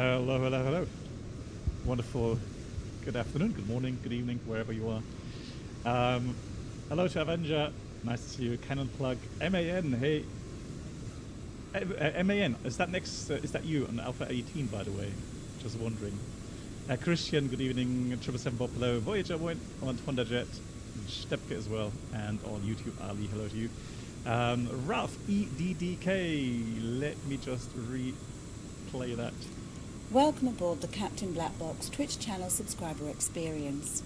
Hello, hello, hello. Wonderful. Good afternoon, good morning, good evening, wherever you are. Hello to Avenger. Nice to see you. Cannon Plug. MAN, hey. MAN, is that next? Is that you on Alpha 18, by the way? Just wondering. Christian, good evening. 777 Bob, hello. Voyager, moin. On Honda Jet. Stepke as well. And on YouTube, Ali, hello to you. Ralph, EDDK. Let me just replay that. Welcome aboard the Captain Black Box Twitch channel subscriber experience.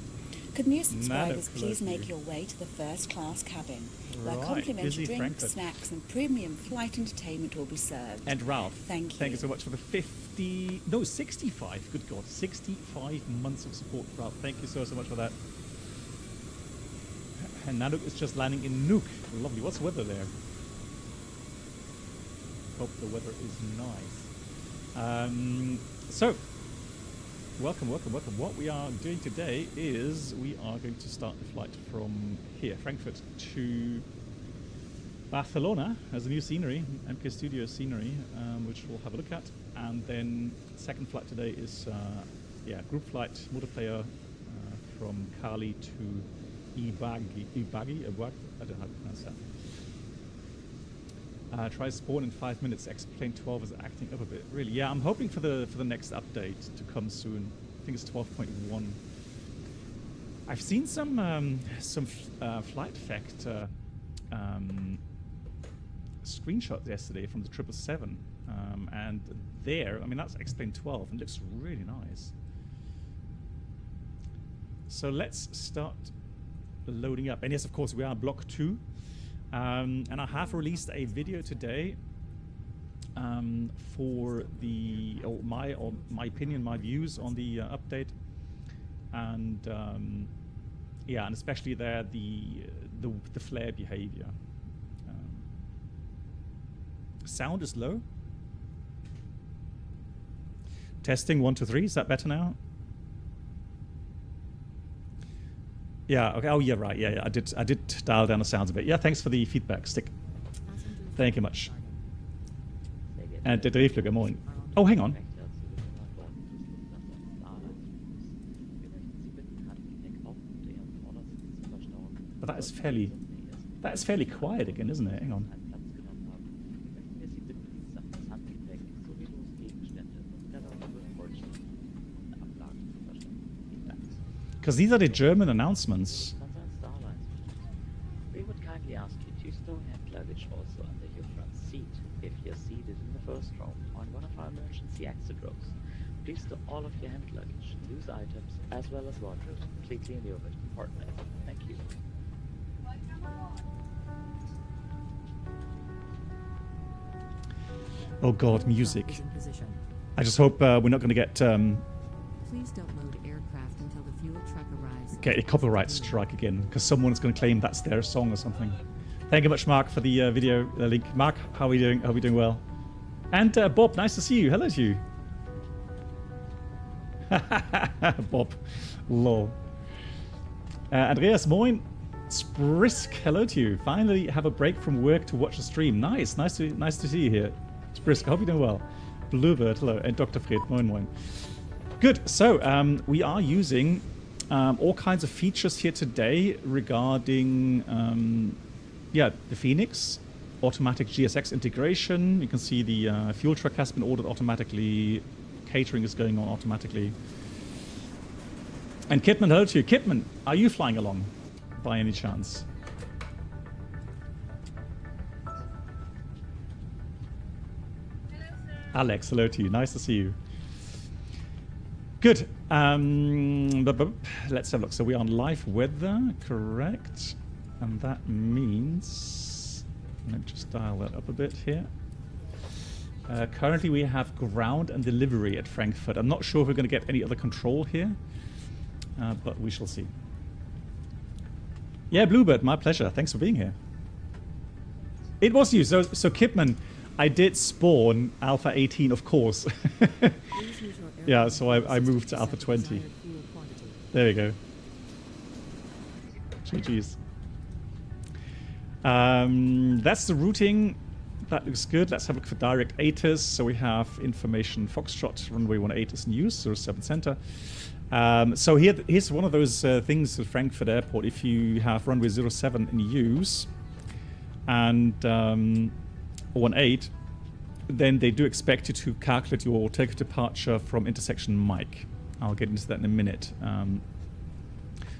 Could new subscribers please make your way to the first class cabin, where complimentary drinks, Frankfurt. Snacks and premium flight entertainment will be served. And Ralph, thank you. Thank you so much for the 65, good God, 65 months of support, Ralph. Thank you so much for that. And Nanook is just landing in Nuuk. Lovely. What's the weather there? Hope the weather is nice. So, welcome. What we are doing today is we are going to start the flight from here, Frankfurt, to Barcelona as a new scenery, MK Studio scenery, which we'll have a look at. And then second flight today is, group flight, multiplayer from Cali to Ibagi, I don't know how to pronounce that. Try spawn in 5 minutes. X-Plane 12 is acting up a bit. Really, yeah. I'm hoping for the next update to come soon. I think it's 12.1. I've seen some flight effect screenshots yesterday from the 777, and there, I mean, that's X-Plane 12 and looks really nice. So let's start loading up. And yes, of course, we are block 2. And I have released a video today for my opinion, my views on the update, and and especially there the flare behavior. Sound is low. Testing 1 2 3. Is that better now? Yeah. Okay. Oh, yeah. Right. Yeah. I did dial down the sounds a bit. Yeah. Thanks for the feedback, Stick. Thank you much. And der Drehflüger, moin. Oh, hang on. But that is fairly quiet again, isn't it? Hang on. Because these are the German announcements. We would kindly ask you to store hand luggage also under your front seat if you're seated in the first row on one of our emergency exit rows. Please store all of your hand luggage, loose items, as well as wardrobe completely in the overhead compartment. Thank you. Oh God, music. I just hope we're not going to get Please don't load aircraft until the fuel truck arrives. Get a copyright strike again, because someone's going to claim that's their song or something. Thank you much, Mark, for the video link. Mark, how are we doing? Are we doing well? And Bob, nice to see you. Hello to you. Bob, lol. Andreas, moin. Sprisk, hello to you. Finally have a break from work to watch the stream. Nice to see you here. Sprisk, I hope you're doing well. Bluebird, hello. And Dr. Fred, moin moin. Good. So we are using all kinds of features here today regarding the FENIX, automatic GSX integration. You can see the fuel truck has been ordered automatically. Catering is going on automatically. And Kitman, hello to you. Kitman, are you flying along by any chance? Alex, hello to you. Nice to see you. Good. Let's have a look. So we're on live weather, correct? And that means, let me just dial that up a bit here. Currently we have ground and delivery at Frankfurt. I'm not sure if we're going to get any other control here, but we shall see. Yeah, Bluebird, my pleasure. Thanks for being here. It was you. So Kipman, I did spawn Alpha 18, of course. Yeah, so I moved to Alpha 20. There we go. GG's. That's the routing that looks good. Let's have a look for direct ATIS. So we have information Foxtrot, runway 18 is in use, 07 center. So here's one of those things at Frankfurt Airport. If you have runway 07 in use and 18, then they do expect you to calculate your takeoff departure from intersection Mike. I'll get into that in a minute.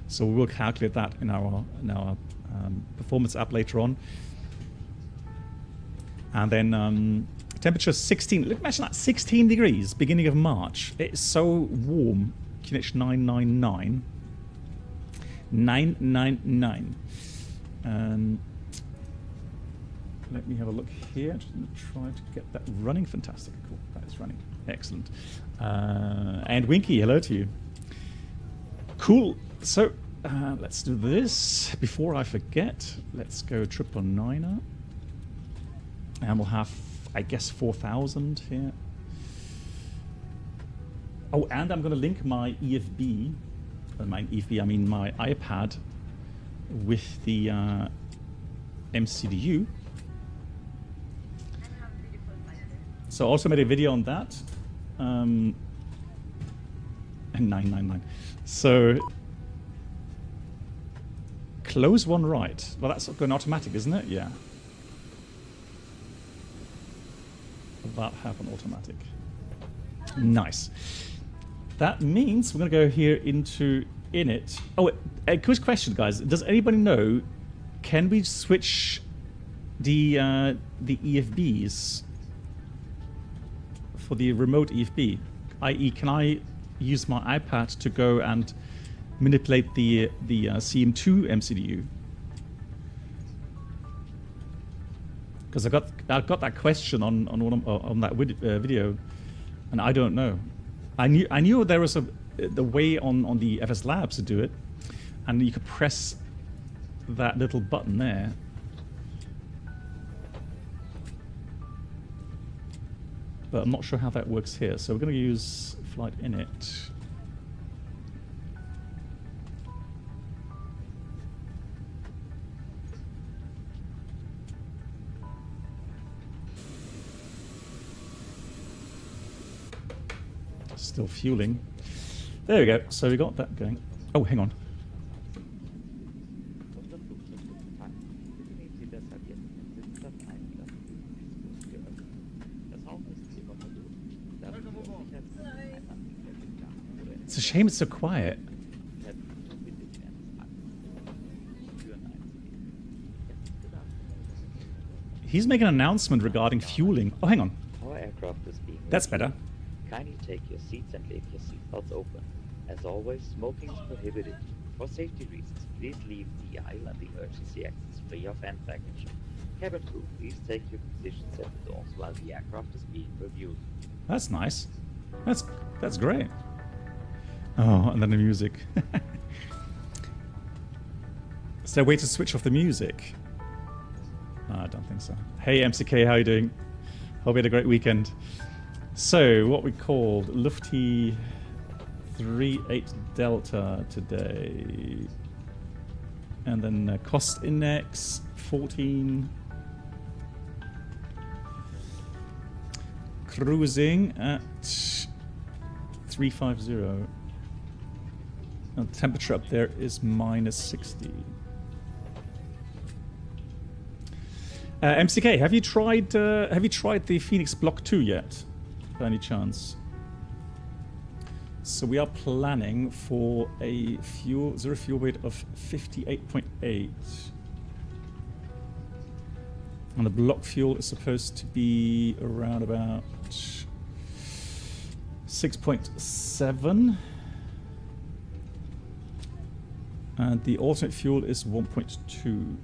So we will calculate that in our performance app later on. And then temperature 16. Look, imagine that, 16 degrees, beginning of March. It's so warm. QNH 999. 999. Let me have a look here. Just going to try to get that running. Fantastic. Cool. That is running. Excellent. And Winky, hello to you. Cool. So let's do this. Before I forget, let's go 999er. And we'll have, I guess, 4,000 here. Oh, and I'm going to link my EFB. My EFB, I mean my iPad, with the MCDU. So I also made a video on that. And 999. So close one right. Well, that's going automatic, isn't it? Yeah. That happened automatic. Nice. That means we're going to go here into init. Oh, a quick question, guys. Does anybody know? Can we switch the EFBs for the remote EFB? I.e., can I use my iPad to go and manipulate the CM2 MCDU? Because I got that question on that video, and I don't know. I knew there was the way on the FS Labs to do it, and you could press that little button there. But I'm not sure how that works here. So we're going to use flight init. Still fueling. There we go. So we got that going. Oh, hang on. It's a shame it's so quiet. He's making an announcement regarding fueling. Oh, hang on. Our aircraft is being That's better. Kindly take your seats and leave your seatbelts open. As always, smoking is prohibited. For safety reasons, please leave the aisle and the emergency exits free of hand baggage. Cabin crew, please take your positions at the doors while the aircraft is being reviewed. That's nice. That's great. Oh, and then the music. Is there a way to switch off the music? No, I don't think so. Hey MCK, how you doing? Hope you had a great weekend. So, what we called Lufty 38 Delta today. And then cost index 14. Cruising at 350. And the temperature up there is minus 60. MCK, have you tried the FENIX Block 2 yet? By any chance? So we are planning for a zero fuel weight of 58.8, and the block fuel is supposed to be around about 6.7, and the alternate fuel is 1.2.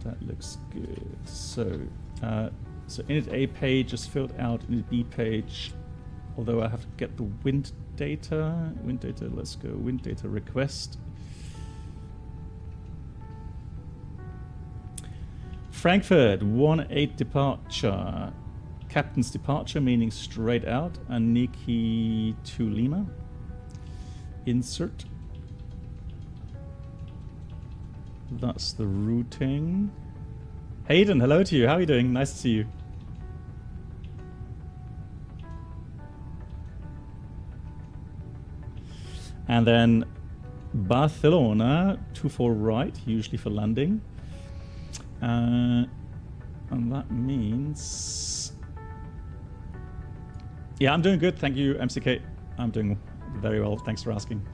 That looks good. So init A page is filled out. Init B page, although I have to get the wind data. Wind data. Let's go. Wind data request. Frankfurt 18 departure. Captain's departure, meaning straight out. And Nikki to Lima. Insert. That's the routing. Hayden, hello to you. How are you doing? Nice to see you. And then Barcelona, 24 right, usually for landing. And that means... Yeah, I'm doing good. Thank you, MCK. I'm doing very well. Thanks for asking.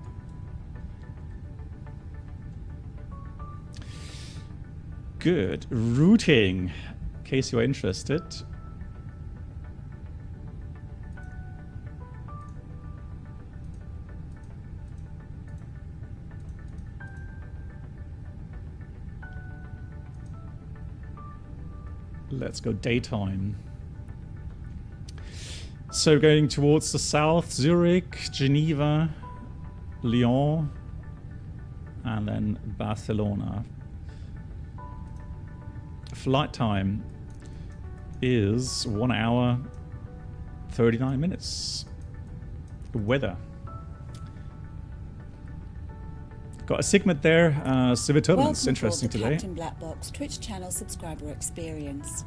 Good. Routing, in case you're interested. Let's go daytime. So going towards the south, Zurich, Geneva, Lyon, and then Barcelona. Flight time is 1 hour 39 minutes. Weather. Got a segment there, severe turbulence. Interesting today. Captain Black Box Twitch channel subscriber experience.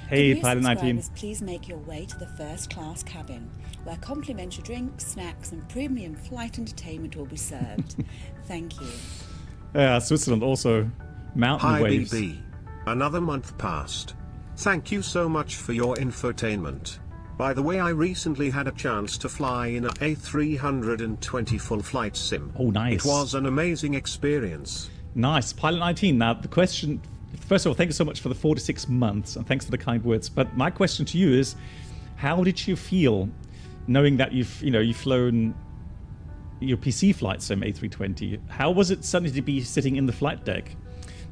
Hey, Could Pilot 19. subscribers please make your way to the first class cabin, where complimentary drinks, snacks, and premium flight entertainment will be served. Thank you. Yeah, Switzerland also. Mountain Hi waves. BB. Another month passed. Thank you so much for your infotainment. By the way, I recently had a chance to fly in a A320 full flight sim. Oh, nice. It was an amazing experience. Nice. Pilot 19. Now, the question... First of all, thank you so much for the 4 to 6 months, and thanks for the kind words. But my question to you is, how did you feel knowing that you've flown your PC flight sim A320? How was it suddenly to be sitting in the flight deck?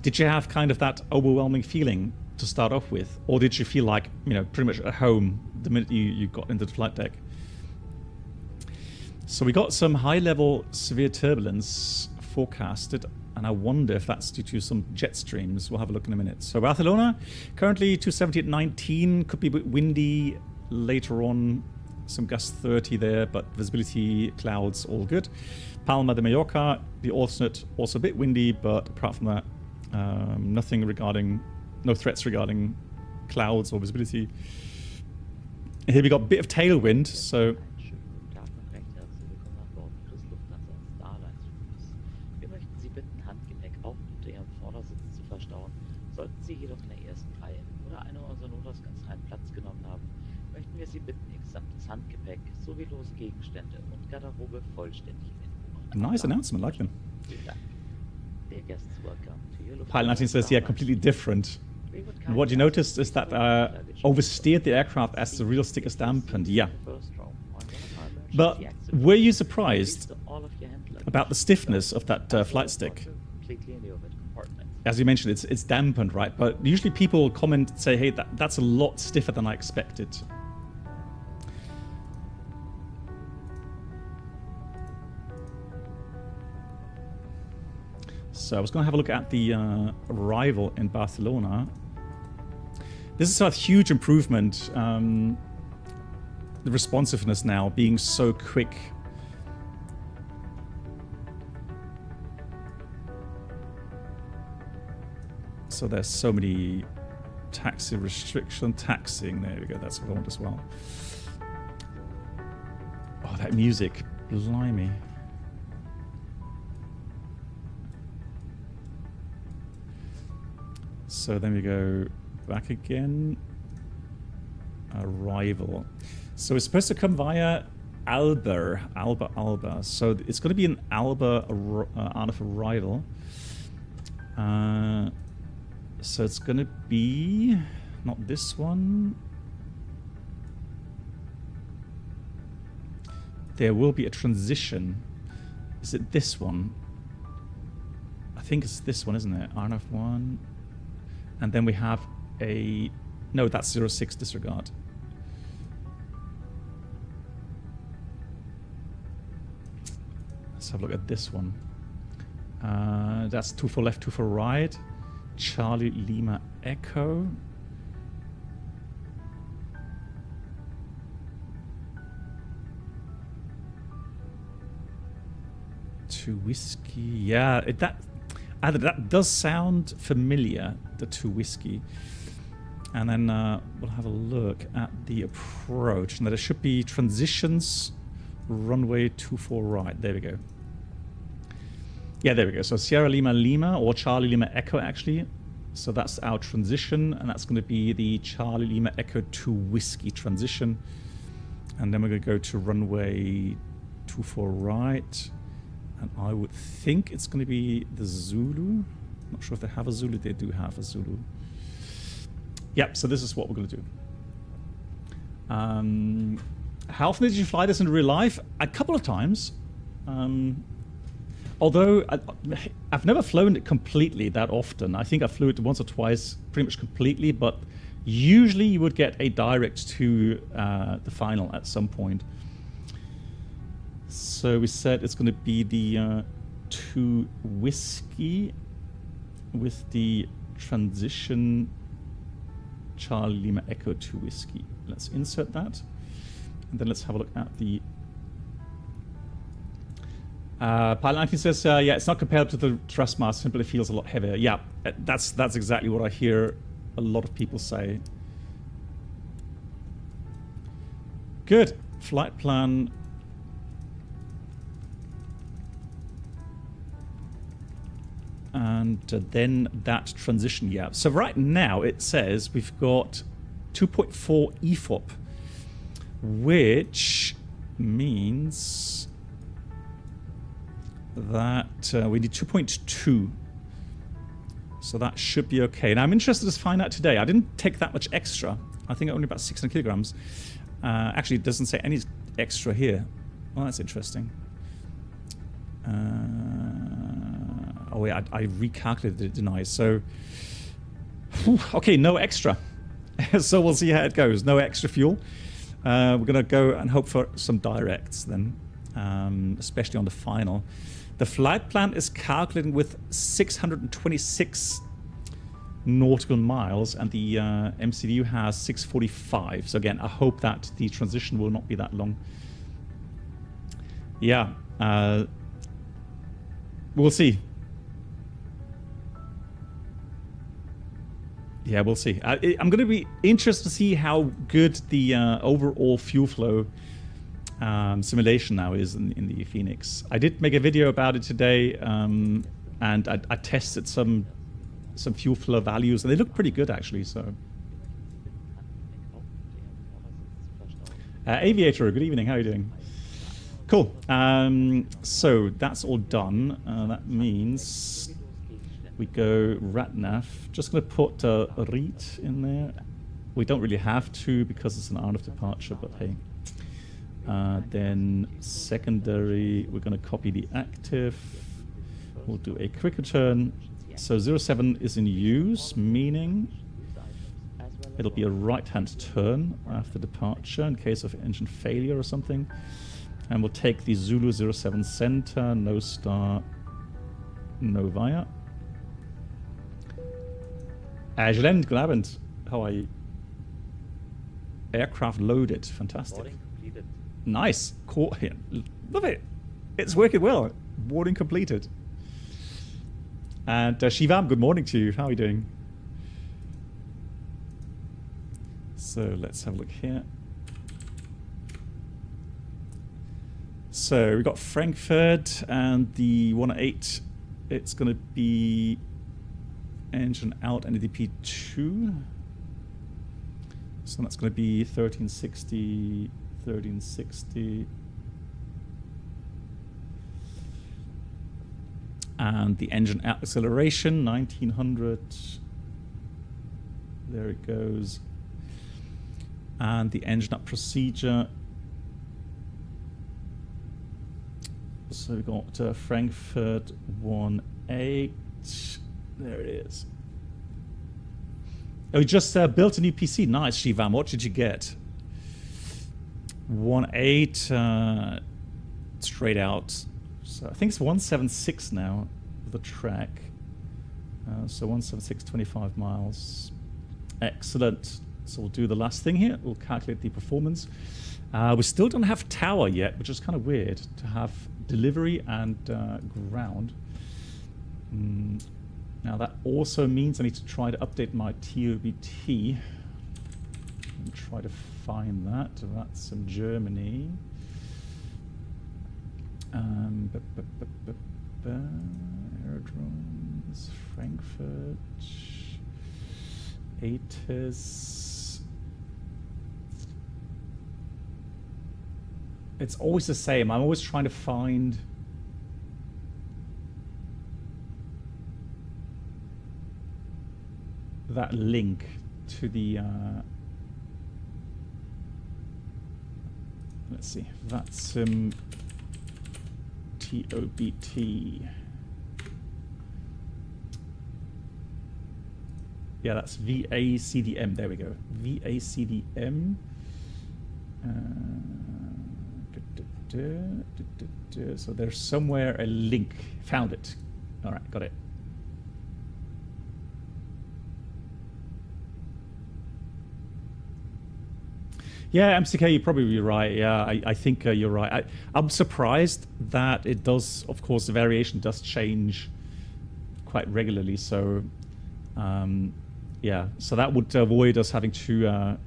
Did you have kind of that overwhelming feeling to start off with, or did you feel like pretty much at home the minute you got into the flight deck? So we got some high-level severe turbulence forecasted, and I wonder if that's due to some jet streams. We'll have a look in a minute. So Barcelona, currently 270 at 19, could be a bit windy later on, some gust 30 there, but visibility, clouds, all good. Palma de Mallorca, the alternate, also a bit windy, but apart from that, no threats regarding clouds or visibility. Here we got a bit of tailwind, so... Sollten Sie jedoch in der ersten Reihe oder einer unserer Notausgangsreihen Platz genommen haben, möchten wir Sie bitten, Ihr gesamtes Handgepäck sowie lose Gegenstände und Garderobe vollständig in den Nice announcement, I like them. Dear guests, welcome to your Pilot 19 says, yeah, completely different. And what you noticed is that oversteered the aircraft as the real stick is dampened, yeah. But were you surprised about the stiffness of that flight stick? As you mentioned, it's dampened, right? But usually people comment and say, hey, that's a lot stiffer than I expected. So I was going to have a look at the arrival in Barcelona. This is a huge improvement. The responsiveness now being so quick. So there's so many taxi taxiing. There we go. That's what I want as well. Oh, that music. Blimey. So then we go back again. Arrival. So it's supposed to come via Alba. So it's going to be an Alba out of arrival. So it's going to be not this one. There will be a transition. Is it this one? I think it's this one, isn't it? RNF1. And then we have a... No, that's 06, disregard. Let's have a look at this one. That's 2 for left, 2 for right. Charlie Lima Echo. To whiskey. Yeah, That does sound familiar, the 2 whiskey. And then we'll have a look at the approach. And that it should be transitions, runway 24 right. There we go. Yeah, there we go. So Sierra Lima Lima, or Charlie Lima Echo actually. So that's our transition, and that's going to be the Charlie Lima Echo 2 whiskey transition. And then we're going to go to runway 24 right. And I would think it's going to be the Zulu. Not sure if they have a Zulu. They do have a Zulu. Yep, so this is what we're going to do. How often did you fly this in real life? A couple of times. Although I've never flown it completely that often. I think I flew it once or twice pretty much completely, but usually you would get a direct to the final at some point. So we said it's going to be the 2 whiskey with the transition Charlie Lima Echo 2 whiskey. Let's insert that. And then let's have a look at the... Pilot 19 says, yeah, it's not compared to the Thrustmaster, simply feels a lot heavier. Yeah, that's exactly what I hear a lot of people say. Good. Flight plan. And then that transition, yeah. So right now it says we've got 2.4 EFOP, which means that we need 2.2. So that should be okay. Now I'm interested to find out today. I didn't take that much extra. I think only about 600 kilograms. Actually, it doesn't say any extra here. Well, that's interesting. Oh wait, I recalculated it, didn't I? So, okay, no extra. So we'll see how it goes. No extra fuel. We're going to go and hope for some directs then, especially on the final. The flight plan is calculating with 626 nautical miles, and the MCDU has 645. So again, I hope that the transition will not be that long. Yeah, we'll see. Yeah, we'll see. I'm going to be interested to see how good the overall fuel flow simulation now is in the FENIX. I did make a video about it today, and I tested some fuel flow values, and they look pretty good actually. So, Aviator, good evening. How are you doing? Cool. So that's all done. That means we go RATNAV. Just going to put REIT in there. We don't really have to because it's an hour of departure, but hey. Then secondary, we're going to copy the active. We'll do a quick return. So 07 is in use, meaning it'll be a right-hand turn after departure in case of engine failure or something. And we'll take the Zulu 07 center, no star, no via. Ajland, good Abend. How are you? Aircraft loaded, fantastic. Nice, cool. Yeah, love it. It's working well. Boarding completed. And Shivam, good morning to you. How are you doing? So let's have a look here. So we've got Frankfurt and the 108. It's going to be engine out NDP 2. So that's going to be 1360, 1360. And the engine out acceleration, 1900. There it goes. And the engine up procedure. So we've got Frankfurt 18. There it is. Oh, you just built a new PC. Nice, Shivam. What did you get? 18 straight out. So I think it's 176 now, the track. So 176, 25 miles. Excellent. So we'll do the last thing here. We'll calculate the performance. We still don't have tower yet, which is kind of weird to have delivery and ground. Now that also means I need to try to update my TOBT and try to find that. That's some Germany. Aerodromes, Frankfurt, ATIS. It's always the same. I'm always trying to find that link to the let's see, VATSIM TOBT. Yeah, that's VACDM. There we go. VACDM. So there's somewhere a link. Found it. All right, got it. Yeah, MCK, you're probably right. Yeah, I think you're right. I'm surprised that it does, of course, the variation does change quite regularly. So, yeah, so that would avoid us having to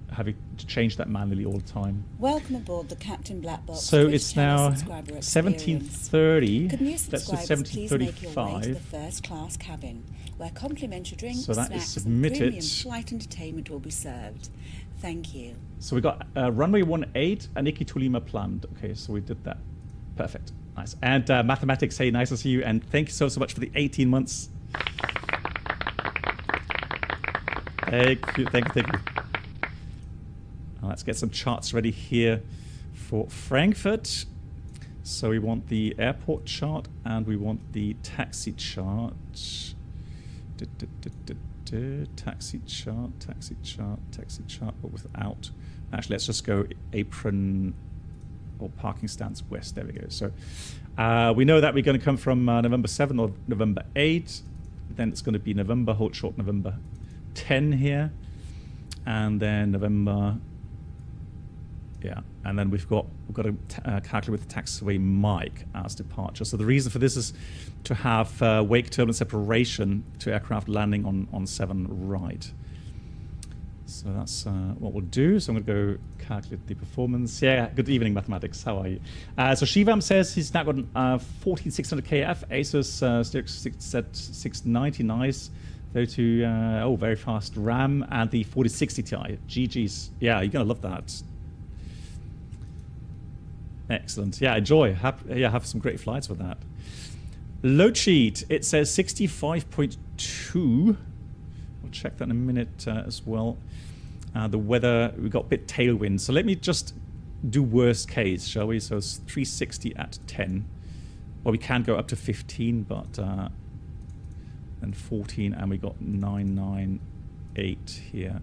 change that manually all the time. Welcome aboard the Captain Black Box. So Twitch it's channel now subscriber 17:30. Could new That's the subscribers please make your way to the 17:35. first class cabin, where complimentary drinks, So that is snacks, and submitted. premium flight entertainment will be served. Thank you. So we got runway 18 and Iki Tulima planned. Okay, so we did that. Perfect. Nice. And mathematics, hey, nice to see you. And thank you so much for the 18 months. Thank you. Let's get some charts ready here for Frankfurt. So we want the airport chart and we want the taxi chart. Taxi chart, but without. Actually, let's just go apron or parking stands west. There we go. So we know that we're going to come from November 7 or November 8. Then it's going to be November, hold short November 10 here. And then November, yeah. And then we've got to calculate with the taxiway Mike as departure. So the reason for this is to have wake turbulence separation to aircraft landing on 7 right. So that's what we'll do. So I'm going to go calculate the performance. Yeah, good evening, mathematics. How are you? So Shivam says he's now got 14600 KF, Asus Z690, nice. 32, oh, very fast RAM, and the 4060 Ti. GG's. Yeah, you're going to love that. Excellent. Yeah, enjoy. Have some great flights with that. Load sheet. It says 65.2. We'll check that in a minute as well. The weather, we got a bit tailwind. So let me just do worst case, shall we? So it's 360 at 10. Well, we can go up to 15, but and 14, and we got 998 here.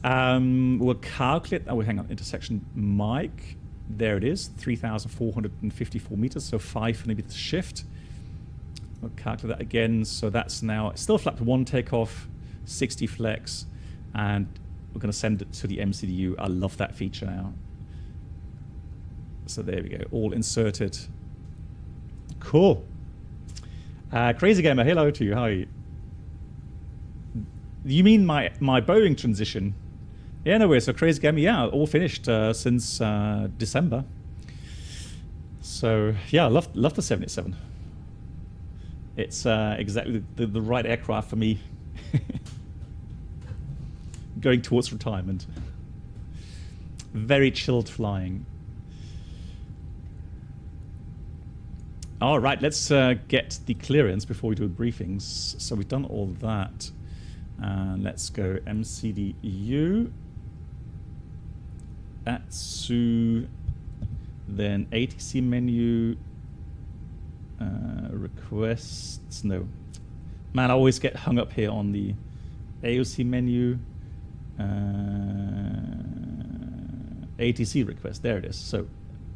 We'll calculate. Oh, hang on. Intersection Mike. There it is, 3,454 meters, so 5 meters shift. We'll calculate that again. So that's now still flap to 1 takeoff, 60 flex, and we're going to send it to the MCDU. I love that feature now. So there we go, all inserted. Cool. Crazy Gamer, hello to you. How are you? You mean my Boeing transition? Yeah, no way. So Crazy Gamer, yeah, all finished since December. So yeah, I love the 787. It's exactly the right aircraft for me. Going towards retirement. Very chilled flying. All right, let's get the clearance before we do briefings. So we've done all that. Let's go MCDU. ATSU. Then ATC menu. Requests. No. Man, I always get hung up here on the AOC menu. ATC request. There it is. So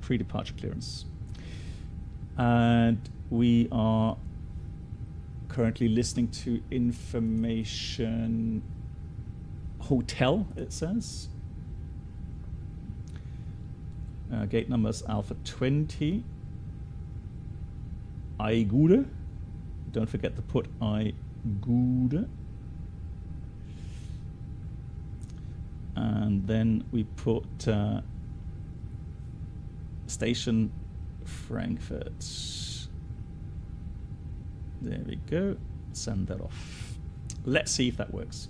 pre-departure clearance. And we are currently listening to information hotel, it says. Gate number is Alpha 20. Aigude. Don't forget to put I good. And then we put station Frankfurt. There we go. Send that off. Let's see if that works.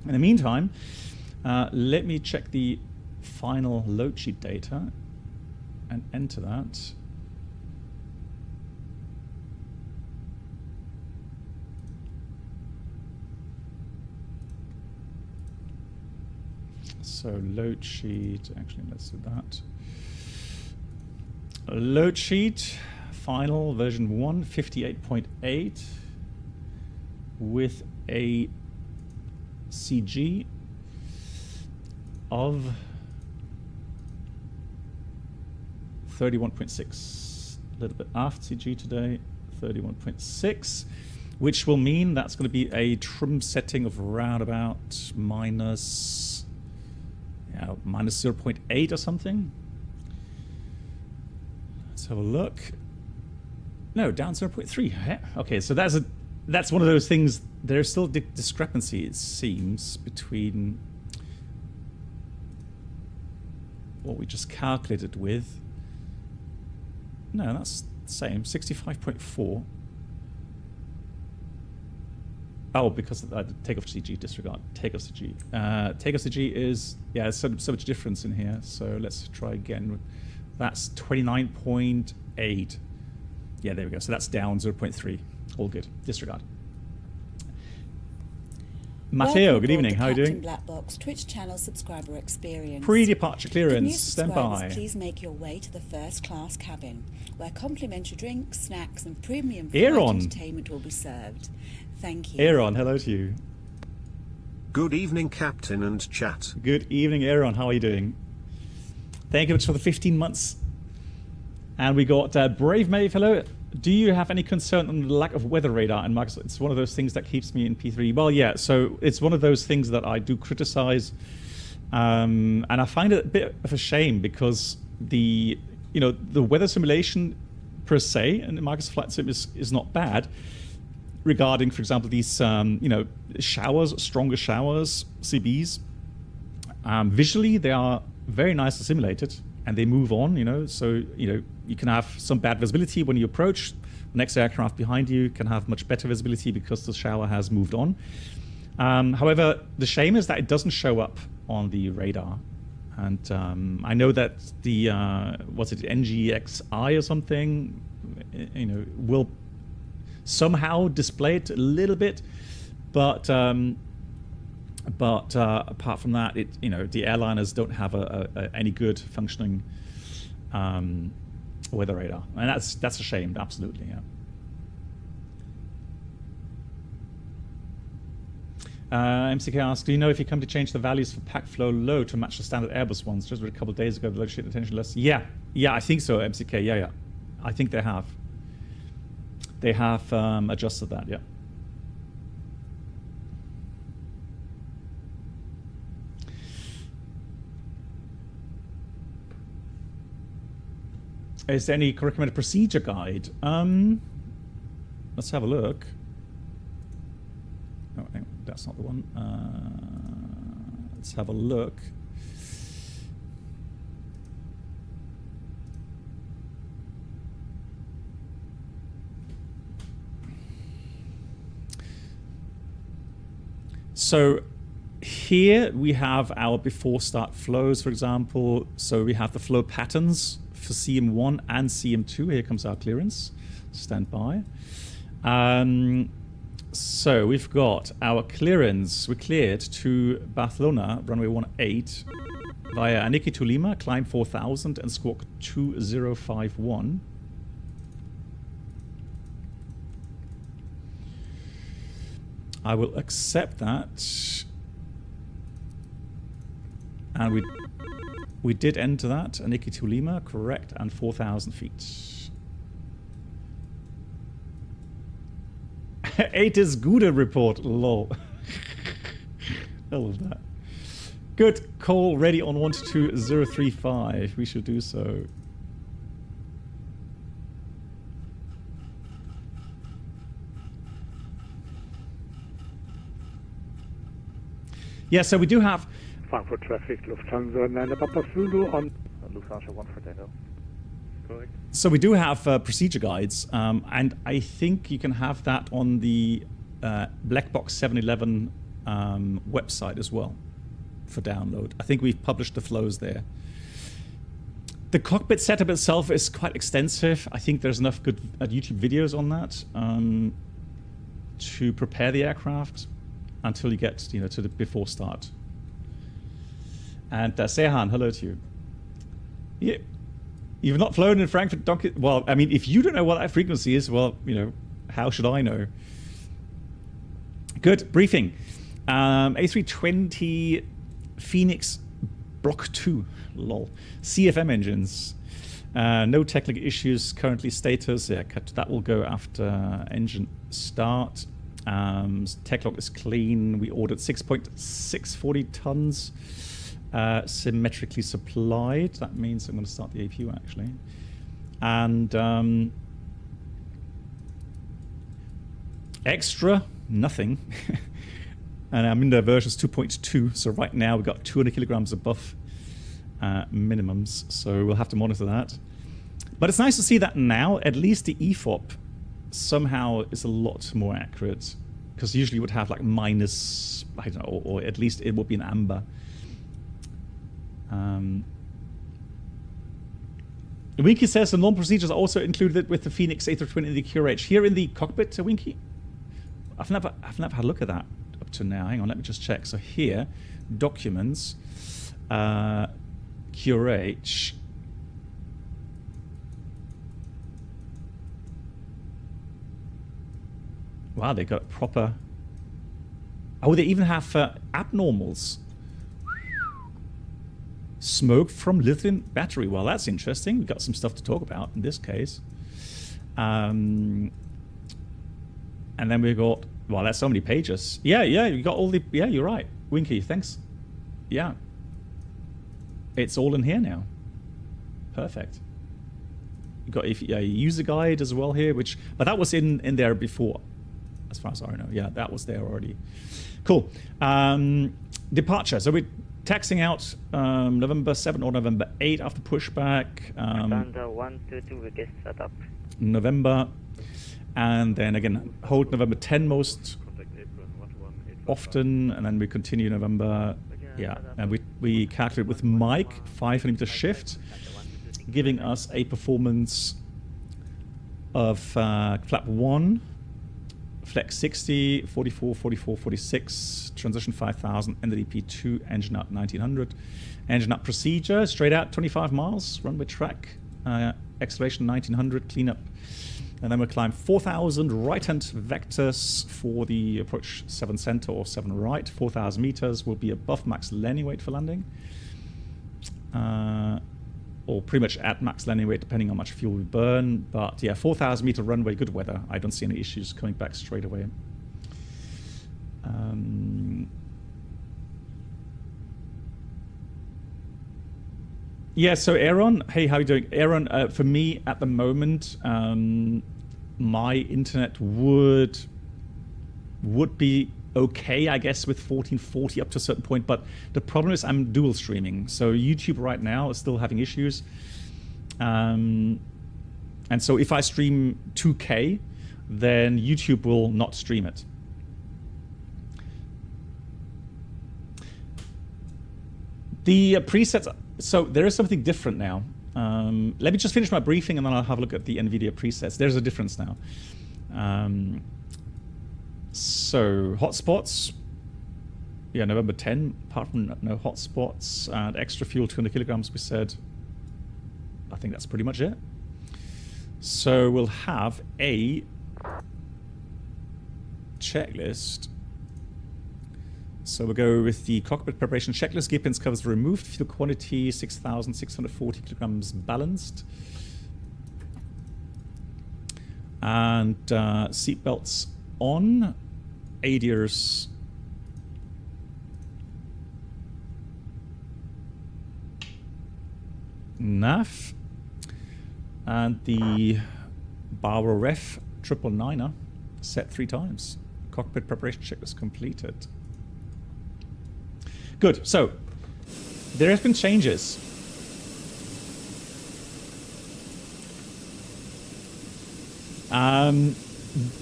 In the meantime, let me check the final load sheet data and enter that. So load sheet, actually let's do that. Load sheet, final version 1, 58.8 with a CG of 31.6. A little bit after CG today, 31.6, which will mean that's going to be a trim setting of around about minus 0.8 or something. Let's have a look. No, down 0.3. Okay, so that's one of those things. There's still discrepancy, it seems, between what we just calculated with. No, that's the same. 65.4. Oh, because of the takeoff CG, disregard. Takeoff CG. Takeoff CG is, yeah, there's so much difference in here. So let's try again. That's 29.8. Yeah, there we go. So that's down 0.3. All good. Disregard. Matteo, good evening. How are you doing? Black Box Twitch channel subscriber experience. Pre-departure clearance. Stand by. Please make your way to the first class cabin, where complimentary drinks, snacks, and premium Aaron. entertainment will be served. Thank you. Aaron, hello to you. Good evening, Captain and chat. Good evening, Aaron. How are you doing? Thank you much for the 15 months. And we got Brave Maeve. Hello. Do you have any concern on the lack of weather radar? And Marcus, it's one of those things that keeps me in P3. Well, yeah. So it's one of those things that I do criticize, and I find it a bit of a shame because the weather simulation per se and Marcus Flight Sim is not bad. Regarding, for example, these showers, stronger showers, CBs. Visually, they are very nicely simulated, and they move on. So you can have some bad visibility when you approach. The next aircraft behind you can have much better visibility because the shower has moved on. However, the shame is that it doesn't show up on the radar. And I know that the NGXI or something, will somehow display it a little bit, but apart from that, the airliners don't have any good functioning weather radar, and that's a shame. Absolutely, yeah. MCK asks, do you know if you come to change the values for pack flow low to match the standard Airbus ones? Just a couple of days ago, the load sheet attention less. Yeah, I think so, MCK. Yeah, I think they have. They have adjusted that, yeah. Is there any recommended procedure guide? Let's have a look. Oh, hang on, that's not the one. Let's have a look. So here we have our before start flows, for example. So we have the flow patterns for CM1 and CM2. Here comes our clearance. Stand by. So we've got our clearance. We cleared to Barcelona, runway 18 via Aniki to Lima, climb 4000 and squawk 2051. I will accept that. And we did enter that, Aniki to Lima, correct, and 4,000 feet. 8 is Gouda report, lol. I love that. Good, call ready on 122.035. We should do so. Yeah, so we do have... Frankfurt traffic, Lufthansa 9 Papa Zulu on Lufthansa 1 for Takeoff. Correct. So we do have procedure guides, and I think you can have that on the Blackbox 711 website as well for download. I think we've published the flows there. The cockpit setup itself is quite extensive. I think there's enough good YouTube videos on that to prepare the aircraft until you get, you know, to the before start. And Sehan, hello to you. Yeah, you've not flown in Frankfurt, Donkey. Well, I mean, if you don't know what that frequency is, well, you know, how should I know? Good briefing. A320 FENIX Block 2, lol. CFM engines. No technical issues currently status. Yeah, that will go after engine start. Tech log is clean. We ordered 6.640 tons. Symmetrically supplied. That means I'm going to start the APU actually. And extra, nothing. And our minimum version is 2.2. So right now we've got 200 kilograms above minimums. So we'll have to monitor that. But it's nice to see that now at least the EFOP somehow is a lot more accurate. Because usually you would have like minus, I don't know, or at least it would be an amber. Winky says the normal procedures are also included with the FENIX A320 and the QRH. Here in the cockpit, Winky? I've never had a look at that up to now. Hang on, let me just check. So here, documents, QRH. Wow, they got proper... Oh, they even have abnormals. Smoke from lithium battery. Well, that's interesting. We've got some stuff to talk about in this case. And then we've got... Well, that's so many pages. Yeah, you got all the... Yeah, you're right. Winky, thanks. Yeah. It's all in here now. Perfect. You got a user guide as well here, which... But that was in there before. As far as I know. Yeah, that was there already. Cool. Departure. So we're taxing out November 7 or November 8 after pushback. Thunder 122 will get set up. November. And then again, hold November 10 most often. And then we continue November. Yeah. And we calculate with Mike 500-meter shift, giving us a performance of flap 1. Flex 60, 44, 44, 46, transition 5000, NDP 2, engine up 1900. Engine up procedure, straight out 25 miles, runway track, acceleration 1900, cleanup. And then we'll climb 4000 right-hand vectors for the approach 7 center or 7 right. 4000 meters will be above max landing weight for landing. Or pretty much at max landing weight, depending on how much fuel we burn. But yeah, 4,000 meter runway, good weather. I don't see any issues coming back straight away. Yeah, so Aaron, hey, how are you doing? Aaron, for me at the moment, my internet would be okay, I guess, with 1440 up to a certain point, but the problem is I'm dual streaming. So YouTube right now is still having issues. And so if I stream 2K, then YouTube will not stream it. The presets, so there is something different now. Let me just finish my briefing and then I'll have a look at the NVIDIA presets. There's a difference now. So hotspots, yeah, November 10, apart from no hotspots and extra fuel, 200 kilograms, we said. I think that's pretty much it. So we'll have a checklist. So we'll go with the cockpit preparation checklist. Gear pins covers removed, fuel quantity 6,640 kilograms balanced. And seat belts on. ADIRS nav, and the Bauer Ref 999er set 3 times. Cockpit preparation checklist completed. Good. So there have been changes.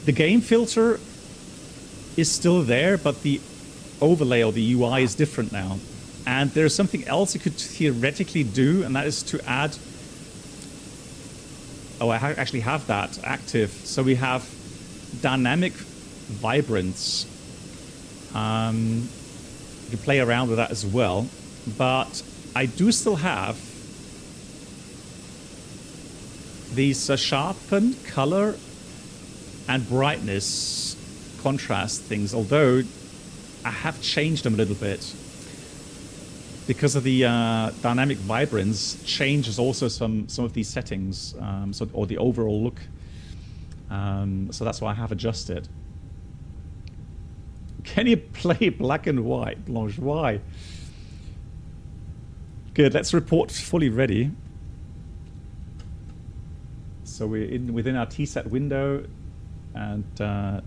The game filter is still there, but the overlay or the UI is different now. And there's something else you could theoretically do, and that is to add... Oh, I actually have that active. So we have dynamic vibrance. You can play around with that as well. But I do still have these sharpen, color, and brightness contrast things, although I have changed them a little bit. Because of the dynamic vibrance changes also some of these settings, or the overall look. So that's why I have adjusted. Can you play black and white, Blanche? Why? Good, let's report fully ready. So we're within our TSAT window, and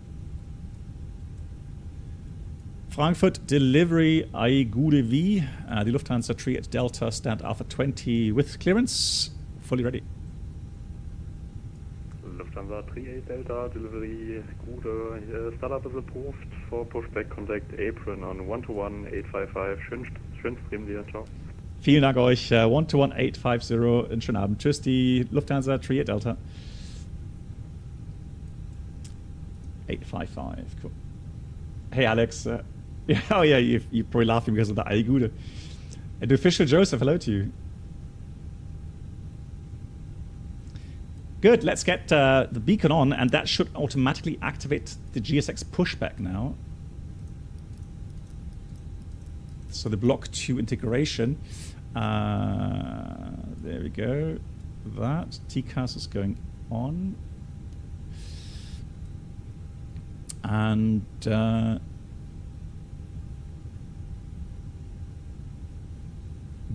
Frankfurt delivery AIGUDE V, the Lufthansa 38 Delta stand Alpha 20 with clearance, fully ready. Lufthansa 38 Delta delivery Gude, startup is approved for pushback, contact apron on 121-855, schön stream dir, ciao. Vielen Dank euch, 121-850, einen schönen Abend. Tschüss, die Lufthansa 38 Delta. 855, cool. Hey Alex, yeah, oh yeah, you're probably laughing because of the AIGUDE. And official Joseph, hello to you. Good, let's get the beacon on, and that should automatically activate the GSX pushback now. So the Block 2 integration. There we go. That TCAS is going on. And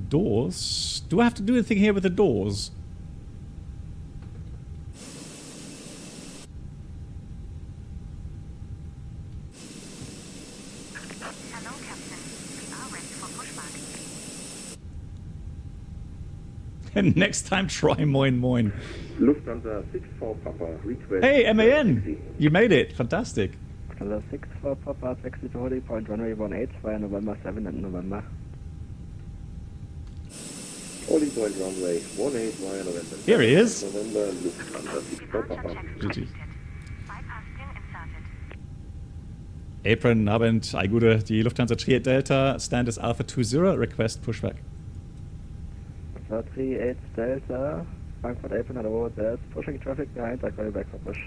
doors. Do I have to do anything here with the doors? Hello, Captain. We are ready for pushback. Next time, try Moin Moin. Lufthansa 64 Papa, request. Hey, MAN! You made it. Fantastic. Lufthansa 64 Papa, taxi to holding point runway 18 via November 7 and November. Holding point runway 18 via November 7. Here he is. November, Lufthansa 64 Papa. GG. Apron, Abend, AIGUDE, die Lufthansa 38 Delta, stand is Alpha 20, request pushback. 38 Delta, Frankfurt apron, hello, there's pushing traffic behind, I call you back for push.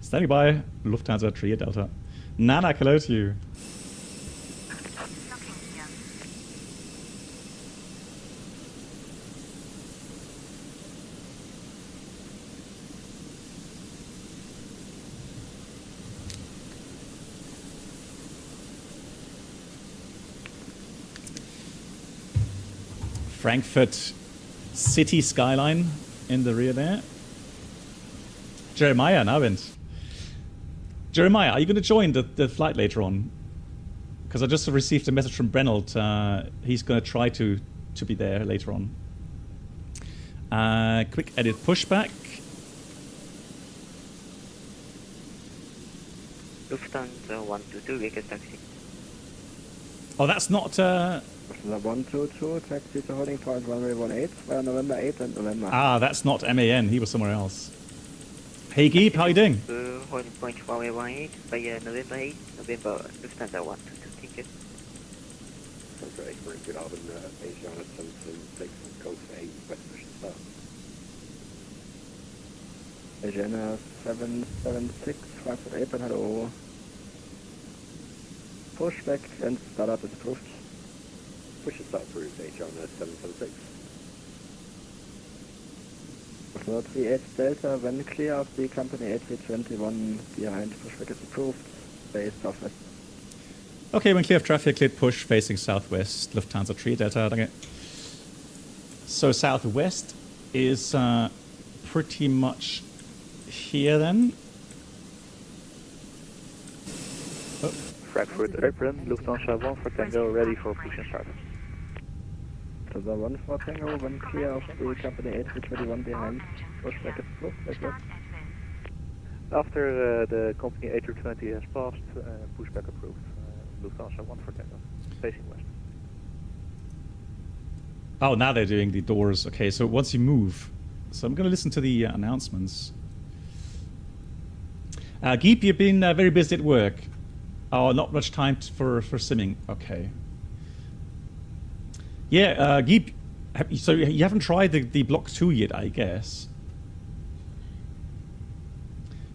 Standing by, Lufthansa 38 Delta. Nana, hello to you. Frankfurt city skyline in the rear there. Jeremiah, Abend. Jeremiah, are you going to join the flight later on? Because I just received a message from Brennelt. He's going to try to be there later on. Quick edit pushback. Lufthansa 122, Vegas taxi. Oh, that's not... The 122, taxi to holding point runway 18 via November 8 and November. Ah, that's not MAN. He was somewhere else. Hey, Geeb, how you doing? Holding point runway 18 via November 8, November Lufthansa 122 ticket. Frankfurt apron, good Abend, aviation at 776, code 8, west mission start. Aviation 776, Frankfurt apron, hello. Pushback and startup is approved. Push and start approved, aviation 776. 38 Delta, when clear of the company A321 behind, pushback is approved, base southwest. Okay, when clear of traffic, cleared push facing southwest, Lufthansa 3 Delta, danke. So southwest is pretty much here then. Oh. Frankfurt Apron, Lufthansa 1 for Tango, ready for push and start. To the 1 for Tango, when clear of the company A321 behind, pushback is approved, that's it. After the company A320 has passed, pushback approved. Lufthansa 1 for Tango, facing west. Oh, now they're doing the doors. Okay, so once you move. So I'm going to listen to the announcements. Geep, you've been very busy at work. Oh, not much time for simming. Okay. Yeah, Geep, so you haven't tried the Block 2 yet, I guess.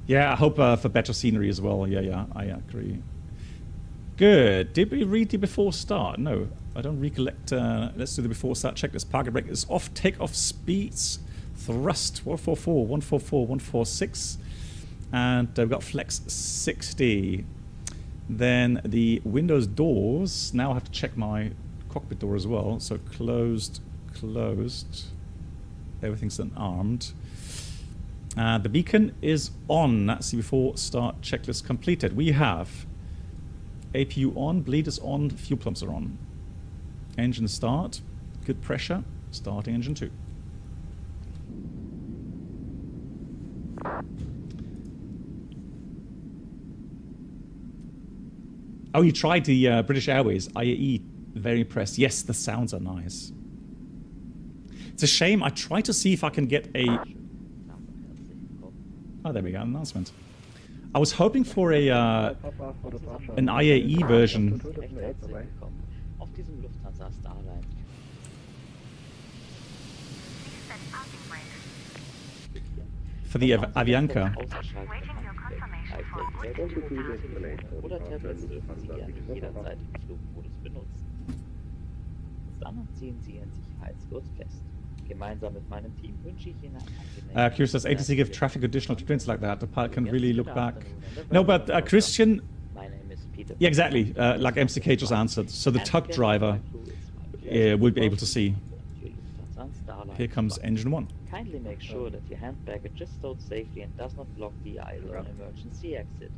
Yeah, I hope for better scenery as well. Yeah, I agree. Good. Did we read the before start? No, I don't recollect. Let's do the before start checklist. Parking brake is off. Takeoff speeds. Thrust 144, 144, 146. And we've got flex 60. Then the windows doors. Now I have to check my cockpit door as well. So closed, closed. Everything's unarmed. The beacon is on. That's the before start checklist completed. We have APU on, bleed is on, fuel pumps are on. Engine start, good pressure, starting engine 2. Oh, you tried the British Airways, IAE, very impressed. Yes, the sounds are nice. It's a shame, I tried to see if I can get a... Oh, there we go, announcement. I was hoping for a an IAE version. For the Avianca. Oder Tablets dürfen Sie gerne jederzeit im Flugmodus benutzen. Dann ziehen Sie Ihren Sicherheitsgurt fest. Gemeinsam mit meinem Team wünsche ich Ihnen einen Curious, does ATC give traffic additional experience like that? The pilot can really look back. No, but Christian... Yeah, exactly. Like MCK just answered. So the tug driver will be able to see. Here comes engine 1. Kindly make sure that your hand baggage is stowed safely and does not block the aisle or an emergency exit.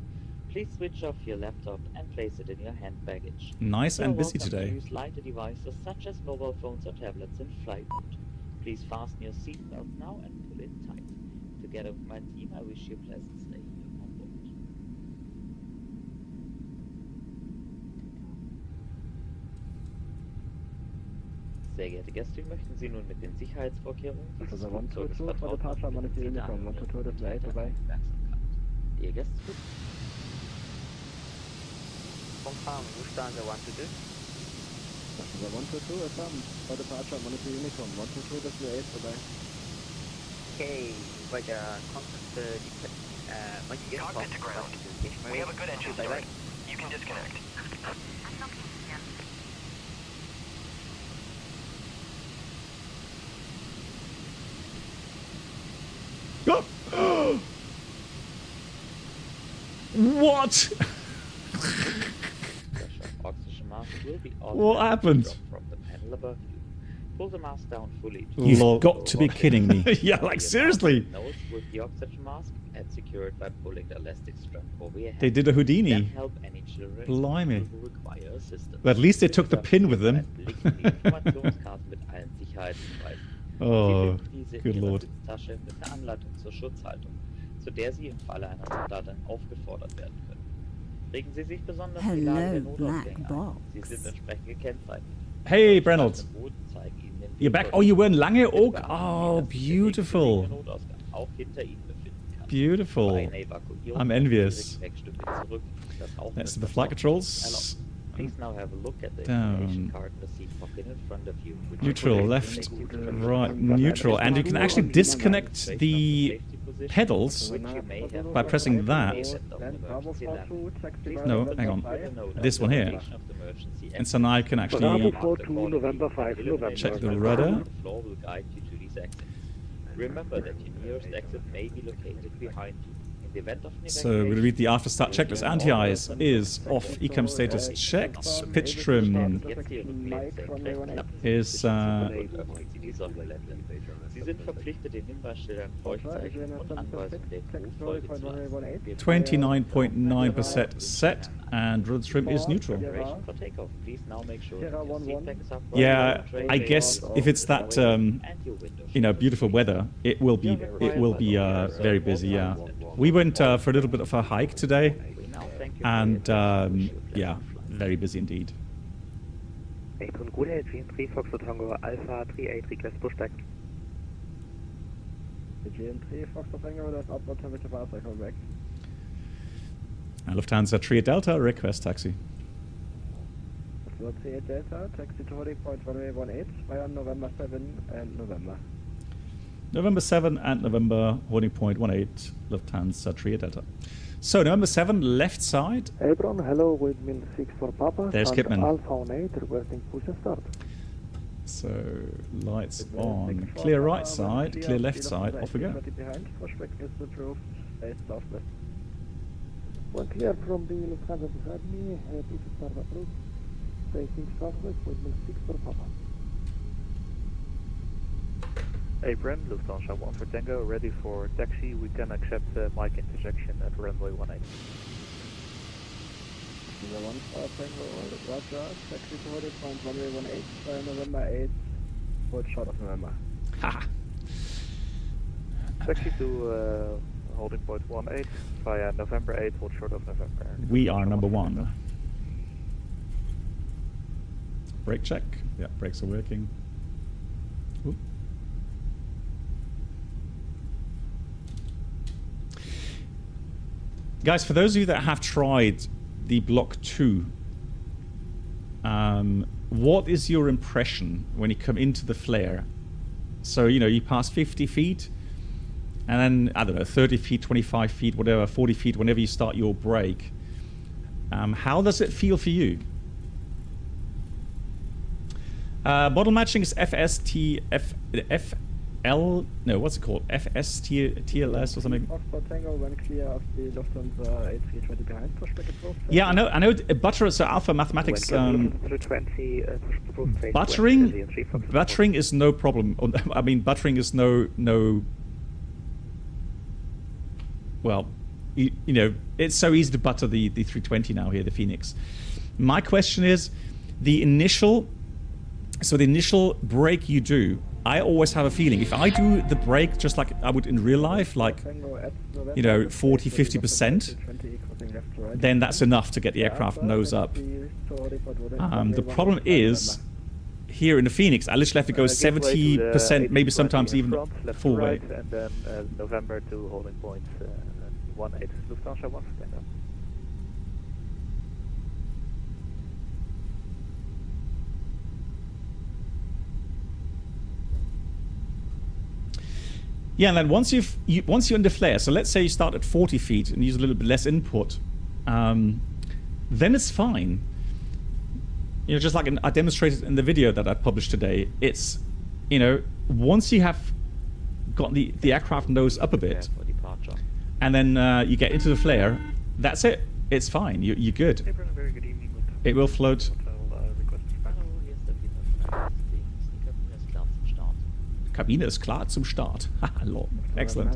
Please switch off your laptop and place it in your hand baggage. Nice and busy today. Use lighter devices such as mobile phones or tablets in flight mode. Please fasten your seatbelt now and pull it tight. Together with my team, I wish you a pleasant stay on board. Sehr geehrte Gäste, möchten Sie nun mit den Sicherheitsvorkehrungen dieses Flugzeuges vertraut machen? Ihr Gäste... Confirm, Lufthansa 122. The 122 affirmed for departure, monitor uniform, 122 WA vorbei. Okay, by the contact Cockpit to ground. We have a good engine start. You can disconnect. What? What happened? Pull the mask down fully. You've got to be kidding me. Yeah, like seriously. Nose with the oxygen mask and secured by pulling the elastic strap over your head. They did a Houdini. Then help any children Blimey. who require assistance. But at least they took the pin with them. Oh, good lord. Tasche mit einer Anleitung zur Schutzhaltung, zu der Sie im Falle einer Startung aufgefordert werden können. Regen Sie sich besonders die Lage der Notausgänge ein. Sie sind entsprechend gekennzeichnet. Hey, Brennelt. You're back. Oh, you were in Langeoog? Oh, beautiful. Beautiful. I'm envious. That's the flight controls. Please now have a look at the Down. information card in the seat pocket in front of you. Neutral, left, right, neutral. And you can actually disconnect the pedals by pressing that. No, hang on. This one here. And so now I can actually check the rudder. Remember that your nearest exit may be located behind you. In the event of an So we'll read the after start checklist. Anti-ice is off. Ecam status checked. Pitch trim is Sie sind verpflichtet, den Hinweisschildern Leuchtzeichen und Anweisungen der Crew Folge zu leisten. 29.9% set, and rudder trim is neutral. Preparation for takeoff. Please now make sure that your seat back is upright. Yeah, I guess if it's that beautiful weather, it will be very busy. Yeah, we went for a little bit of a hike today, and yeah, very busy indeed. Apron Gula, GN3 Foxtrot Tango Alpha 38 request pushback. GN3 Foxtrot Tango, that's upward temperature faster, come back. Lufthansa 3 Delta, request taxi. Lufthansa 3 Delta, taxi to holding point runway 18 via November 7 and November. November 7 and November, holding point 18, Lufthansa 3 Delta. So, November 7, left side. Apron, hello, windmill 6 for Papa. There's Kipman. Alpha on 8, requesting push and start. So, lights on. Clear right side, clear left side, off we go. Pushback is approved, southwest. One clear from the Lufthansa beside me, push and start approved. Facing southwest, windmill 6 for Papa. Apron, Lufthansa 1 for Tango, ready for taxi. We can accept mic intersection at runway 18. Number 1 for Tango, Roger, taxi to holding point runway 18 via November 8, hold short of November. Haha. Taxi to holding point 18 via November 8, hold short of November. We are number 1. Brake check. Yeah, brakes are working. Oop. Guys, for those of you that have tried the Block 2, what is your impression when you come into the flare? So, you pass 50 feet, and then, I don't know, 30 feet, 25 feet, whatever, 40 feet, whenever you start your brake. How does it feel for you? Model matching is what's it called? TLS or something? Tango, when clear of the Lufthansa A320 behind, pushback approved. Yeah, I know. Butter, so Alpha Mathematics. Buttering is no problem. I mean, buttering is no. Well, it's so easy to butter the 320 now here, the FENIX. My question is, the initial brake you do, I always have a feeling, if I do the brake just like I would in real life, like, 40-50%, then that's enough to get the aircraft nose up. The problem is, here in the FENIX, I literally have to go 70%, maybe sometimes even full way. And then November to holding point 18, Lufthansa 1 for Tango. Yeah, and then once you're in the flare, so let's say you start at 40 feet and use a little bit less input, then it's fine. Just like I demonstrated in the video that I published today, it's, once you have got the aircraft nose up a bit, and then you get into the flare, that's it. It's fine. You're good. It will float. Kabine ist klar zum Start. Lol. Excellent.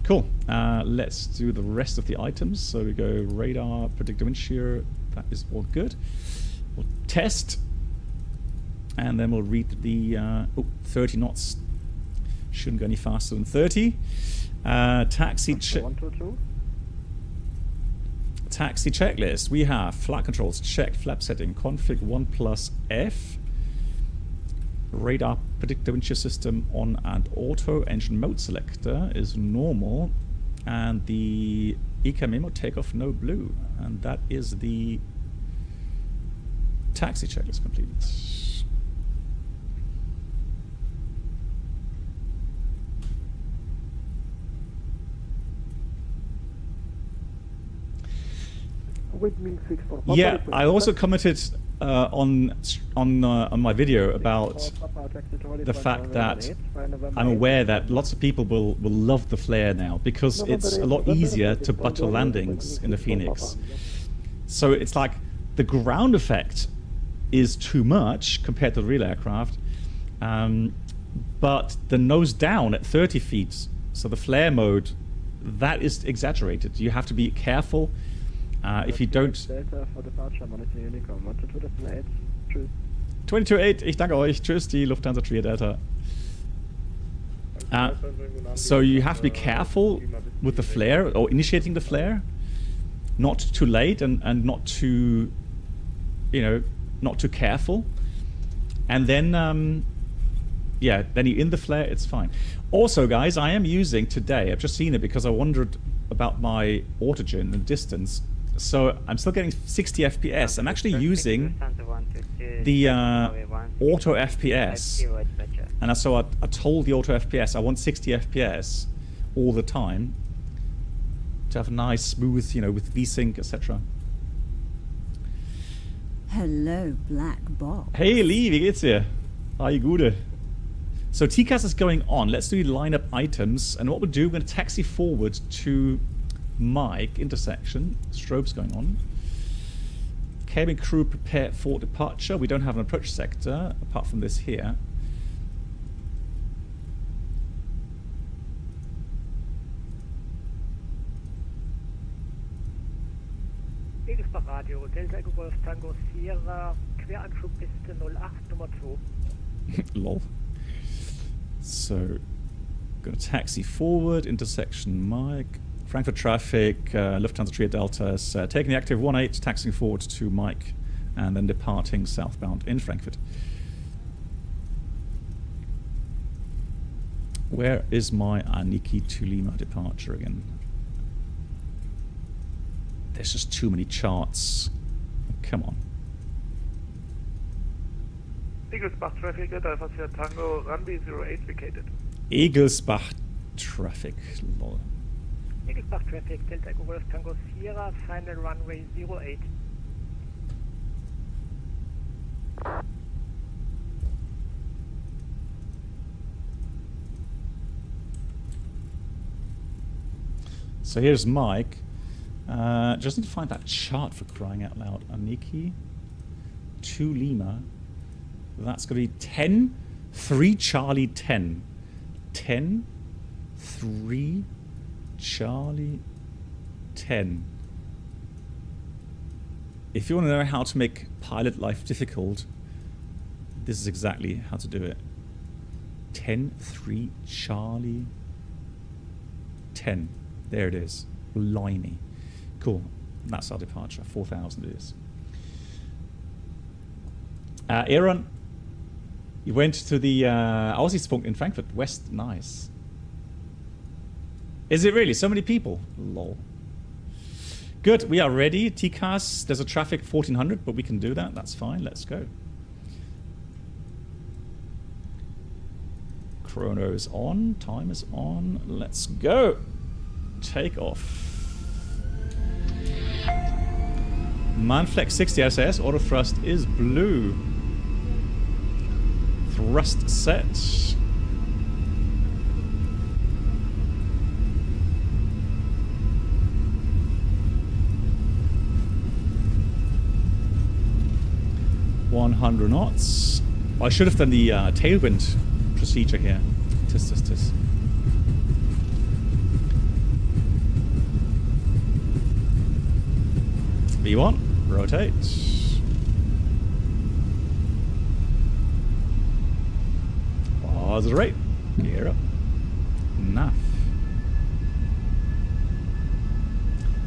Cool. Let's do the rest of the items. So we go radar, predictor wind shear. That is all good. We'll test. And then we'll read the 30 knots. Shouldn't go any faster than 30. Taxi checklist. We have flight controls checked, flap setting, config 1+F, radar predictor wind shear system on and auto, engine mode selector is normal, and the ECA memo takeoff no blue, and that is the taxi checklist completed. Yeah, I also commented on my video about the fact that I'm aware that lots of people will love the flare now because it's a lot easier to butter landings in the FENIX. So it's like the ground effect is too much compared to the real aircraft, but the nose down at 30 feet, so the flare mode, that is exaggerated. You have to be careful. If you don't... 22.8, ich danke euch. Tschüss, die Lufthansa Trier Delta. So you have to be careful with the flare, or initiating the flare. Not too late and not too, not too careful. And then, yeah, then you're in the flare, it's fine. Also, guys, I am using today, I've just seen it because I wondered about my autogen and distance. So I'm still getting 60 FPS. I'm actually using the auto FPS. And so I told the auto FPS I want 60 FPS all the time to have a nice, smooth, with VSync, etc. Hello, Black Box. Hey Lee, wie geht's dir? Hi, Gude. So TCAS is going on. Let's do lineup items. And what we'll do, we're going to taxi forward to Mike intersection. Strobe's going on. Cabin crew prepare for departure. We don't have an approach sector apart from this here. Radio, Delta Golf Tango Sierra, Queranflugpiste 08, Nummer 2. Lol. So, gonna taxi forward, intersection Mike. Frankfurt traffic, Lufthansa Trier Delta is taking the active 18, taxiing forward to Mike, and then departing southbound in Frankfurt. Where is my Aniki to Lima departure again? There's just too many charts. Come on. Egelsbach traffic, Delta Tango, runway 08 vacated. Egelsbach traffic, lol. Egelsbach traffic, Delta Golf Tango Sierra, final runway 08. So here's Mike. Just need to find that chart for crying out loud. Aniki to Lima. That's going to be 10, 3 Charlie 10. 10, 3 Charlie 10. If you want to know how to make pilot life difficult, this is exactly how to do it. 10, 3 Charlie 10. There it is. Blimey. Cool. That's our departure. 4,000 it is. Aaron, you went to the Aussichtspunkt in Frankfurt West. Nice. Is it really? So many people? Lol. Good. We are ready. TCAS. There's a traffic 1400, but we can do that. That's fine. Let's go. Chrono is on. Time is on. Let's go. Take off. Manflex 60 SS, auto thrust is blue. Thrust set. .100 knots. I should have done the tailwind procedure here. Tis. V1, rotate. Pause right. Gear up. Enough.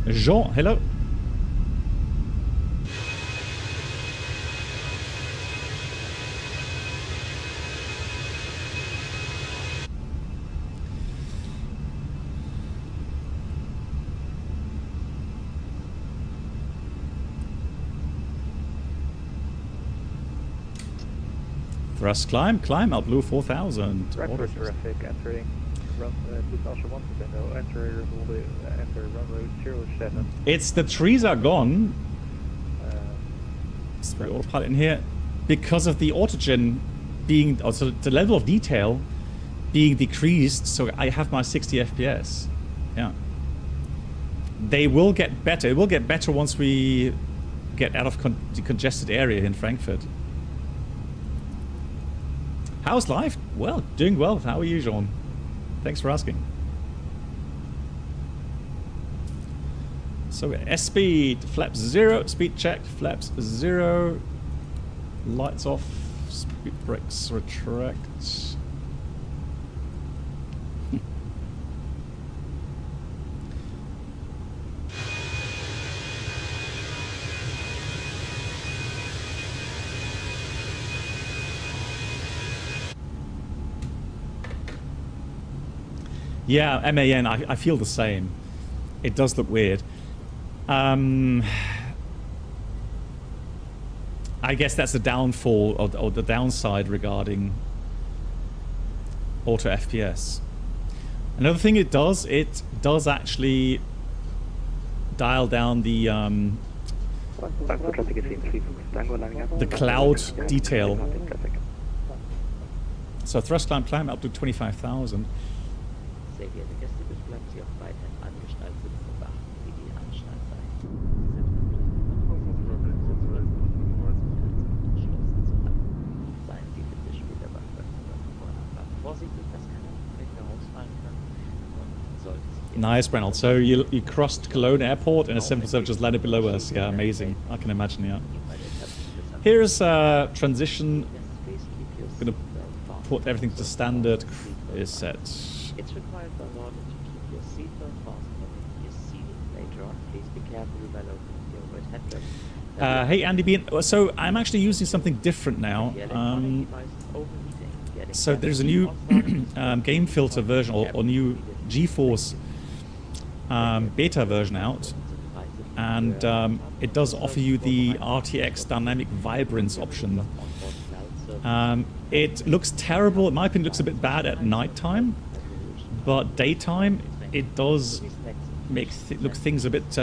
Jean, hello. Thrust climb, out blue 4000. Frankfurt traffic entering run 2001 enter runway 07. It's the trees are gone. Let's put autopilot in here. Because of the autogen being, also the level of detail being decreased, so I have my 60 FPS. Yeah. They will get better. It will get better once we get out of the congested area in Frankfurt. How's life? Well, doing well. How are you, Jean? Thanks for asking. So S-speed, flaps 0, speed checked, flaps 0, lights off, speed brakes retract. Yeah, MAN, I feel the same. It does look weird. I guess that's the downfall or the downside regarding auto FPS. Another thing it does actually dial down the cloud detail. So thrust climb up to 25,000. Sehr geehrte Gäste, bitte bleiben Sie auch weiterhin angeschnallt sitzen und beachten Sie die Anschnallzeit. Seien Sie bitte später beim Vornabfahrt vorsichtig, das kann nicht mehr ausfallen können und sollten Sie... Nice, Reynolds. So you crossed Cologne Airport and a 747 just landed below us. Yeah, amazing. I can imagine, yeah. Here's transition. Gonna put everything to standard. Is set. It's required by law that you keep your seatbelt fastened when you're seated. Later on, please be careful while opening the overhead headrest. Hey Andy Bean, so I'm actually using something different now. So there's a new game filter version or new GeForce beta version out, and it does offer you the RTX dynamic vibrance option. It looks terrible, in my opinion. It looks a bit bad at nighttime, but daytime it does make look things a bit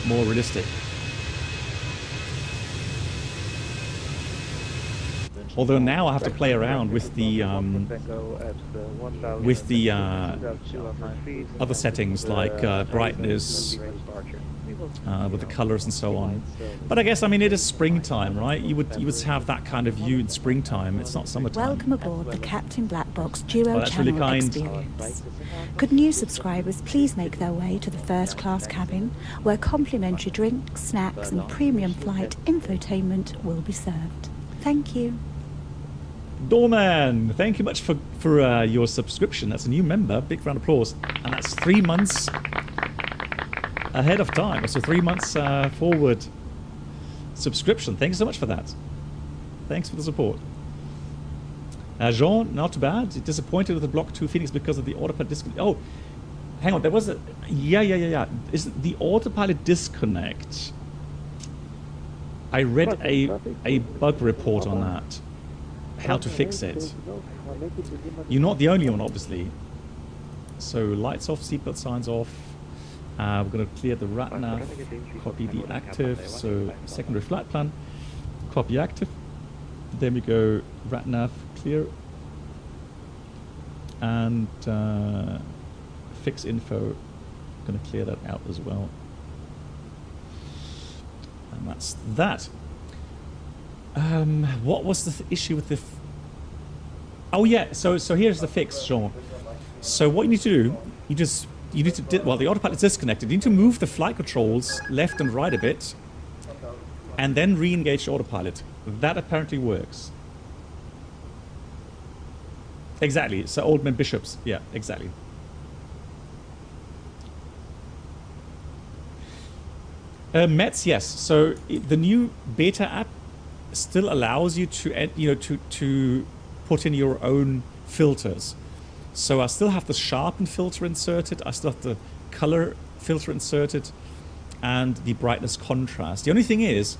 more realistic. Although now I have to play around with the other settings like brightness, with the colors and so on. But I guess, I mean, it is springtime, right? You would have that kind of view in springtime. It's not summertime. Welcome aboard the Captain Black Box Duo that's Channel really kind. Experience. Could new subscribers please make their way to the first class cabin, where complimentary drinks, snacks and premium flight infotainment will be served. Thank you. Doorman, thank you much for your subscription. That's a new member. Big round of applause. And that's 3 months ahead of time. So 3 months forward subscription. Thank you so much for that. Thanks for the support. Jean, not too bad. Disappointed with the Block 2 FENIX because of the autopilot disconnect. Oh, hang on. There was a... Yeah. Is the autopilot disconnect? I read a bug report on that. How to fix it. You're not the only one, obviously. So lights off, seatbelt signs off. We're going to clear the RATNAV, copy the active, so secondary flight plan, copy active. Then we go RATNAV clear and fix info. Going to clear that out as well. And that's that. What was the issue with the... Oh yeah, so here's the fix, Jean. So what you need to do, you need to, well, the autopilot is disconnected. You need to move the flight controls left and right a bit, and then re-engage the autopilot. That apparently works. Exactly. So Oldman Bishops. Yeah, exactly. Mets, yes. So the new beta app still allows you to to put in your own filters. So I still have the sharpen filter inserted, I still have the color filter inserted, and the brightness contrast. The only thing is,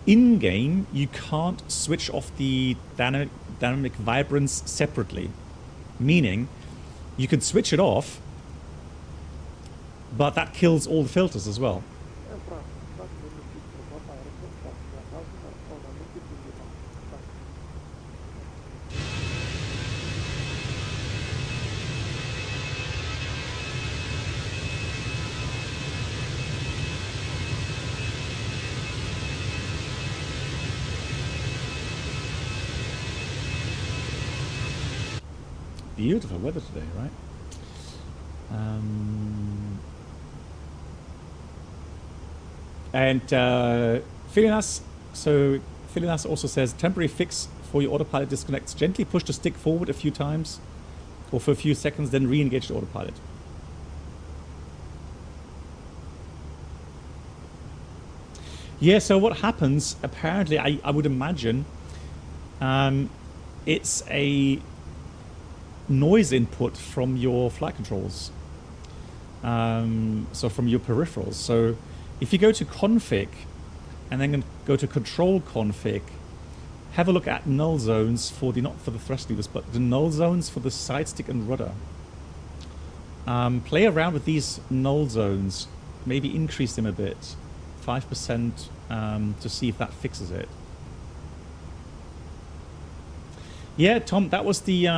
in game you can't switch off the dynamic vibrance separately, meaning you can switch it off, but that kills all the filters as well. beautiful weather today, right? And Filinas, so Filinas also says temporary fix for your autopilot disconnects. Gently push the stick forward a few times or for a few seconds, then re-engage the autopilot. Yeah, so what happens, apparently, I would imagine, it's a noise input from your flight controls. So from your peripherals. So if you go to config and then go to control config, have a look at null zones for the, not for the thrust levers, but the null zones for the side stick and rudder. Play around with these null zones, maybe increase them a bit. 5% to see if that fixes it. Yeah, Tom, that was the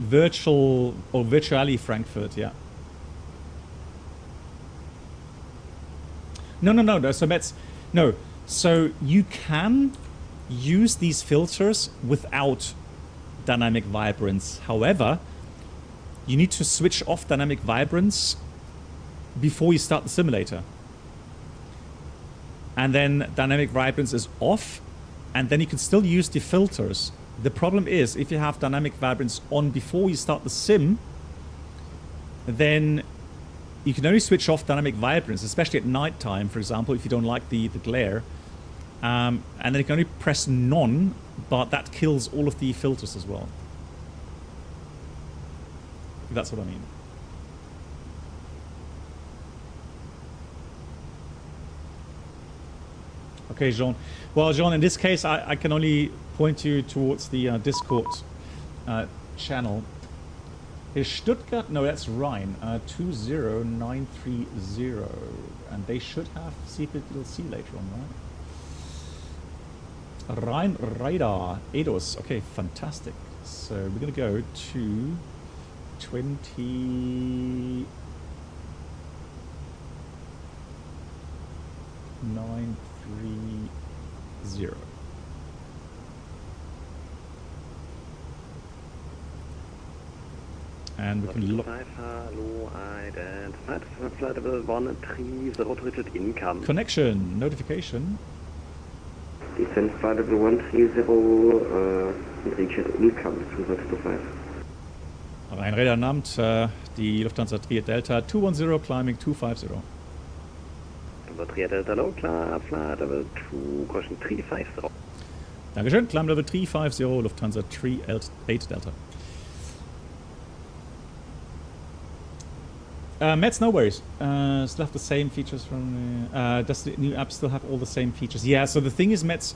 virtual or virtually Frankfurt. Yeah. No. So Mets, no. So you can use these filters without dynamic vibrance. However, you need to switch off dynamic vibrance before you start the simulator. And then dynamic vibrance is off, and then you can still use the filters. The problem is, if you have dynamic vibrance on before you start the sim, then you can only switch off dynamic vibrance, especially at night time, for example, if you don't like the glare. And then you can only press none, but that kills all of the filters as well. That's what I mean. Okay, Jean. Well, Jean, in this case, I can only point you towards the Discord channel. Is Stuttgart? No, that's Rhine. 20930. And they should have CPLC later on, right? Rhine Radar. ADOS. Okay, fantastic. So we're going to go to 2930. And we can look. Hello, identified flight level 130 income. Connection notification. Descent flight level 130, reach income 225. Rheinräder Namt, die Lufthansa Trier Delta 210 climbing 250. Trier Delta low, klar, flight level 2, caution 350. Dankeschön, climb level 350, Lufthansa 38 Delta. Mets, no worries. Still have the same features from. Does the new app still have all the same features? Yeah. So the thing is, Mets,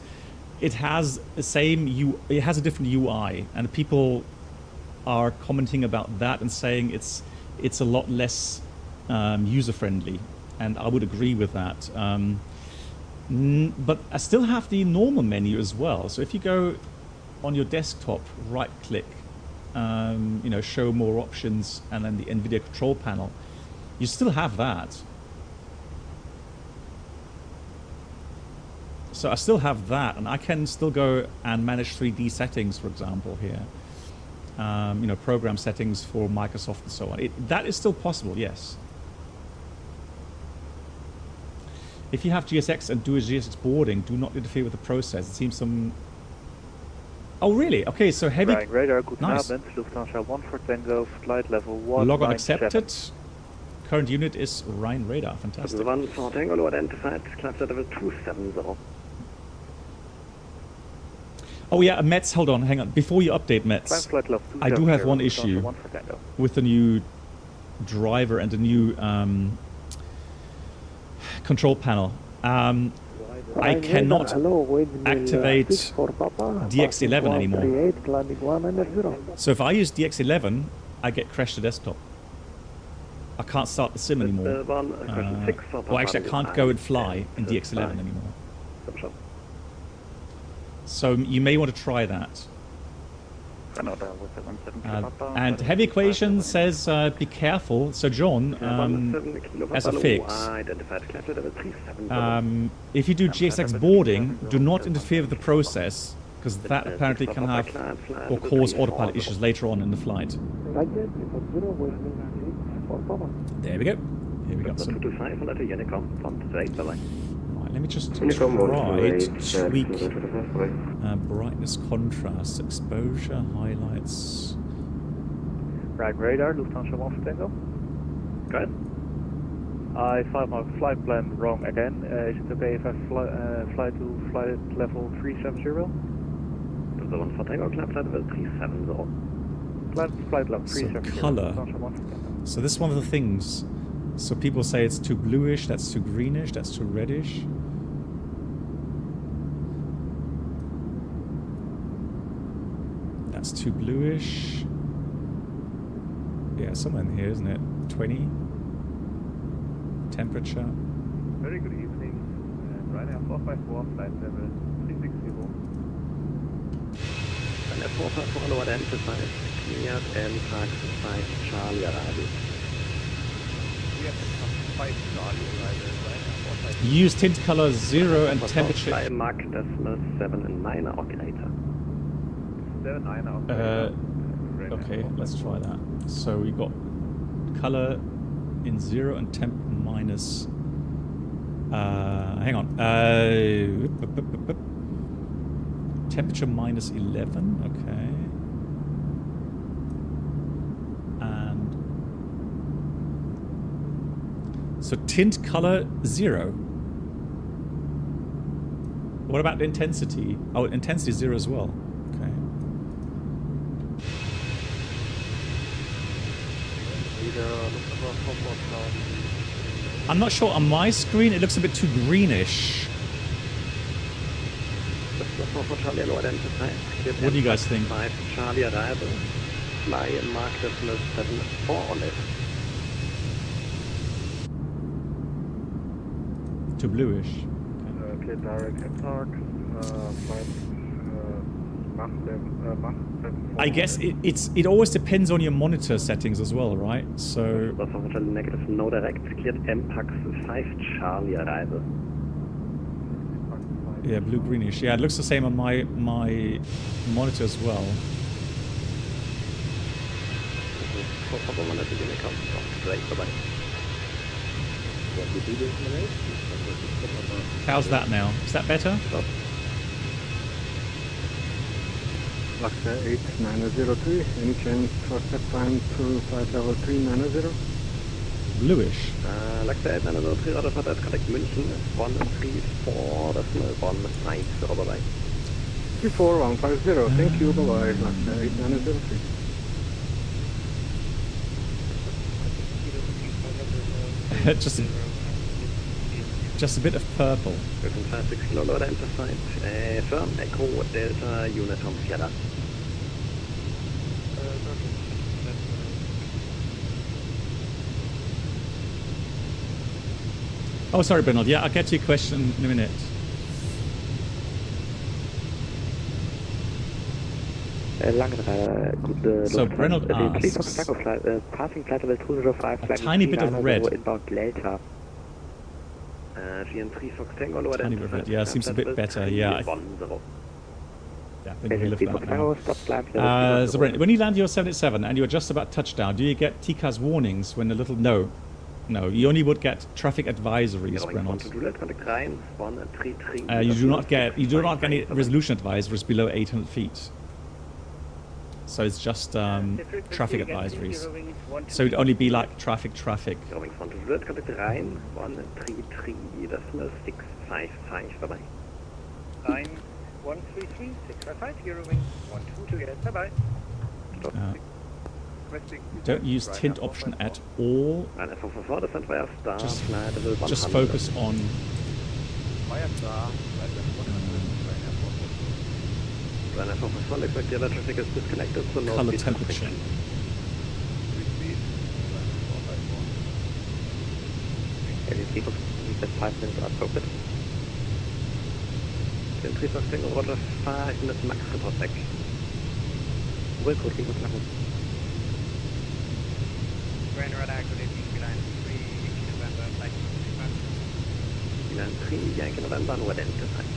it has the same It has a different UI, and people are commenting about that and saying it's a lot less user friendly, and I would agree with that. But I still have the normal menu as well. So if you go on your desktop, right click, show more options, and then the NVIDIA control panel. You still have that. So I still have that, and I can still go and manage 3D settings, for example, here. Program settings for Microsoft and so on. That is still possible, yes. If you have GSX and do a GSX boarding, do not interfere with the process. It seems some... Oh, really? Okay, so heavy... Right, radar, good nice. Abend, Lufthansa 1 for Tango, flight level 1. Log on accepted. Current unit is Rhine Radar. Fantastic. 1 for Tango, identified, flight level 270. Oh yeah, Mets, hold on, hang on. Before you update Mets, I do have one issue with the new driver and the new control panel. I cannot activate DX11 anymore. So if I use DX11, I get crashed to desktop. I can't start the sim anymore. Well, actually, I can't go and fly in DX11 anymore. So you may want to try that. And Heavy Equation says, be careful. So John, as a fix, if you do GSX boarding, do not interfere with the process, because that apparently can have or cause autopilot issues later on in the flight. There we go. Here we got some. Right, let me just try to tweak brightness, contrast, exposure, highlights. Right radar, Lufthansa 1 for Tango. Go ahead. I found my flight plan wrong again. Is it okay if I fly to flight level 370? The 1 for Tango, flight level 370. Flight level 370. So color. So this is one of the things. So people say it's too bluish, that's too greenish, that's too reddish. That's too bluish. Yeah, somewhere in here, isn't it? 20. Temperature. Very good evening. Ryanair 454, flight level 360. Ryanair 454, lower identified, cleared and taxi 5 Charlie arrival. Use tint color 0 and temperature. Fly Mach 7 and 9 operator. 7 9 operator. Okay, let's try that. So we got color in 0 and temp minus. Hang on. Temperature minus 11. Okay. And so tint color 0. What about the intensity? Oh, intensity 0 as well. Okay. I'm not sure. On my screen, it looks a bit too greenish. What do you guys think? 5 Charlie arrival. Fly in Mach 7 4 olive. Too bluish. Okay, direct attack. Flight Mach 7. I guess it always depends on your monitor settings as well, right? So. That's also negative no direct. Cleared MPAX 5 Charlie arrival. Yeah, blue greenish. Yeah, it looks the same on my monitor as well. How's that now? Is that better? Laksa 8903, any chance for step time to flight level 390? Bluish. Laksa 8903, order for that contact München, 134, decimal 150, bye-bye. 34150, thank you, bye-bye, Laksa 8903. just a bit of purple. 56 kilo load identified. Firm Echo Delta unit on Sierra. Oh, sorry, Bernard. Yeah, I'll get to your question in a minute. So Bernard asks, passing flight level 205, a tiny bit of red. Inbound Delta. Tiny bit of red. Yeah, seems a bit better. Yeah. So Bernard, when you land your 787 and you're just about touchdown, do you get TCAS warnings when a little... No, you only would get traffic advisories, Bernard. You do not get any resolution advisories below 800 feet. So it's just traffic advisories. So it'd only be like traffic. Contact rein, 133, decimal 655, bye-bye. Line 133, 655, Eurowing 12 to get, bye-bye. Don't use tint option at all. Just focus on color temperature. People said 5 minutes at Cockpit. Den Triebwerksding Roger 500 Max Report weg. Willcode gegen uns machen. Grand radar activity, Milan 3, November, flight 25. Milan 3, Yankee November, no identified.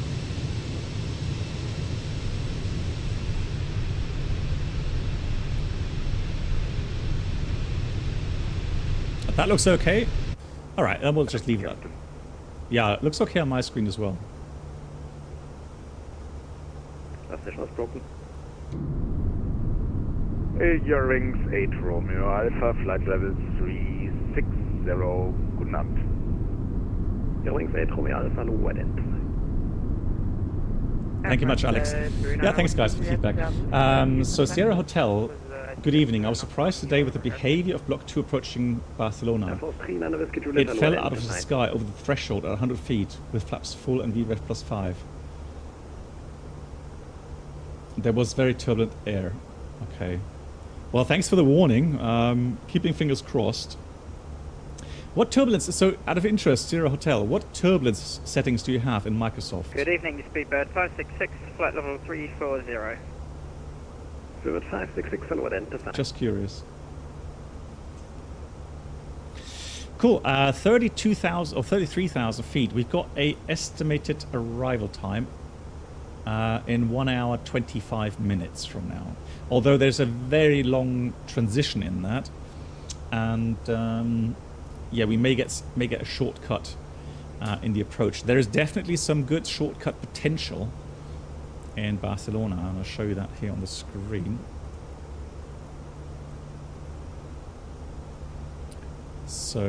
That looks okay. All right, then we'll just leave that. Yeah, it looks okay on my screen as well. Last station was broken. Your rings 8 Romeo Alpha, flight level 360, guten Abend. Your rings 8 Romeo Alpha, no identify. Thank you much, Alex. Yeah, thanks guys for the feedback. So Sierra Hotel, good evening. I was surprised today with the behavior of Block 2 approaching Barcelona. It fell out of the sky over the threshold at 100 feet with flaps full and VREF +5. There was very turbulent air. Okay. Well, thanks for the warning. Keeping fingers crossed. What turbulence, so out of interest, Sierra Hotel, what turbulence settings do you have in Microsoft? Good evening, Speedbird 566, flight level 340. Speedbird 566, hello, identify. Just curious. Cool, 32,000 or 33,000 feet. We've got a estimated arrival time in 1 hour 25 minutes from now. Although there's a very long transition in that, and yeah, we may get a shortcut in the approach. There is definitely some good shortcut potential in Barcelona, and I'll show you that here on the screen. So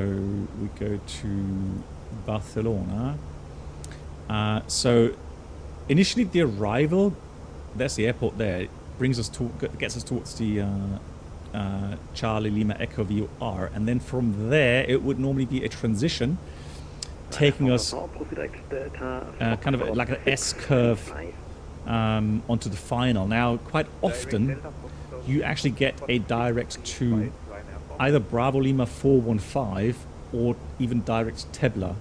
we go to Barcelona. So initially the arrival, there's the airport there, brings us to, gets us towards the Charlie Lima Echo VOR, and then from there it would normally be a transition taking us kind of like an S-curve onto the final. Now quite often you actually get a direct to either Bravo Lima 415 or even direct Tebla,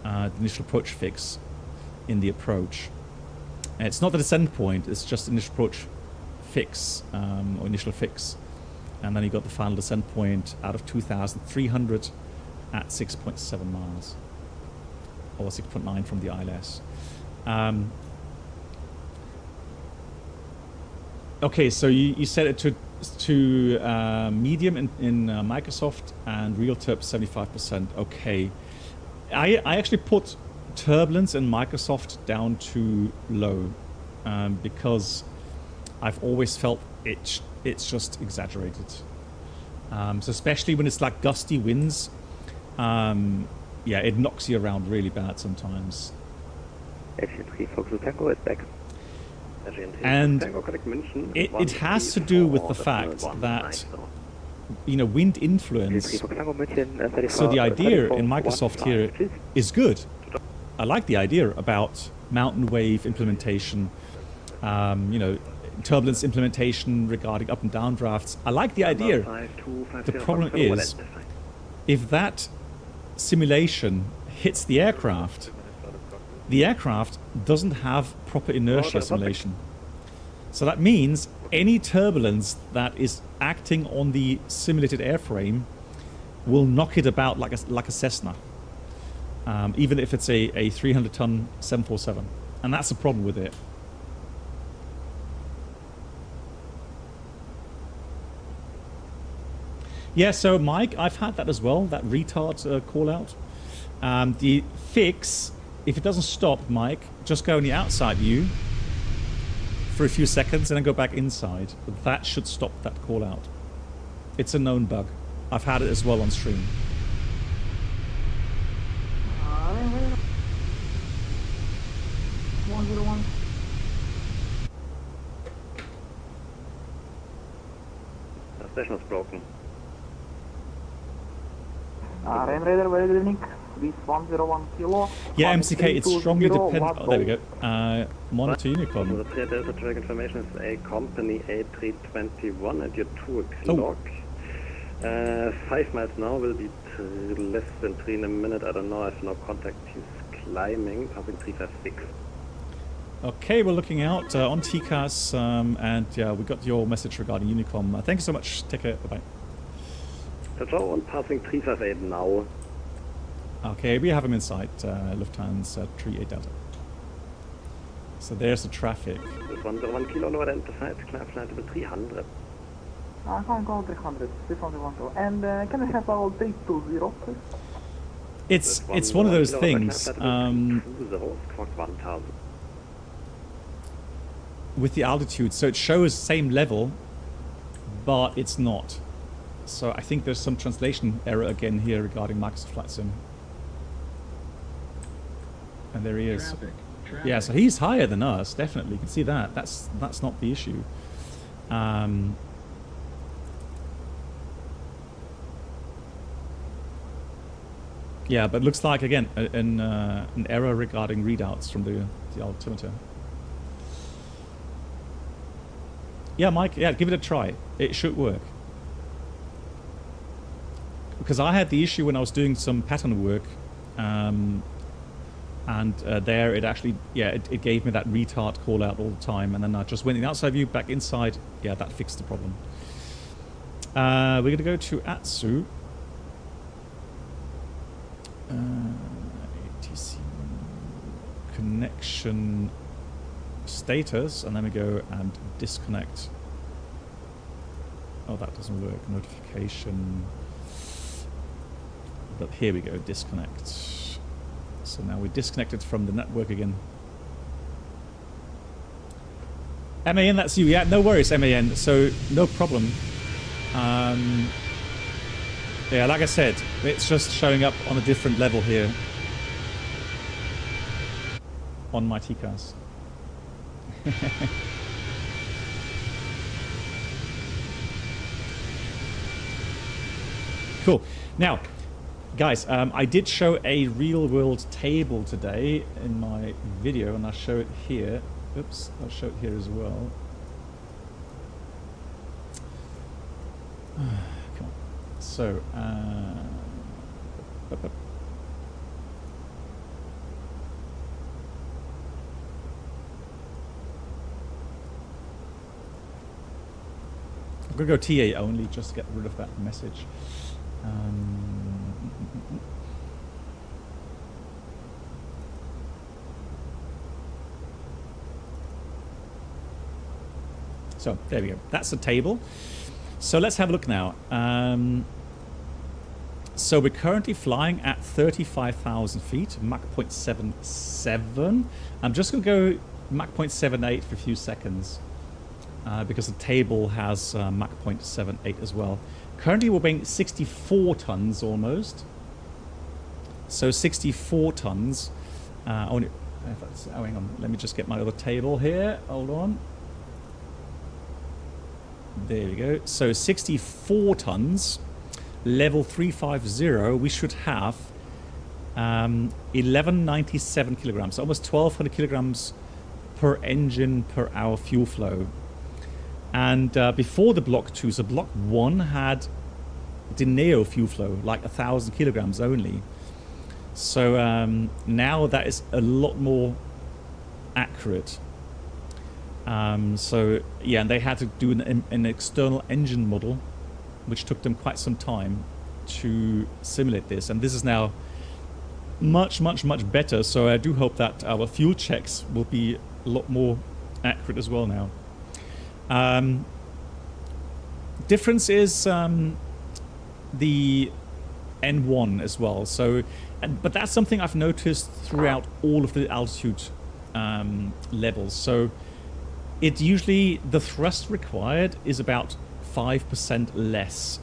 the initial approach fix in the approach. And it's not the descent point, it's just initial approach fix, or initial fix. And then you got the final descent point out of 2,300 at 6.7 miles. Or 6.9 from the ILS. Okay, so you set it to medium in Microsoft and real turb 75%. Okay. I actually put turbulence in Microsoft down to low because I've always felt it's just exaggerated. So especially when it's like gusty winds, yeah, it knocks you around really bad sometimes. And it has to do with the fact that, you know, wind influence. So the idea in Microsoft here is good. I like the idea about mountain wave implementation, you know, turbulence implementation regarding up and down drafts. I like the idea. The problem is, if that simulation hits the aircraft doesn't have proper inertia simulation. So that means any turbulence that is acting on the simulated airframe will knock it about like a Cessna, even if it's a 300-ton 747, and that's the problem with it. Yeah, so Mike, I've had that as well, that retard call out. The fix, if it doesn't stop, Mike, just go on the outside view for a few seconds and then go back inside. That should stop that call out. It's a known bug. I've had it as well on stream. The station was broken. Rain Raider, very good evening. This 101 kilo. Yeah, MCK, it's strongly dependent. Oh, there we go. Monitor Unicorn. So the 3 Delta track information is a company A321 at your 2 o'clock. 5 miles now will be less than 3 in a minute. I don't know, I have no contact. He's climbing, passing 356. Okay, we're looking out on TCAS, and yeah, we got your message regarding Unicom. Thank you so much. Take care. Bye-bye. Ciao, and passing 358 now. Okay, we have him in sight, Lufthansa 38 Delta. So there's the traffic. 101 kilo no identified, climb flight level 300. Going call 300, 312. And can I have our 320, please? It's one of those things. With the altitude, so it shows same level, but it's not. So I think there's some translation error again here regarding Microsoft Flight Sim. And there he is. Traffic. Yeah, so he's higher than us, definitely. You can see that. That's not the issue. Yeah, but looks like again an error regarding readouts from the altimeter. Yeah, Mike. Yeah, give it a try. It should work. Because I had the issue when I was doing some pattern work, and there it actually, yeah, it gave me that retard call out all the time, and then I just went in the outside view, back inside. Yeah, that fixed the problem. We're going to go to Atsu. ATC connection status, and then we go and disconnect. Oh, that doesn't work. Notification. But here we go, disconnect. So now we're disconnected from the network again. MAN, that's you. Yeah, no worries, MAN. So no problem. Yeah, like I said, it's just showing up on a different level here on my TCAS. Cool. Now, guys, I did show a real-world table today in my video, and I'll show it here. Oops, I'll show it here as well. Come on. So, I'm going to go TA only just to get rid of that message. So there we go. That's the table. So let's have a look now. So we're currently flying at 35,000 feet, Mach 0.77. I'm just going to go Mach 0.78 for a few seconds because the table has Mach 0.78 as well. Currently we're weighing 64 tons almost. So 64 tons. Oh, hang on. Let me just get my other table here. Hold on. There we go. So 64 tons. Level 350. We should have 1197 kilograms. So almost 1,200 kilograms per engine per hour fuel flow. And before the Block 2, so Block 1 had the Neo fuel flow, like 1,000 kilograms only. So now that is a lot more accurate. So yeah, and they had to do an external engine model, which took them quite some time to simulate this. And this is now much, much, much better. So I do hope that our fuel checks will be a lot more accurate as well now. Difference is the N1 as well. So, but that's something I've noticed throughout all of the altitude levels. So it usually, the thrust required is about 5% less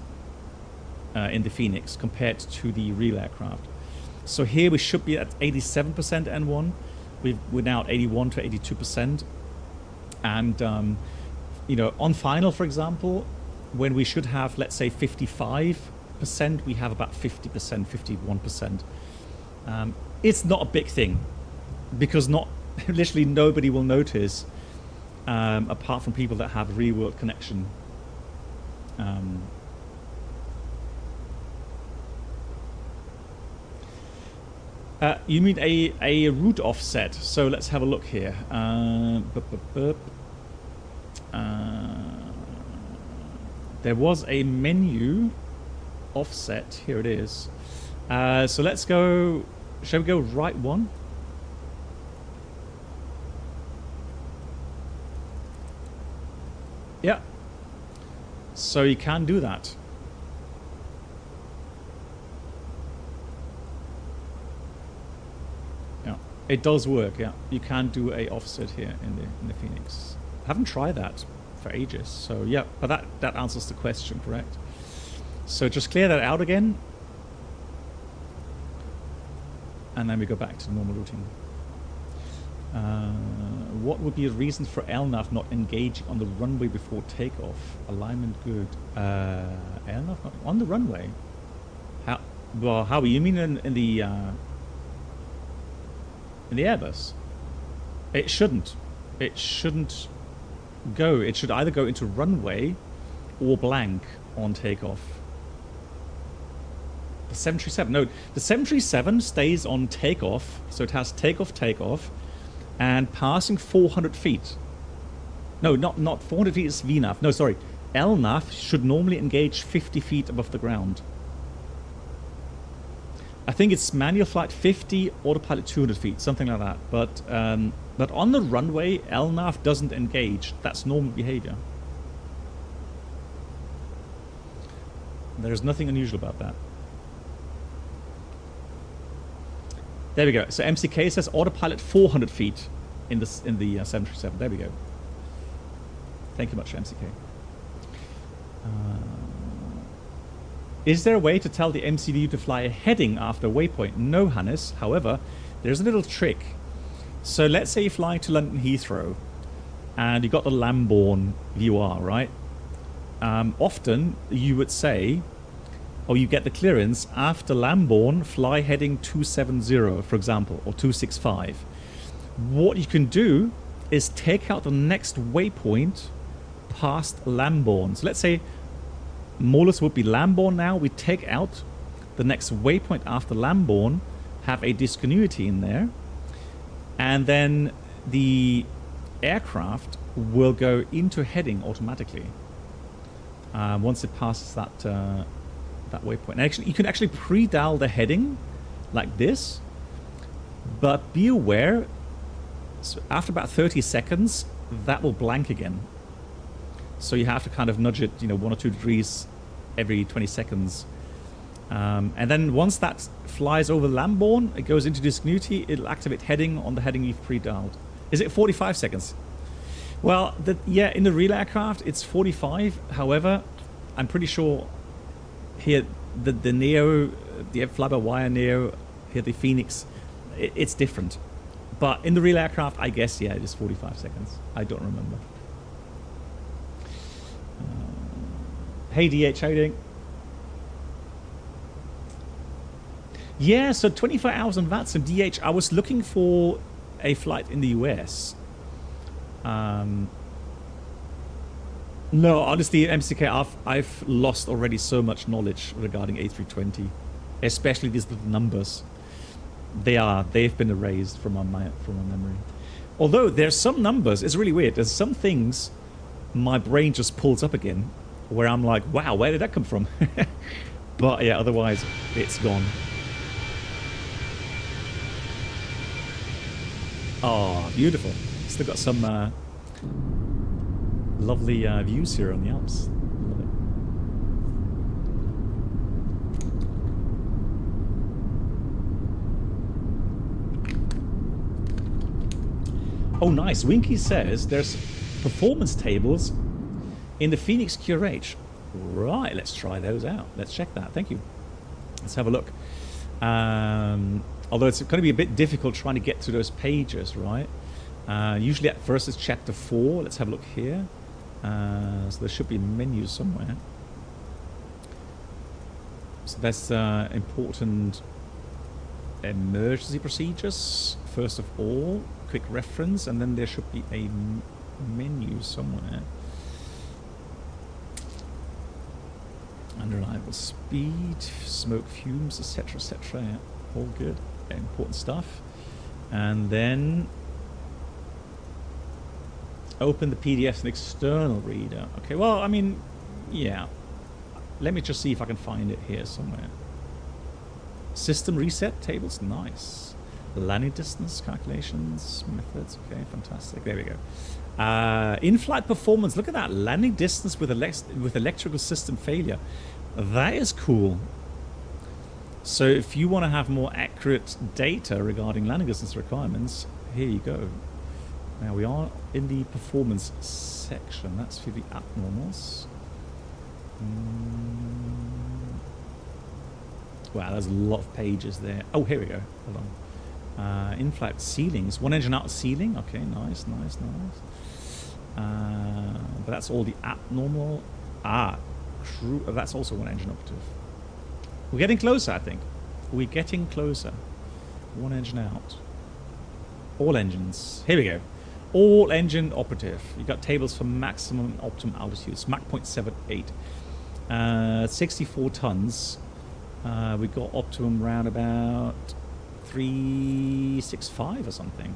in the FENIX compared to the real aircraft. So here we should be at 87% N1. We're now at 81 to 82%. And you know, on final, for example, when we should have, let's say, 55%, we have about 50%, 51%. It's not a big thing because literally nobody will notice, apart from people that have real-world connection. You mean a route offset? So let's have a look here. There was a menu offset. Here it is. So let's go. Shall we go right one? Yeah. So you can do that. Yeah, it does work. Yeah, you can do a offset here in the FENIX. I haven't tried that for ages. So yeah, but that answers the question, correct? So just clear that out again, and then we go back to normal routing. What would be the reason for LNAV not engaging on the runway before takeoff? Alignment good. LNAV not on the runway? How? Well, how you mean in the Airbus? It shouldn't. It shouldn't go. It should either go into runway or blank on takeoff. The 737. No, the 737 stays on takeoff, so it has takeoff, and passing 400 feet. No, not 400 feet is VNAV. No, sorry. LNAV should normally engage 50 feet above the ground. I think it's manual flight 50, autopilot 200 feet, something like that. But on the runway, LNAV doesn't engage. That's normal behavior. There's nothing unusual about that. There we go. So MCK says autopilot 400 feet in the 737. There we go. Thank you much, MCK. Is there a way to tell the MCDU to fly a heading after a waypoint? No, Hannes. However, there's a little trick. So let's say you're flying to London Heathrow and you got the Lambourne VOR, right? Often you would say, or you get the clearance after Lambourne, fly heading 270, for example, or 265. What you can do is take out the next waypoint past Lambourne. So let's say Molus would be Lambourne now. We take out the next waypoint after Lambourne, have a discontinuity in there, and then the aircraft will go into heading automatically once it passes that waypoint. And actually, you can actually pre-dial the heading like this, but be aware, so after about 30 seconds, that will blank again. So you have to kind of nudge it, 1 or 2 degrees every 20 seconds. And then once that flies over Lambourne, it goes into discontinuity, it'll activate heading on the heading you've pre-dialed. Is it 45 seconds? Well, yeah, in the real aircraft, it's 45. However, I'm pretty sure here, the Neo, the Fly-by-Wire Neo, here the FENIX, it's different. But in the real aircraft, I guess, yeah, it is 45 seconds. I don't remember. Hey DH, how you doing? Yeah, so 24 hours on VATSIM. DH, I was looking for a flight in the US. No, honestly, MCK, I've lost already so much knowledge regarding A320, especially these little numbers. They've been erased from my memory. Although there's some numbers, it's really weird. There's some things my brain just pulls up again, where I'm like, wow, where did that come from? But yeah, otherwise it's gone. Oh, beautiful. Still got some lovely views here on the Alps. Love it. Oh, nice. Winky says there's performance tables in the FENIX QRH. Right, let's try those out. Let's check that. Thank you. Let's have a look. Although it's going to be a bit difficult trying to get to those pages, right? Usually at first it's chapter 4. Let's have a look here. So there should be menus somewhere. So that's important emergency procedures. First of all, quick reference, and then there should be a menu somewhere. Unreliable speed, smoke fumes, etc., etc. Yeah, all good. Important stuff. And then open the PDF in external reader. Okay, well, I mean, yeah. Let me just see if I can find it here somewhere. System reset tables, nice. Landing distance calculations, methods. Okay, fantastic. There we go. In-flight performance. Look at that. Landing distance with electrical system failure. That is cool. So if you want to have more accurate data regarding landing distance requirements, here you go. Now we are in the performance section. That's for the abnormals. Wow, there's a lot of pages there. Oh, here we go. Hold on. In-flight ceilings. One engine out ceiling. Okay, nice. But that's all the abnormal. Crew. That's also one engine operative. We're getting closer, I think. We're getting closer. One engine out. All engines. Here we go. All engine operative. You got tables for maximum and optimum altitudes. Mach 0.78. 64 tons. We got optimum round about 365 or something.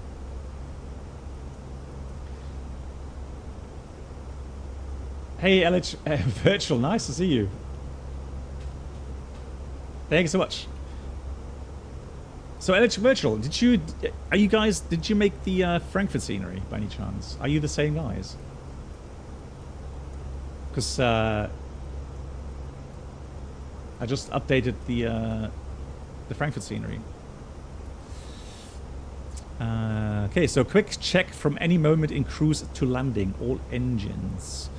Hey, LH Virtual, nice to see you. Thank you so much. So LH Virtual, did you make the Frankfurt scenery by any chance? Are you the same guys? Because I just updated the Frankfurt scenery. Okay, so quick check from any moment in cruise to landing. All engines.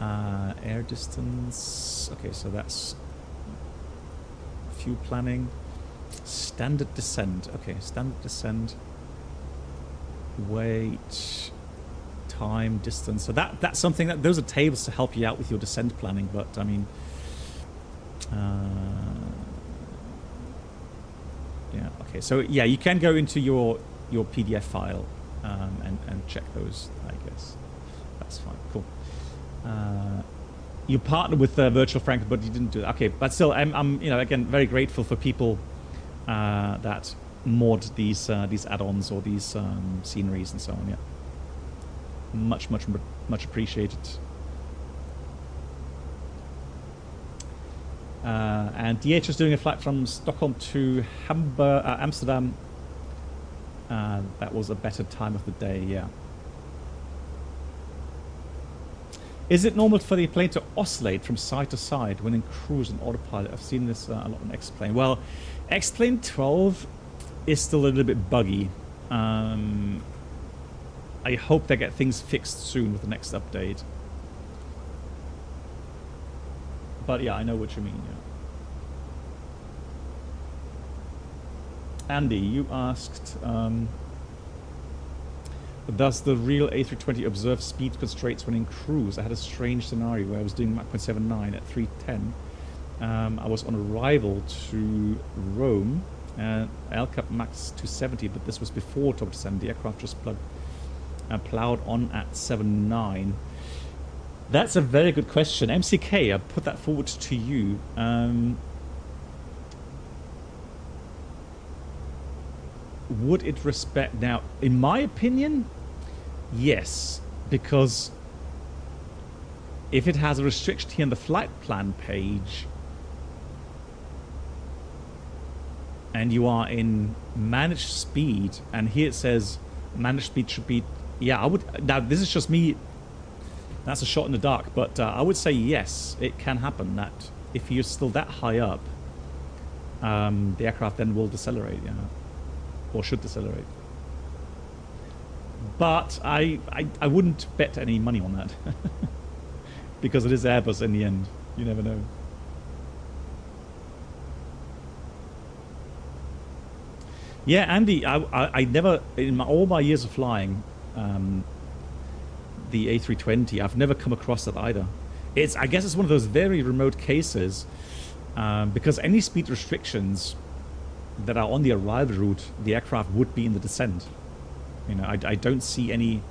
Air distance. Okay, so that's fuel planning. Standard descent. Okay, standard descent. Weight. Time, distance. So that's something that those are tables to help you out with your descent planning. But I mean, yeah. Okay, so yeah, you can go into your PDF file and check those. I guess that's fine. Cool. You partnered with Virtual Frankfurt, but you didn't do that. Okay, but still, I'm again very grateful for people that mod these add-ons or these sceneries and so on. Yeah, much appreciated. And DH is doing a flight from Stockholm to Amsterdam. That was a better time of the day. Yeah. Is it normal for the plane to oscillate from side to side when in cruise and autopilot? I've seen this a lot on X-Plane. Well, X-Plane 12 is still a little bit buggy. I hope they get things fixed soon with the next update. But yeah, I know what you mean. Yeah. Andy, you asked... does the real A320 observe speed constraints when in cruise? I had a strange scenario where I was doing Mach 0.79 at 310. I was on arrival to Rome, LCAP max 270, but this was before top descent. The aircraft just plowed on at 79. That's a very good question. MCK, I put that forward to you. Would it respect... Now, in my opinion... Yes, because if it has a restriction here on the flight plan page and you are in managed speed and here it says managed speed should be... Yeah, I would... Now, this is just me. That's a shot in the dark, but I would say yes, it can happen that if you're still that high up, the aircraft then will decelerate, yeah, or should decelerate. But I wouldn't bet any money on that because it is Airbus in the end. You never know. Yeah, Andy, I never, in all my years of flying, the A320, I've never come across that either. I guess it's one of those very remote cases because any speed restrictions that are on the arrival route, the aircraft would be in the descent. You know, I don't see any,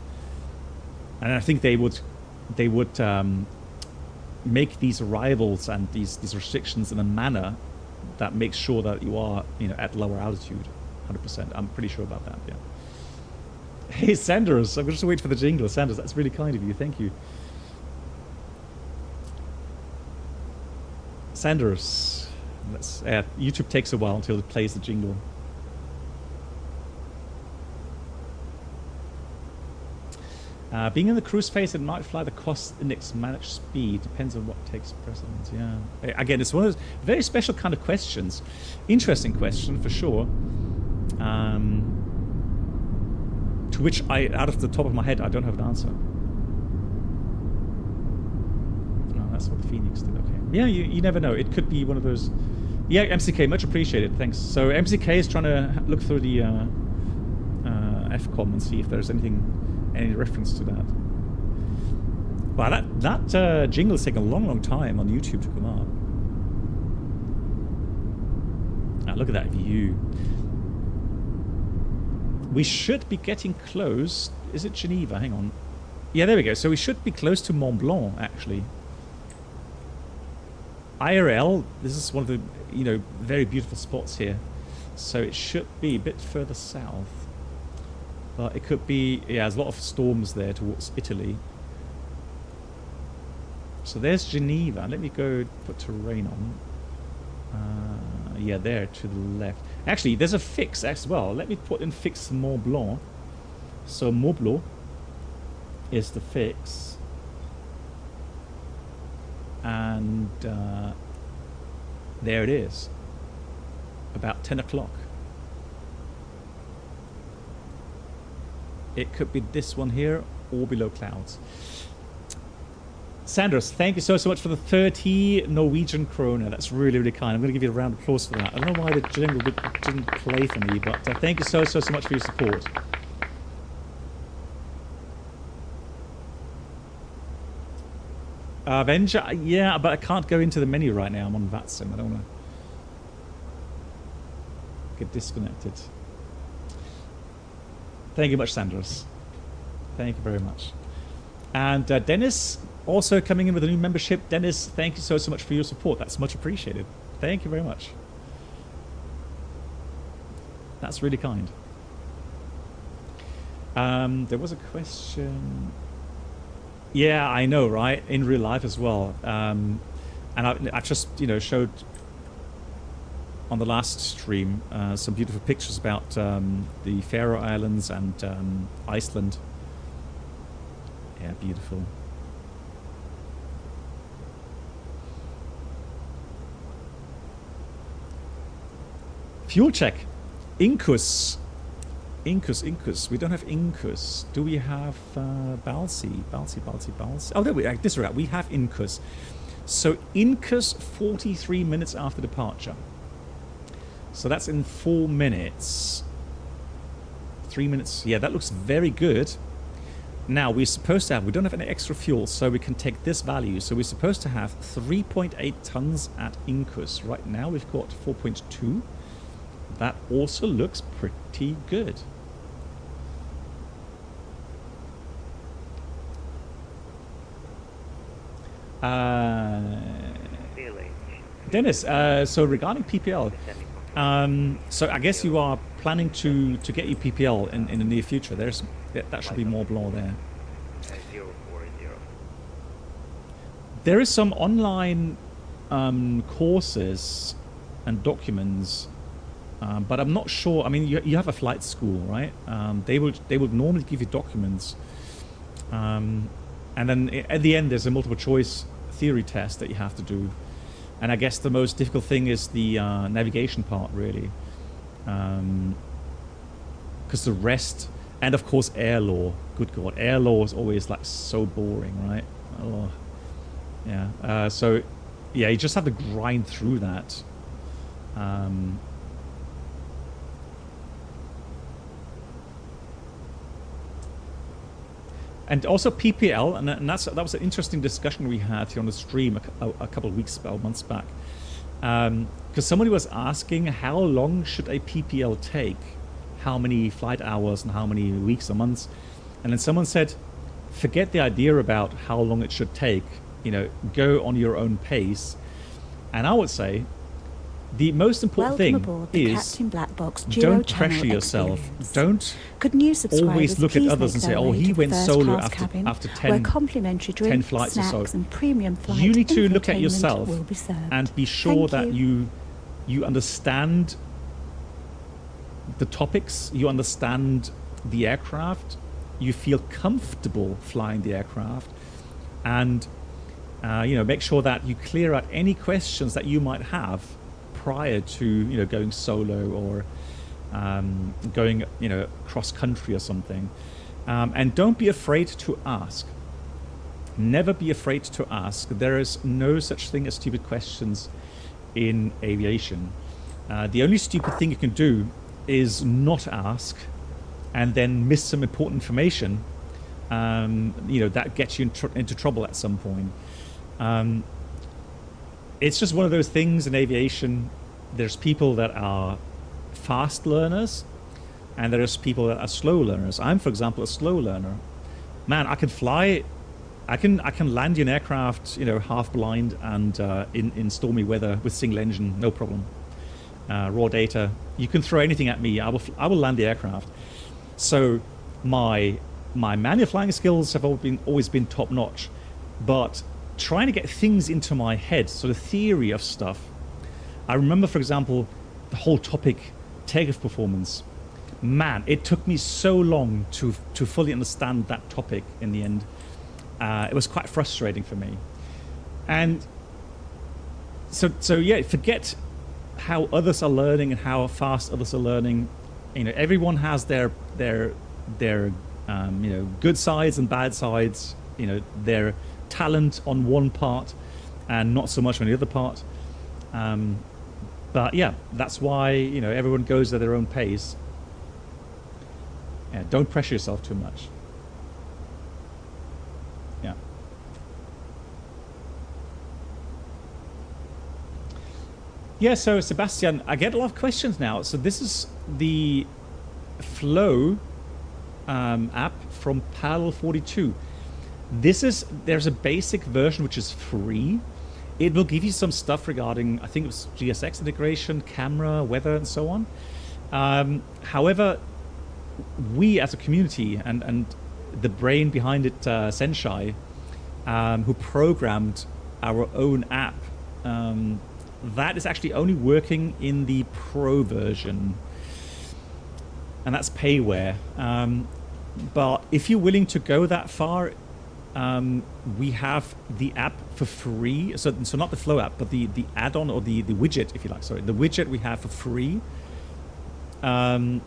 and I think they would make these arrivals and these restrictions in a manner that makes sure that you are, at lower altitude, 100%. I'm pretty sure about that. Yeah. Hey Sanders, I'm just wait for the jingle. Sanders, that's really kind of you. Thank you. Sanders, YouTube takes a while until it plays the jingle. Being in the cruise phase, it might fly the cost index managed speed. Depends on what takes precedence. Yeah. Again, it's one of those very special kind of questions. Interesting question for sure. To which out of the top of my head, I don't have an answer. Oh, that's what the FENIX did. Okay. Yeah, you never know. It could be one of those. Yeah, MCK, much appreciated. Thanks. So MCK is trying to look through the FCOM and see if there's any reference to that. Wow, that jingle is taking a long time on YouTube to come up. Look at that view. We should be getting close. Is it Geneva? Hang on. Yeah, there we go. So we should be close to Mont Blanc, actually. IRL, this is one of the, very beautiful spots here. So it should be a bit further south. But it could be, yeah, there's a lot of storms there towards Italy. So there's Geneva. Let me go put terrain on. Yeah, there to the left. Actually, there's a fix as well. Let me put in fix Mont Blanc. So Mont Blanc is the fix. And there it is. About 10 o'clock. It could be this one here or below clouds. Sanders, thank you so much for the 30 Norwegian kroner. That's really kind. I'm going to give you a round of applause for that. I don't know why the jingle didn't play for me, but thank you so much for your support. Avenger, yeah, but I can't go into the menu right now. I'm on VATSIM. I don't want to get disconnected. Thank you much, Sanders. Thank you very much. And Dennis, also coming in with a new membership. Dennis, thank you so much for your support. That's much appreciated. Thank you very much. That's really kind. There was a question. Yeah, I know, right? In real life as well. And I just, showed on the last stream some beautiful pictures about the Faroe Islands and Iceland. Yeah, beautiful. Fuel check. Incus. Incus. We don't have Incus. Do we have Balsi? Oh, there we are. This route. We have Incus. So Incus 43 minutes after departure. So that's in 4 minutes. 3 minutes. Yeah, that looks very good. Now, we're supposed to have, we don't have any extra fuel, so we can take this value. So we're supposed to have 3.8 tons at Incus. Right now, we've got 4.2. That also looks pretty good. Dennis, so regarding PPL, so I guess you are planning to get your PPL in the near future. That should be Mont Blanc there. 040. There is some online courses and documents, but I'm not sure. I mean, you have a flight school, right? They would normally give you documents, and then at the end there's a multiple choice theory test that you have to do. And I guess the most difficult thing is the navigation part, really, because the rest, and of course air law. Good God, air law is always like so boring, right? Oh, yeah. So, yeah, you just have to grind through that. And also PPL, and that was an interesting discussion we had here on the stream a couple of weeks or months back. Because somebody was asking, how long should a PPL take? How many flight hours and how many weeks or months? And then someone said, forget the idea about how long it should take. Go on your own pace. And I would say, the most important thing is don't pressure yourself. Don't always look at others and say, oh, he went solo after 10 flights or so. You need to look at yourself and be sure that you understand the topics, you understand the aircraft, you feel comfortable flying the aircraft, and make sure that you clear out any questions that you might have prior to going solo or going cross country or something. And don't be afraid to ask. Never be afraid to ask. There is no such thing as stupid questions in aviation. The only stupid thing you can do is not ask and then miss some important information. That gets you into trouble at some point. It's just one of those things in aviation. There's people that are fast learners, and there's people that are slow learners. I'm, for example, a slow learner. Man, I can fly. I can land an aircraft, half blind and in stormy weather with single engine, no problem. Raw data. You can throw anything at me. I will land the aircraft. So my manual flying skills have always been top notch, but trying to get things into my head, so the theory of stuff. I remember, for example, the whole topic takeoff performance. Man, it took me so long to fully understand that topic in the end. It was quite frustrating for me. And so yeah, forget how others are learning and how fast others are learning. Everyone has their good sides and bad sides. Their talent on one part and not so much on the other part. But yeah, that's why everyone goes at their own pace. Yeah, don't pressure yourself too much. Yeah. Yeah, so Sebastian, I get a lot of questions now. So this is the Flow app from Parallel 42. There's a basic version which is free. It will give you some stuff regarding, I think it was GSX integration, camera, weather, and so on. However, we as a community and the brain behind it, Senshai, who programmed our own app, that is actually only working in the Pro version, and that's payware. But if you're willing to go that far, we have the app for free. So not the Flow app, but the add-on or the widget, if you like. Sorry, the widget we have for free on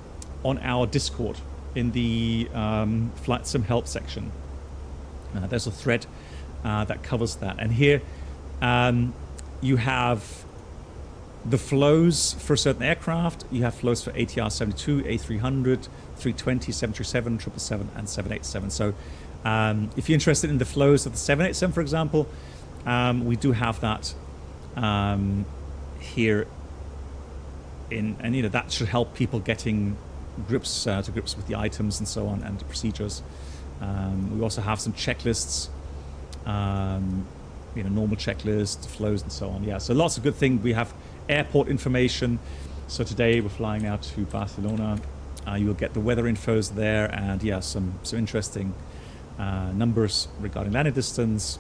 our Discord in the Flight Sim help section. There's a thread that covers that. And here you have the flows for certain aircraft. You have flows for ATR 72, A300, 320, 737, 777, and 787. So if you're interested in the flows of the 787, for example, we do have that here. And that should help people getting grips to grips with the items and so on and the procedures. We also have some checklists, normal checklists, flows, and so on. Yeah, so lots of good things. We have airport information. So today we're flying out to Barcelona. You will get the weather infos there, and yeah, some interesting numbers regarding landing distance.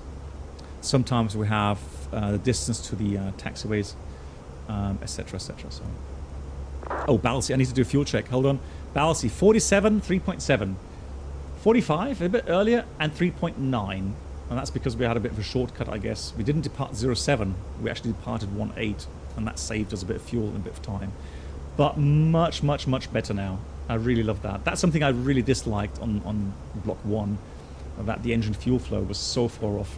Sometimes we have the distance to the taxiways, etc., etc. So. Oh, Balsi, I need to do a fuel check. Hold on. Balsi, 47, 3.7. 45, a bit earlier, and 3.9. And that's because we had a bit of a shortcut, I guess. We didn't depart 07. We actually departed 18, and that saved us a bit of fuel and a bit of time. But much, much, much better now. I really love that. That's something I really disliked on Block 1, that the engine fuel flow was so far off.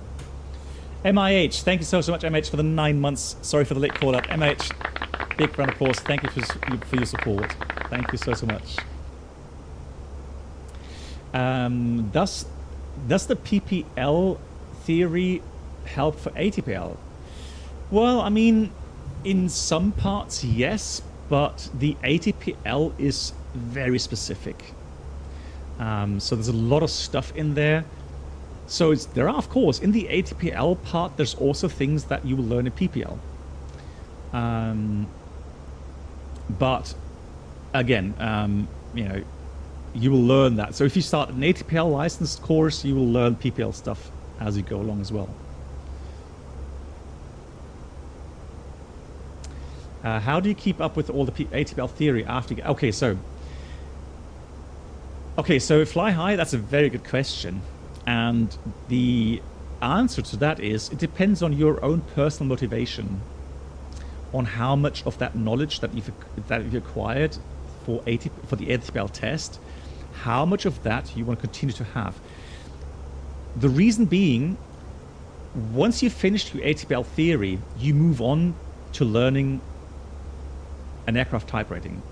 MIH, thank you so much, MIH, for the 9 months. Sorry for the late call up. MIH, big round of applause. Thank you for your support. Thank you so much. Does the PPL theory help for ATPL? Well, I mean, in some parts, yes, but the ATPL is very specific. So there's a lot of stuff in there. So there are, of course, in the ATPL part, there's also things that you will learn in PPL. But again, you will learn that. So if you start an ATPL licensed course, you will learn PPL stuff as you go along as well. How do you keep up with all the ATPL theory after? Okay, so Okay, so fly high, that's a very good question. And the answer to that is, it depends on your own personal motivation, on how much of that knowledge that you've acquired for the ATPL test, how much of that you want to continue to have. The reason being, once you've finished your ATPL theory, you move on to learning an aircraft type rating.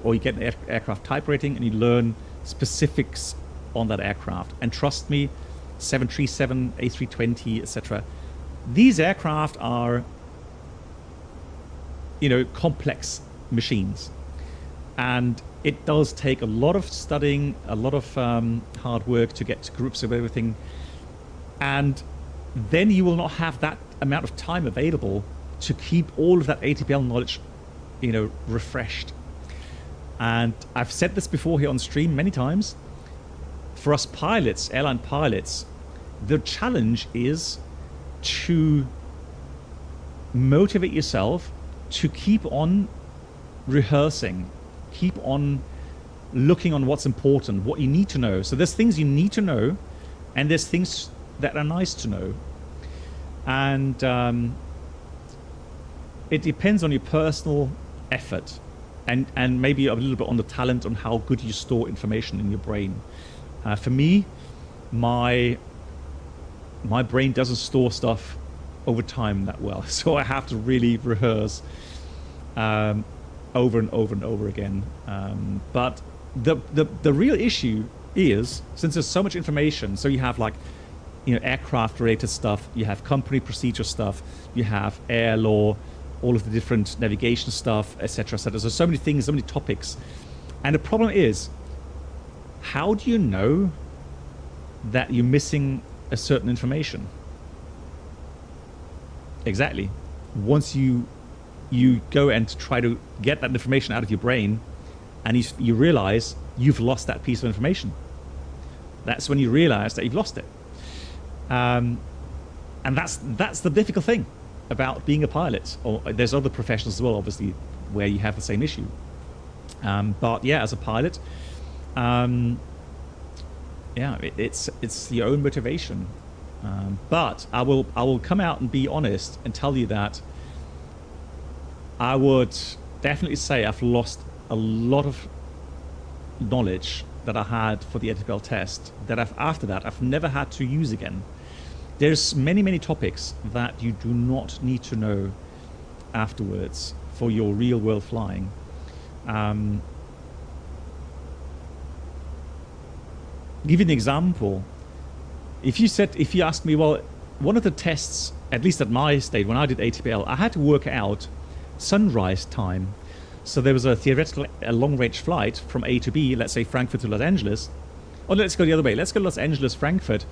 Or you get an aircraft type rating and you learn specifics on that aircraft. And trust me, 737, A320, etc. These aircraft are, complex machines. And it does take a lot of studying, a lot of hard work to get to grips with everything. And then you will not have that amount of time available to keep all of that ATPL knowledge, refreshed. And I've said this before here on stream many times. For us pilots, airline pilots, the challenge is to motivate yourself to keep on rehearsing, keep on looking on what's important, what you need to know. So there's things you need to know, and there's things that are nice to know. And it depends on your personal effort, and maybe a little bit on the talent, on how good you store information in your brain. For me, my brain doesn't store stuff over time that well, so I have to really rehearse over and over and over again. But the real issue is, since there's so much information, so you have aircraft related stuff, you have company procedure stuff, you have air law, all of the different navigation stuff, etc., etc. There's so many things, so many topics, and the problem is, how do you know that you're missing a certain information? Exactly. Once you go and try to get that information out of your brain, and you realize you've lost that piece of information. That's when you realize that you've lost it. And that's the difficult thing about being a pilot. Or there's other professions as well, obviously, where you have the same issue. But yeah, as a pilot, it's your own motivation. But I will come out and be honest and tell you that I would definitely say I've lost a lot of knowledge that I had for the ATPL test that after that I've never had to use again. There's many topics that you do not need to know afterwards for your real world flying. Give you an example. If you ask me, well, one of the tests, at least at my stage when I did ATPL, I had to work out sunrise time. So there was a theoretical long-range flight from A to B, let's say Frankfurt to Los Angeles. Or let's go the other way. Let's go Los Angeles, Frankfurt.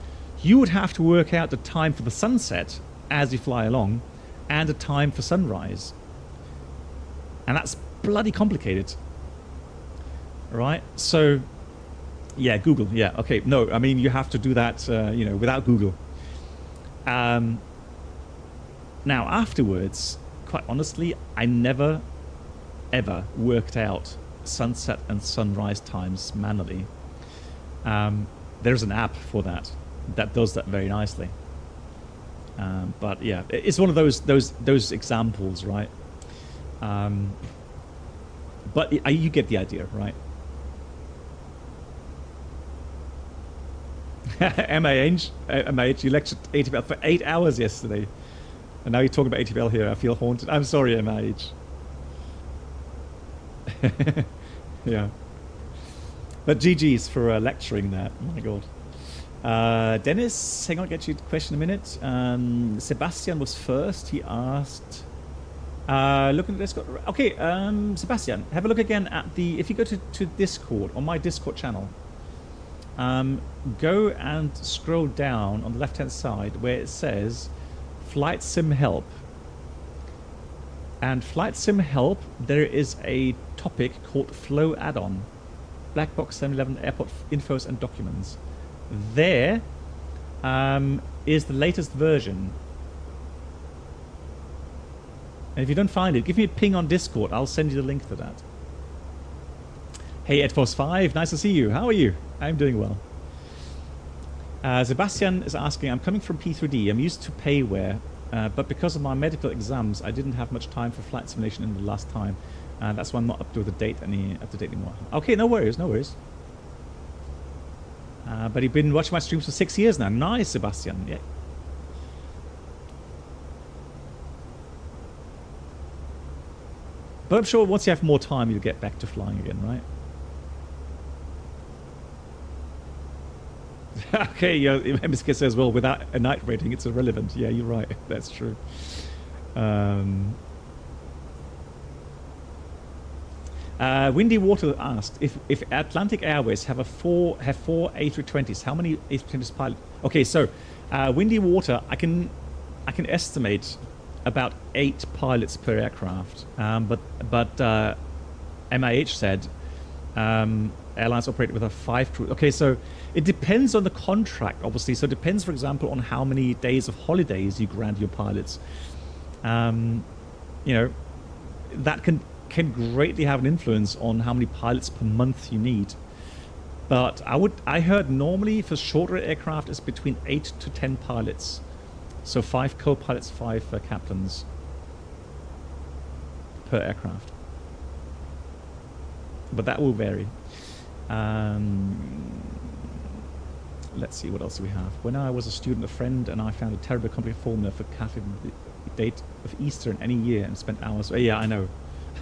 You would have to work out the time for the sunset as you fly along and the time for sunrise. And that's bloody complicated. Right? So, yeah, Google. Yeah, okay. No, I mean, you have to do that, without Google. Now, afterwards, quite honestly, I never ever worked out sunset and sunrise times manually. There's an app for that does that very nicely. But yeah, it's one of those examples, right? But you get the idea, right? MAH, you lectured ATPL for 8 hours yesterday, and now you're talking about ATPL here. I feel haunted. I'm sorry, MAH. Yeah, but GG's for lecturing that. Oh my god. Dennis, hang on, I'll get you a question in a minute. Sebastian was first. He asked, looking at Discord. Okay, Sebastian, have a look again at if you go to Discord, on my Discord channel, go and scroll down on the left hand side where it says Flight Sim Help. And Flight Sim Help, there is a topic called Flow Add-on, Black Box 711 Airport Infos and Documents. There is the latest version. And if you don't find it, give me a ping on Discord. I'll send you the link to that. Hey, EdForce5, nice to see you. How are you? I'm doing well. Sebastian is asking, I'm coming from P3D. I'm used to payware, but because of my medical exams, I didn't have much time for flight simulation in the last time. That's why I'm not up to date anymore. Okay, no worries, no worries. But you've been watching my streams for 6 years now. Nice, Sebastian. Yeah. But I'm sure once you have more time, you'll get back to flying again, right? Okay, yeah, MSK says, well, without a night rating, it's irrelevant. Yeah, you're right. That's true. Windy Water asked if Atlantic Airways have four A320s. How many A320s pilot? Okay, so Windy Water, I can estimate about 8 pilots per aircraft. But MIH said airlines operate with a 5 crew. Okay, so it depends on the contract, obviously. So it depends, for example, on how many days of holidays you grant your pilots. You know, that can greatly have an influence on how many pilots per month you need. But I heard normally for shorter aircraft it's between 8 to 10 pilots. So 5 co-pilots, 5 captains per aircraft. But that will vary. Let's see, what else do we have? When I was a student, a friend and I found a terribly complicated formula for calculating the date of Easter in any year and spent hours. Yeah, I know.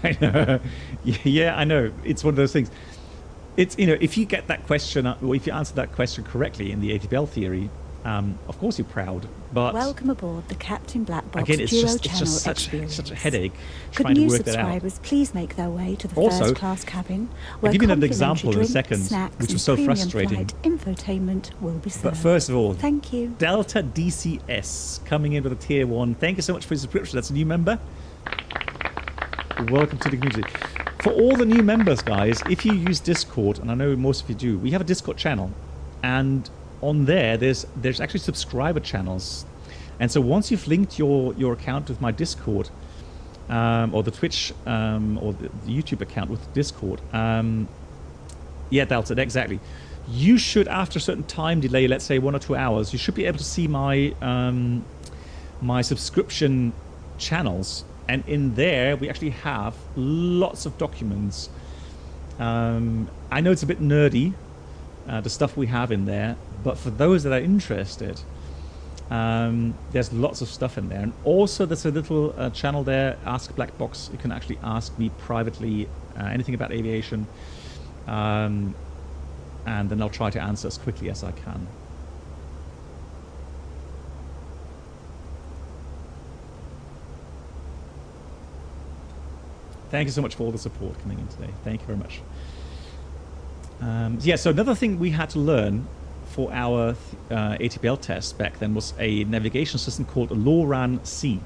I know. Yeah, I know. It's one of those things. It's, you know, if you get that question, or if you answer that question correctly in the ATBL theory, of course you're proud. But welcome aboard the Captain Black Box again, it's Duo just Channel such a headache Could trying to new work that out. subscribers please make their way to the Also, first class cabin, where I'll give you another complimentary example in a drinks, second, snacks, which was and so premium frustrating. flight infotainment will be served. But first of all, thank you. Delta DCS coming in with a tier 1. Thank you so much for your subscription. That's a new member. Welcome to the community. For all the new members, guys, if you use Discord, and I know most of you do, we have a Discord channel, and on there there's actually subscriber channels. And so once you've linked your account with my Discord, or the Twitch or the YouTube account with Discord, yeah, Delta, exactly, you should, after a certain time delay, let's say 1 or 2 hours, you should be able to see my my subscription channels. And in there, we actually have lots of documents. I know it's a bit nerdy, the stuff we have in there, but for those that are interested, there's lots of stuff in there. And also, there's a little channel there, Ask Black Box. You can actually ask me privately anything about aviation, and then I'll try to answer as quickly as I can. Thank you so much for all the support coming in today. Thank you very much. Yeah, so another thing we had to learn for our ATBL test back then was a navigation system called LORAN-C.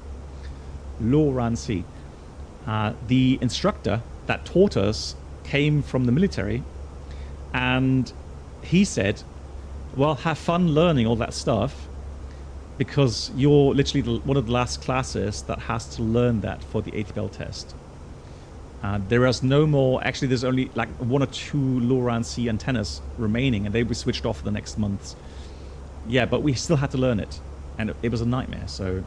LORAN-C. The instructor that taught us came from the military, and he said, well, have fun learning all that stuff, because you're literally one of the last classes that has to learn that for the ATBL test. There is no more, actually there's only like 1 or 2 LORAN-C antennas remaining, and they will be switched off for the next months. Yeah, but we still had to learn it, and it was a nightmare, so...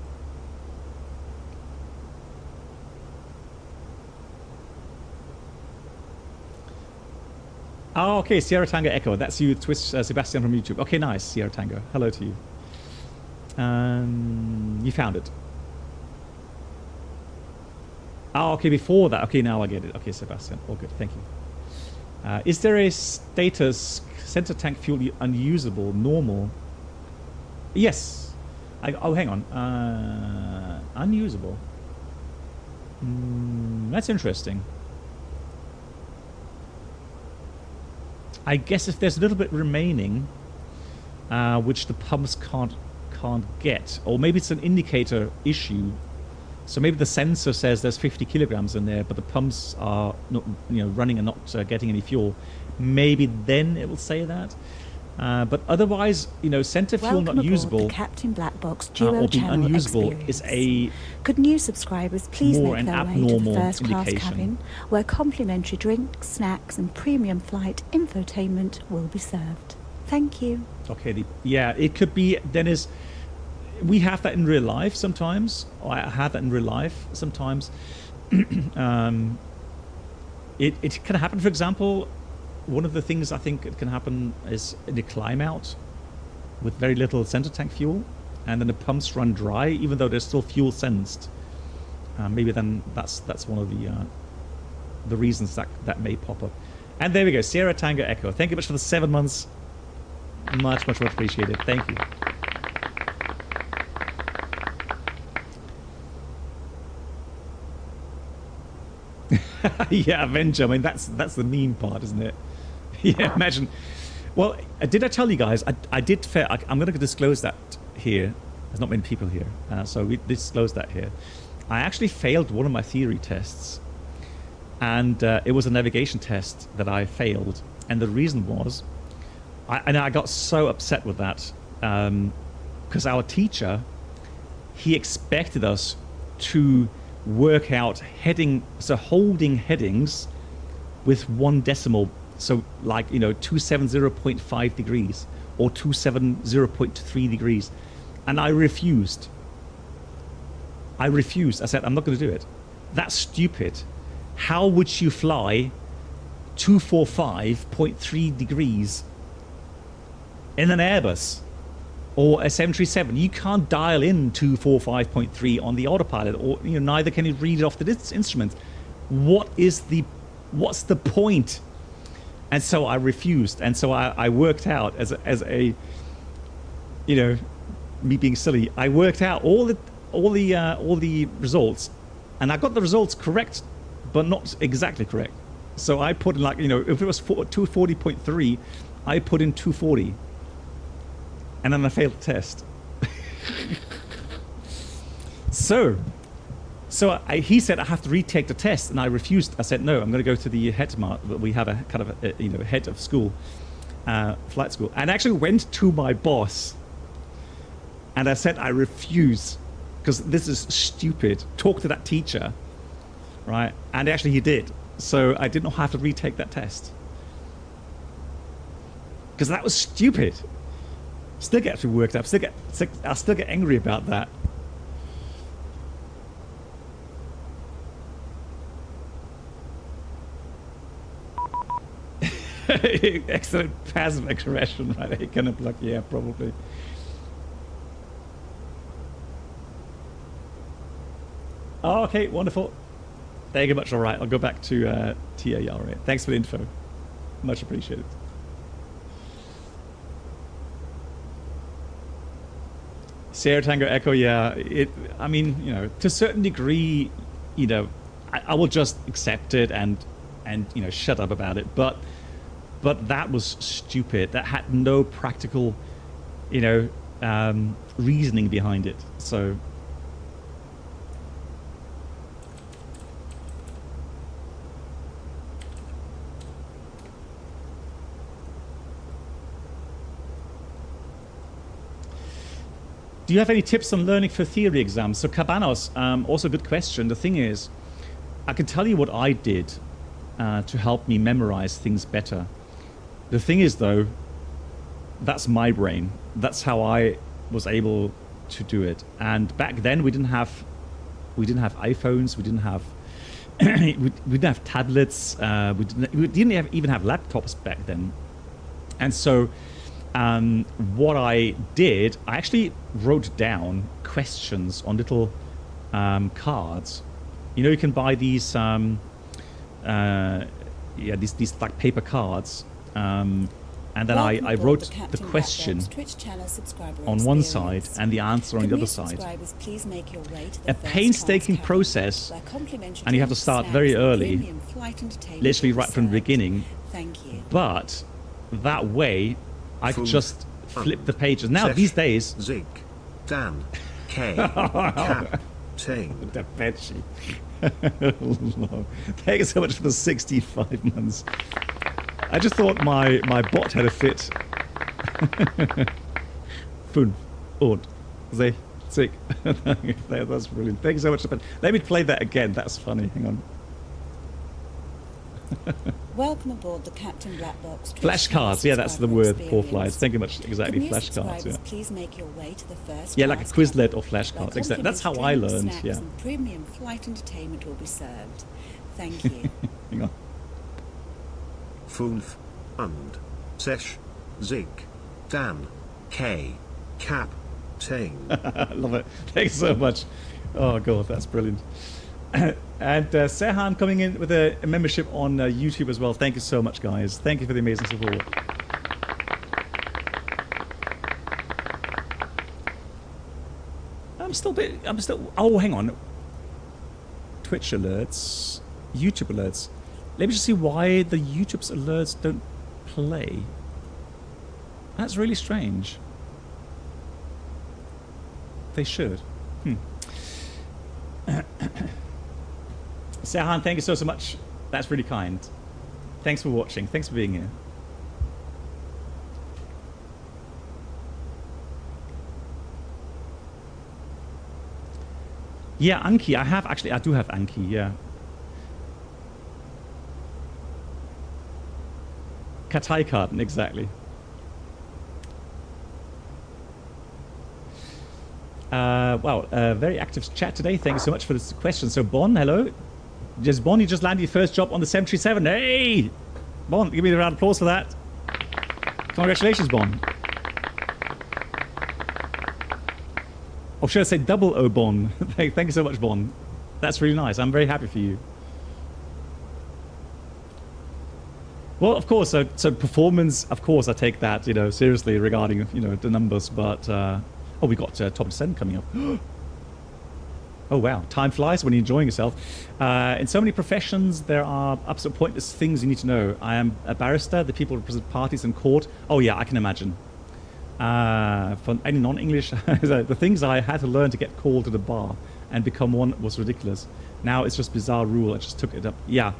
Oh, okay, Sierra Tango Echo, that's you, Sebastian from YouTube. Okay, nice, Sierra Tango, hello to you. You found it. Oh, okay, before that. Okay, now I get it. Okay, Sebastian. All good. Thank you. Is there a status center tank fuel unusable, normal? Yes. Oh, hang on. Unusable. That's interesting. I guess if there's a little bit remaining, which the pumps can't get, or maybe it's an indicator issue. So maybe the sensor says there's 50 kilograms in there, but the pumps are not, running and not getting any fuel. Maybe then it will say that. But otherwise, you know, center fuel Welcome not aboard usable the Captain Black Box or Duo being Channel unusable experience. is a Could new subscribers please more make an their way to the abnormal first class indication. cabin, where complimentary drinks, snacks, and premium flight infotainment will be served. Thank you. Okay, yeah, it could be, Dennis, we have that in real life sometimes. I have that in real life sometimes. It can happen, for example, one of the things I think it can happen is in the climb out with very little center tank fuel, and then the pumps run dry, even though there's still fuel sensed. Maybe then that's one of the reasons that may pop up. And there we go, Sierra Tango Echo. Thank you much for the 7 months. Much appreciated. Thank you. Yeah, Avenger. I mean, that's the meme part, isn't it? Yeah, imagine. Well, did I tell you guys? I did fail. I'm going to disclose that here. There's not many people here, so we disclosed that here. I actually failed one of my theory tests, and it was a navigation test that I failed. And the reason was, I got so upset with that because our teacher, he expected us to work out holding headings with 1 decimal. So like, you know, 270.5 degrees or 270.3 degrees. And I refused. I said, I'm not going to do it. That's stupid. How would you fly 245.3 degrees in an Airbus or a 737? You can't dial in 245.3 on the autopilot, or you know, neither can you read it off the instrument. What's the point? And so I refused, and so I worked out as a you know, me being silly, I worked out all the results, and I got the results correct, but not exactly correct. So I put in, like, you know, if it was 240.3, I put in 240, and then I failed the test. So he said I have to retake the test, and I refused. I said no. I'm going to go to the head mart. We have a kind of a, you know, head of school, flight school, and I actually went to my boss, and I said I refuse because this is stupid. Talk to that teacher, right? And actually he did. So I did not have to retake that test because that was stupid. Still get actually worked up. I still get angry about that. Excellent passive aggression, right? He kind of like, yeah, probably. Oh, okay, wonderful. Thank you much. All right, I'll go back to TAR. Thanks for the info. Much appreciated. Sierra Tango Echo, yeah. I mean, you know, to a certain degree, you know, I will just accept it and you know, shut up about it. But that was stupid. That had no practical, you know, reasoning behind it. So. Do you have any tips on learning for theory exams? So Cabanos, also a good question. The thing is, I can tell you what I did to help me memorize things better. The thing is, though, that's my brain. That's how I was able to do it. And back then, we didn't have iPhones. We didn't have we didn't have tablets. We didn't even have laptops back then. And so, what I did, I actually wrote down questions on little cards. You know, you can buy these these like paper cards, and then I wrote the question on one side and the answer on the other side. A painstaking process, and you have to start very early, literally right from the beginning. But that way, I could just flip the pages. Now, these days... Zig, Dan, K, Captain. Da Pecci. Thank you so much for the 65 months. I just thought my bot had a fit. 5 und 60. That's brilliant. Thank you so much. Let me play that again. That's funny. Hang on. Welcome aboard the Captain Black Box. Flashcards, yeah, that's the word for flights. Thank you much. Exactly, flashcards. Yeah. Please make your way to the first yeah, like a Quizlet or flashcards. Exactly. That's how I learned. Yeah. And premium flight entertainment will be served. Thank you. Hang on. 5 und 6 Zig Dan K Captain. Love it. Thanks so much. Oh god, that's brilliant. And Serhan coming in with a membership on YouTube as well. Thank you so much, guys. Thank you for the amazing support. I'm still. Oh, hang on. Twitch alerts, YouTube alerts. Let me just see why the YouTube's alerts don't play. That's really strange. They should. Serhan, thank you so much. That's really kind. Thanks for watching. Thanks for being here. Yeah, Anki. I do have Anki, yeah. Karteikarten, exactly. Wow, very active chat today. Thank you so much for this question. So, Bon, hello. Bon, you just landed your first job on the 737. Hey! Bon, give me a round of applause for that. Congratulations, Bon. Or should I say double O, Bon? Thank you so much, Bon. That's really nice. I'm very happy for you. Well, of course, so performance, of course, I take that, seriously regarding, the numbers, but, oh, we got top descent coming up. Oh, wow. Time flies when you're enjoying yourself. In so many professions, there are absolute pointless things you need to know. I am a barrister. The people represent parties in court. Oh, yeah, I can imagine. For any non-English, the things I had to learn to get called to the bar and become one was ridiculous. Now it's just bizarre rule. I just took it up. Yeah.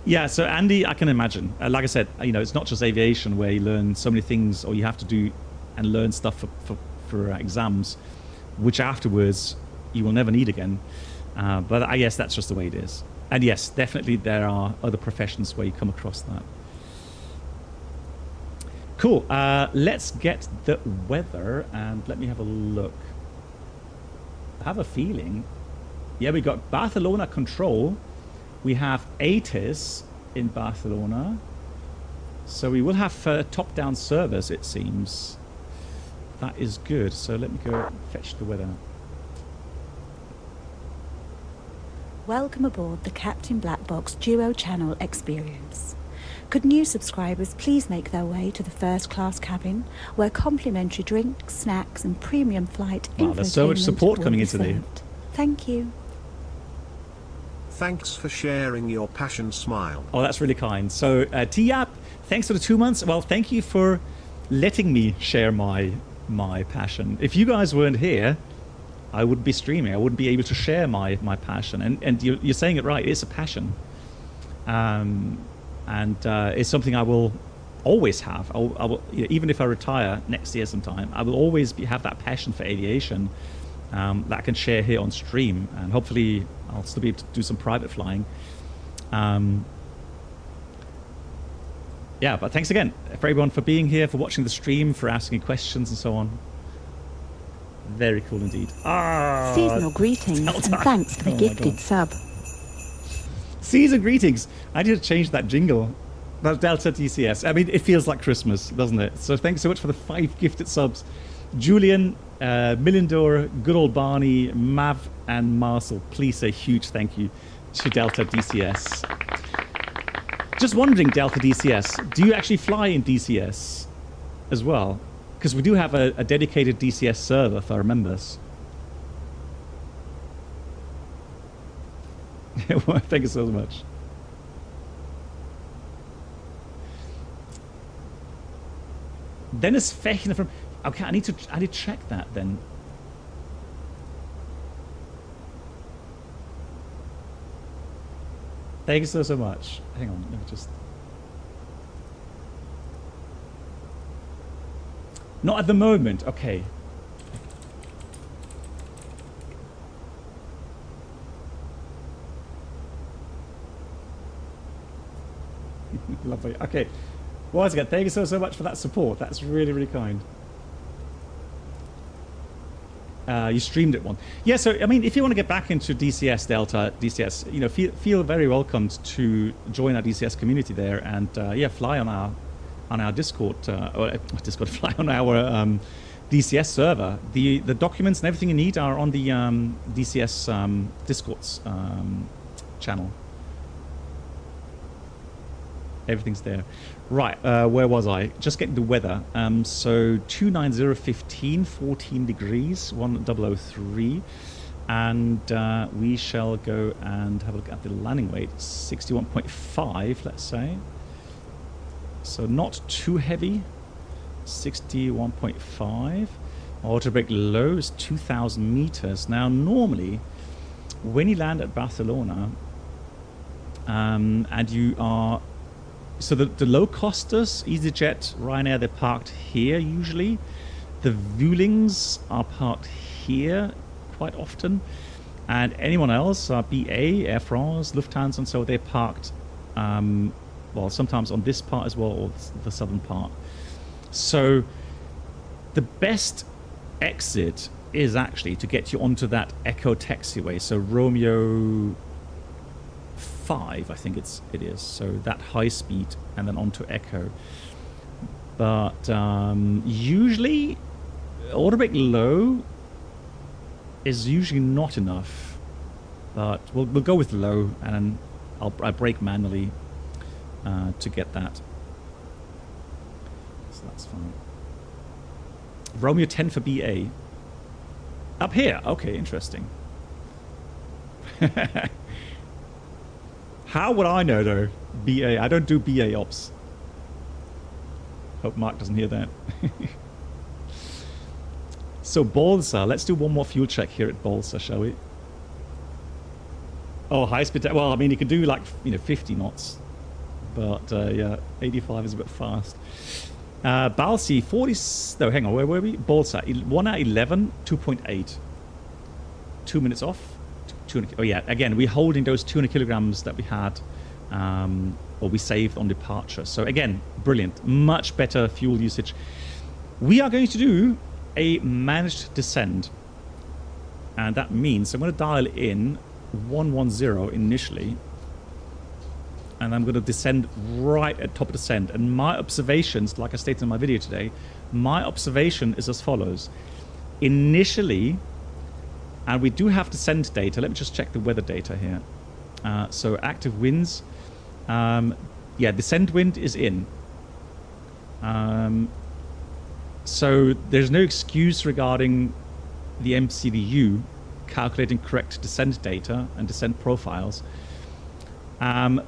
Yeah, so Andy, I can imagine. Like I said, it's not just aviation where you learn so many things or you have to do and learn stuff for exams, which afterwards you will never need again. But I guess that's just the way it is. And yes, definitely there are other professions where you come across that. Cool. Let's get the weather and let me have a look. I have a feeling. Yeah, we got Barcelona control. We have ATIS in Barcelona. So we will have top-down service, it seems. That is good. So let me go fetch the weather. Welcome aboard the Captain Black Box Duo Channel experience. Could new subscribers please make their way to the first class cabin, where complimentary drinks, snacks and premium flight wow, there's so much support coming in today. Thank you. Thanks for sharing your passion smile. Oh, that's really kind. So, T-App, thanks for the 2 months. Well, thank you for letting me share my passion. If you guys weren't here, I wouldn't be streaming. I wouldn't be able to share my passion. And you're saying it right. It's a passion. And it's something I will always have. I will, even if I retire next year sometime, I will always have that passion for aviation that I can share here on stream. And hopefully I'll still be able to do some private flying. Yeah, but thanks again for everyone for being here, for watching the stream, for asking questions and so on. Very cool indeed. Seasonal greetings and thanks for the gifted sub. Season greetings. I need to change that jingle. That Delta DCS. I mean, it feels like Christmas, doesn't it? So thanks so much for the 5 gifted subs. Julian, Millendor, good old Barney, Mav, and Marcel. Please say a huge thank you to Delta DCS. Just wondering, Delta DCS, do you actually fly in DCS as well? Because we do have a dedicated DCS server for our members. Thank you so much. Dennis Fechner from... Okay, I need to check that then. Thank you so much. Hang on, let me just... Not at the moment. Okay. Lovely. Okay. Once again, thank you so much for that support. That's really, really kind. You streamed it one. Yeah, so, I mean, if you want to get back into DCS, Delta, DCS, you know, feel very welcomed to join our DCS community there and, yeah, fly on our Discord, fly on our DCS server. The documents and everything you need are on the DCS Discord's channel. Everything's there. Right, where was I? Just getting the weather. So 29015, 14 degrees, 1003. And we shall go and have a look at the landing weight. 61.5, let's say. So not too heavy. 61.5. Auto brake low is 2,000 meters. Now, normally, when you land at Barcelona, and you are... So the low-costers, EasyJet, Ryanair, they're parked here usually. The Vuelings are parked here quite often. And anyone else, BA, Air France, Lufthansa, and so they're parked, well, sometimes on this part as well, or the southern part. So the best exit is actually to get you onto that Echo taxiway. So Romeo 5, I think it is. So that high speed and then onto Echo. But usually auto brake low is usually not enough. But we'll go with low and I'll brake manually to get that. So that's fine. Romeo 10 for BA. Up here. Okay, interesting. How would I know though? BA. I don't do BA ops. Hope Mark doesn't hear that. So Balsa. Let's do one more fuel check here at Balsa, shall we? Oh, high speed. Well, I mean, you could do like 50 knots, but yeah, 85 is a bit fast. Balsi 40. No, hang on. Where were we? Balsa 1 hour 11, 2.8. 2 minutes off. 200, oh yeah, again, we're holding those 200 kilograms that we had, or we saved on departure. So again, brilliant, much better fuel usage. We are going to do a managed descent, and that means I'm going to dial in 110 initially, and I'm going to descend right at top of descent. And my observations, like I stated in my video today, my observation is as follows. Initially, and we do have descent data. Let me just check the weather data here. So active winds. Yeah, descent wind is in. So there's no excuse regarding the MCDU calculating correct descent data and descent profiles.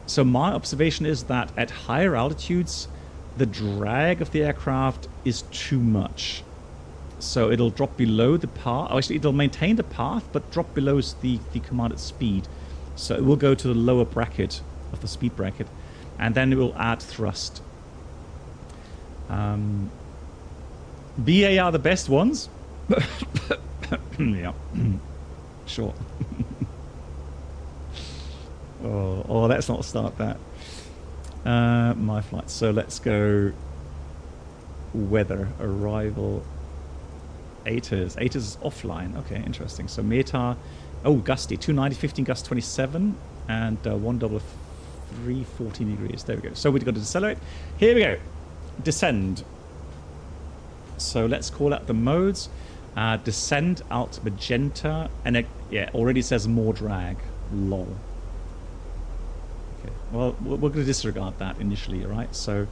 So my observation is that at higher altitudes, the drag of the aircraft is too much. So it'll drop below the path. Oh, actually, it'll maintain the path, but drop below the commanded speed. So it will go to the lower bracket of the speed bracket, and then it will add thrust. BA are the best ones. Yeah, sure. Oh, let's not start that. My flight. So let's go weather arrival. ATERS. ATERS is offline. Okay, interesting. So META, oh, gusty, 290, 15 gust 27, and 133, 14 degrees. There we go. So we've got to decelerate. Here we go. Descend. So let's call out the modes. Descend out magenta, and it, yeah, already says more drag. Lol. Okay. Well, we're going to disregard that initially, all right? So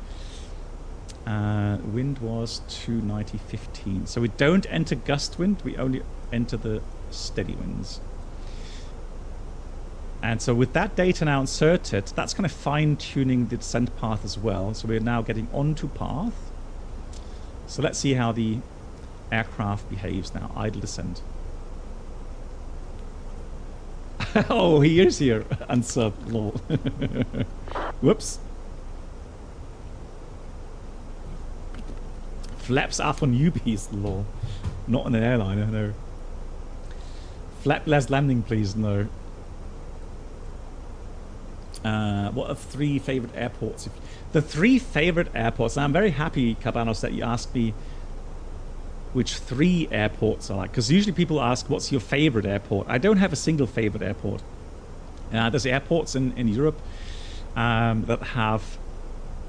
wind was 290, 15. So we don't enter gust wind, we only enter the steady winds. And so with that data now inserted, that's kind of fine-tuning the descent path as well. So we're now getting onto path. So let's see how the aircraft behaves now. Idle descent. Oh, he is here. Unsub. Lol. Whoops. Flaps are for newbies, lol. Not in an airliner, no. Flapless landing, please, no. What are 3 favorite airports? The 3 favorite airports. And I'm very happy, Cabanos, that you asked me which 3 airports I like. Because usually people ask, what's your favorite airport? I don't have a single favorite airport. There's airports in Europe that have,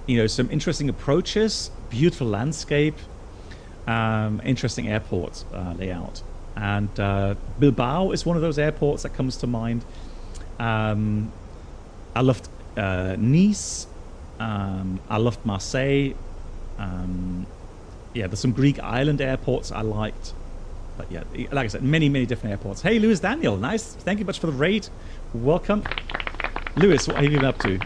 you know, some interesting approaches, beautiful landscape, interesting airport layout. And Bilbao is one of those airports that comes to mind. I loved Nice. I loved Marseille. Yeah, there's some Greek island airports I liked. But yeah, like I said, many, many different airports. Hey, Lewis Daniel, nice. Thank you much for the raid. Welcome. Lewis, what have you been up to?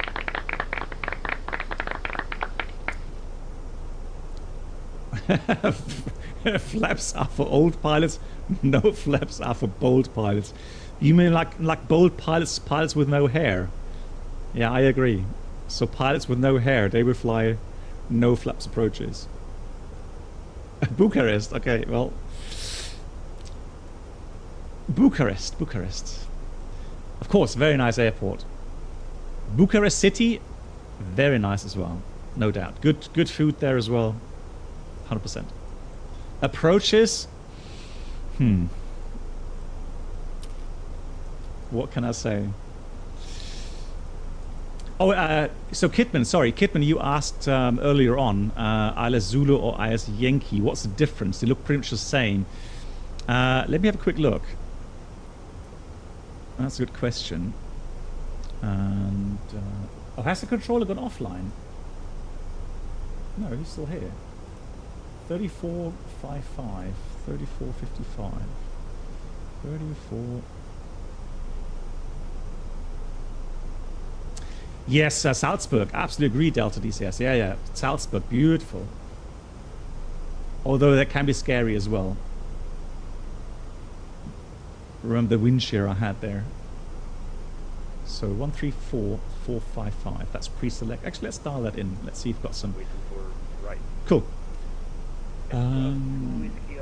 Flaps are for old pilots. No flaps are for bold pilots. You mean like bold pilots with no hair? Yeah, I agree. So pilots with no hair, they will fly no flaps approaches. Bucharest, okay, well. Bucharest. Of course, very nice airport. Bucharest city, very nice as well, no doubt. Good food there as well, 100%. Approaches, what can I say? Oh, so Kidman, you asked earlier on, ILS Zulu or ILS Yankee, what's the difference? They look pretty much the same. Let me have a quick look. That's a good question. And oh, has the controller gone offline? No, he's still here. 3455, 3455, 34. Yes, Salzburg. Absolutely agree, Delta DCS. Yeah. Salzburg, beautiful. Although that can be scary as well. Remember the wind shear I had there. So 134455. That's pre-select. Actually, let's dial that in. Let's see if we've got some. Cool.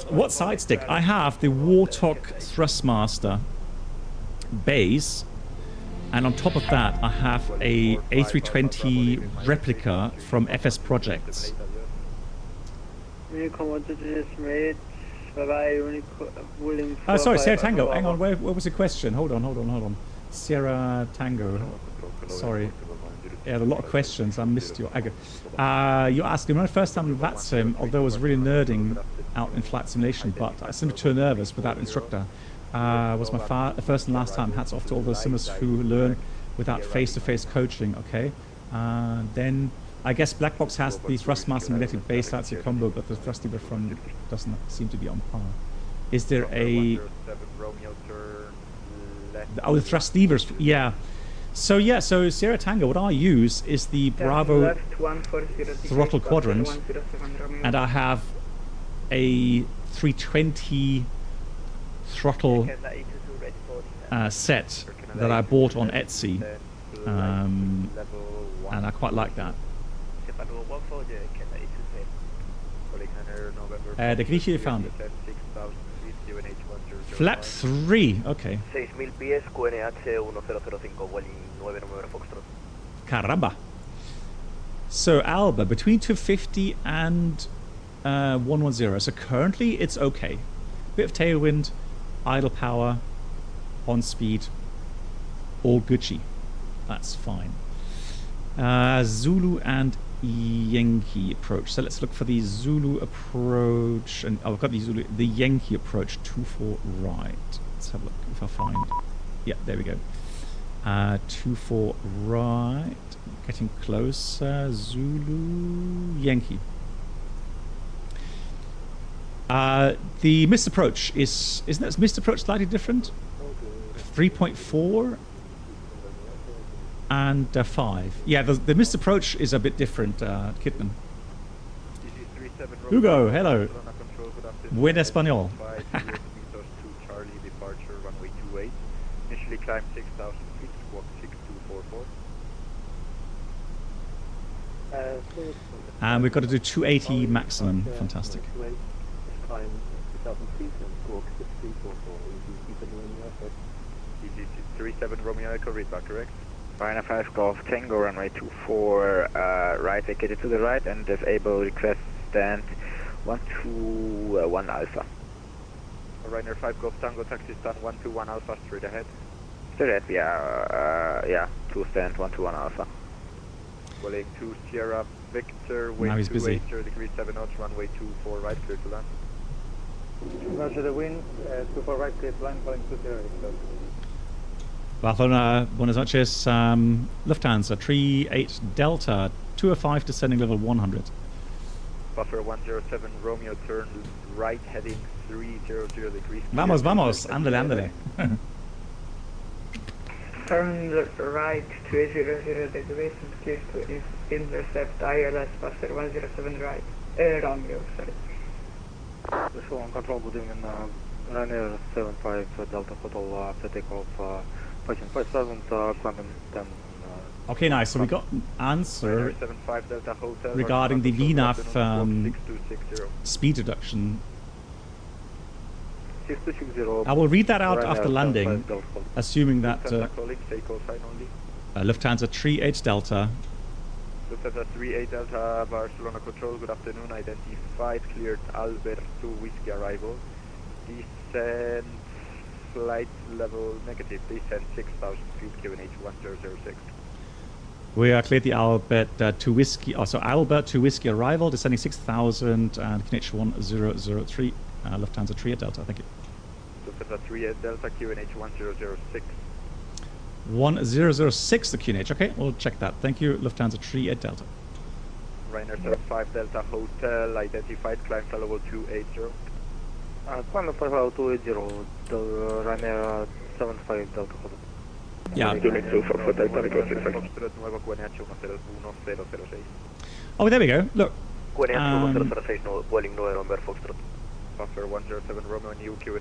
What side stick? I have the Warthog Thrustmaster base, and on top of that, I have a A320 replica from FS Projects. Sorry, Sierra Tango. Hang on, where was the question? Hold on. Sierra Tango. Sorry. Yeah, a lot of questions. I missed your. You asked me my first time in VATSIM, although I was really nerding out in flight simulation, but I seemed too nervous without instructor. Was my first and last time. Hats off to all those simmers who learn without face-to-face coaching. Okay. Then I guess Black Box has the Thrustmaster magnetic base Lazio combo, but the thrust lever from doesn't seem to be on par. Is there a? Oh, the thrust levers. Yeah. So Sierra Tango, what I use is the Bravo throttle quadrant, and I have a 320 throttle set that I bought on Etsy, and I quite like that. The Grieche found it. Flap 3, okay. Caramba. So Alba, between 250 and 110. So currently it's okay. Bit of tailwind, idle power, on speed, all Gucci. That's fine. Zulu and Yankee approach. So let's look for the Zulu approach, and I've got the Yankee approach 24 right. Let's have a look if I find. Yeah, there we go. 24 right, getting closer. Zulu Yankee. The missed approach isn't that missed approach slightly different? 3.4 and 5. Yeah, the missed approach is a bit different, Kidman. Hugo, hello. Buen español. Charlie, departure runway 28. Initially climb 6,000 feet, squawk 6244. And we've got to do 280 maximum. Fantastic. Climb 2000 feet and squawk 60 or 37 Romeo Echo, read back, correct? Ryanair 5 Golf Tango, runway 24, right, vacated to the right, and disable request stand 121 Alpha. Ryanair 5 Golf Tango, taxi stand 121 Alpha, straight ahead. Straight ahead, we are, yeah, 2 stand 121 Alpha. Calling 2 Sierra Victor, wind Now he's busy. 280 degrees 7 knots, runway 24 right, clear to land. Roger the wind, 24 right, clear to land, calling 208. Barcelona, buenas noches. Lufthansa 38 Delta 205 descending level 100. Buffer 107 Romeo, turn right, heading 300 degrees. Vamos, vamos. Ándale, ándale. Turn right 200 degrees and clear to intercept ILS Buffer 107 right. Romeo, sorry. This one control, good evening. Ryanair 75 Delta Hotel after takeoff. Pushing 5000, climbing 10. Okay, nice. So we got an answer 75 Delta Hotel, regarding the VNAV 6260. speed reduction. 6260. I will read that out after landing, assuming that Lufthansa 38 Delta. Lufthansa 38 Delta, Barcelona Control, good afternoon. Identified, cleared Albert to Whiskey arrival. Descent flight level negative, descent 6000 feet, QNH 1006. We are cleared the Albert to Whiskey, so Albert to Whiskey arrival, descending 6000 and QNH 1003, Lufthansa 38 Delta, thank you. Lufthansa 38 Delta, QNH 1006. 1006 the QNH, okay, we'll check that. Thank you, Lufthansa 38 Delta. Ryanair 75 Delta Hotel, identified, climb flight level 280. Climb flight level 280, Ryanair 75 Delta Hotel. Yeah. Oh, there we go. Look.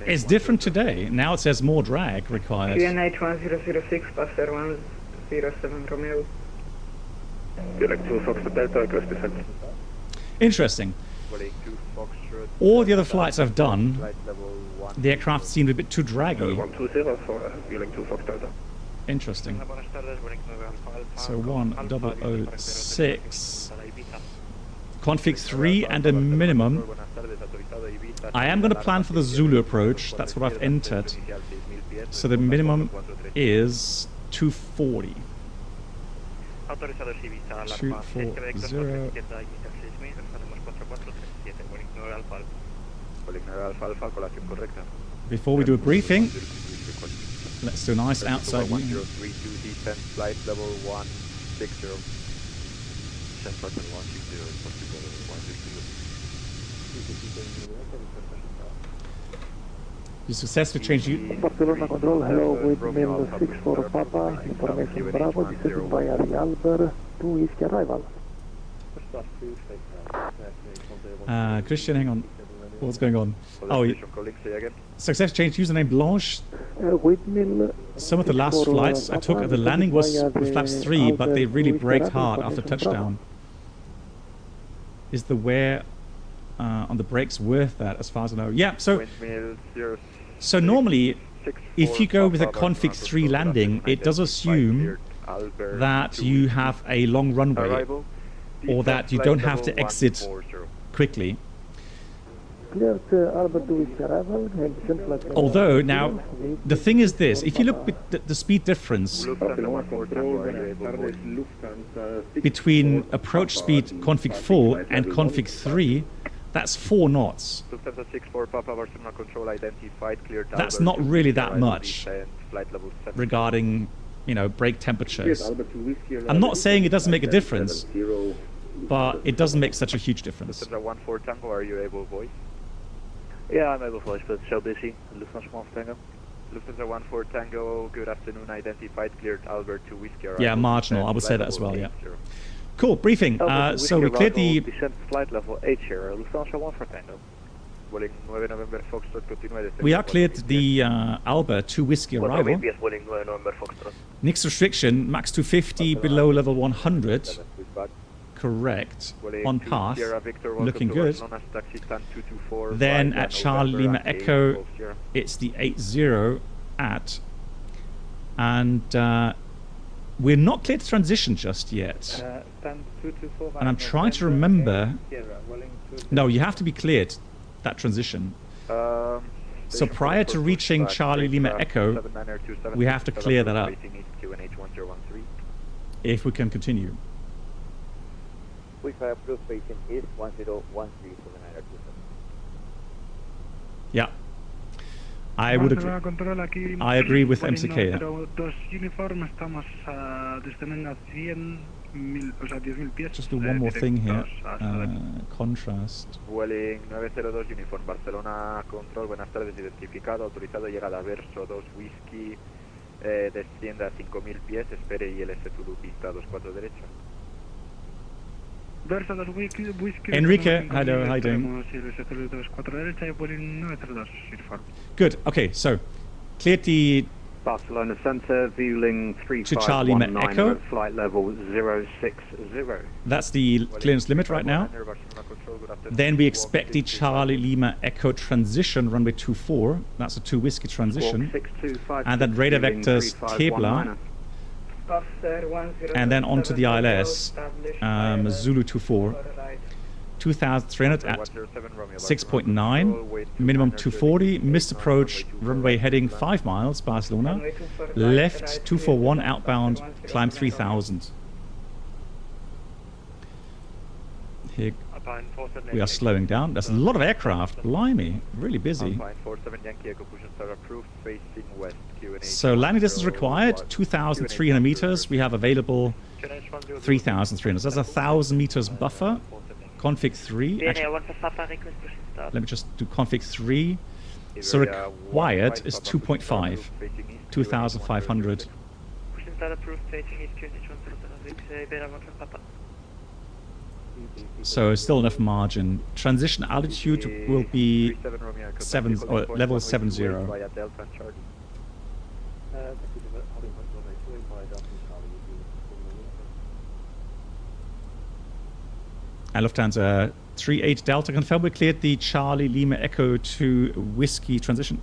It's different today. Now it says more drag required. QNH 1006, Buffer 107 Romeo. Interesting. All the other flights I've done, the aircraft seemed a bit too draggy. Interesting. So 1006. Config 3 and a minimum. I am going to plan for the Zulu approach. That's what I've entered. So the minimum is 240. 240. Before we do a briefing, let's do a nice outside view. Flight level 160. You successfully changed you. Barcelona Control, hello, with Mil 64 Papa, information Bravo, descending via the Albert to Whiskey arrival. Christian, hang on. What's going on? Oh, success change username Blanche. Some of the last flights I took at the landing was with flaps 3, but they really braked hard after touchdown. Is the wear on the brakes worth that, as far as I know? Yeah, so normally, if you go with a config 3 landing, it does assume that you have a long runway, or that you don't have to exit quickly. Although, now, the thing is this, if you look at the speed difference between approach speed config 4 and config 3, that's 4 knots. That's not really that much regarding, you know, brake temperatures. I'm not saying it doesn't make a difference, but it doesn't make such a huge difference. Lufthansa 14 Tango, are you able, voice? Yeah, I'm able, voice, but so busy. Lufthansa 1 Tango. Lufthansa 14 Tango, good afternoon, identified, cleared Albert to Whiskey. Yeah, marginal, I would say that as well, yeah. Cool, briefing. So we cleared the... Descent flight level 80, Lufthansa 1 Tango. We are cleared the Albert to Whiskey arrival. Next restriction, max 250 below level 100. correct, Welling on 2 path, Sierra Victor, welcome looking to good. Barcelona, taxi stand 224, Then flight at Charlie November Lima at Echo, 12 Sierra. it's the 80 at, and we're not clear to transition just yet. Stand 224. And I'm trying to remember. No, you have to be cleared that transition. So prior to reaching Charlie Lima Echo, we have to clear that up if we can continue. Pushback approved facing east 1013 for the 927. Yeah. I would agree. I agree with MCK. Yeah. Just do one more thing here. Contrast. Vueling 902 Uniform Barcelona Control, buenas tardes, identificado, autorizado, llegada a Verso 2 Whisky, descienda a 5000 pies, espere ILS Tulu pista 24 derecha. Enrique, hello, how you doing? Good, okay, so cleared the Barcelona Center, viewing to Charlie Lima Echo. At flight level 060. That's the clearance limit right now. Then we expect the Charlie Lima Echo transition, runway 24. That's a 2 Whiskey transition. And then radar vectors Kebla. And then onto the ILS, Zulu 24. 2,300 at 6.9, minimum 240, missed approach, runway heading 5 miles, Barcelona, left 241, outbound, climb 3,000. Here we are slowing down. There's a lot of aircraft, blimey, really busy. So landing distance required, 2,300 meters, we have available 3,300, so that's 1,000 meters buffer. Config 3. Actually, let me just do config 3. So required is 2.5. 2,500. So still enough margin. Transition altitude will be level 70. And Lufthansa 38 Delta, confirm we cleared the Charlie Lima Echo to Whiskey transition.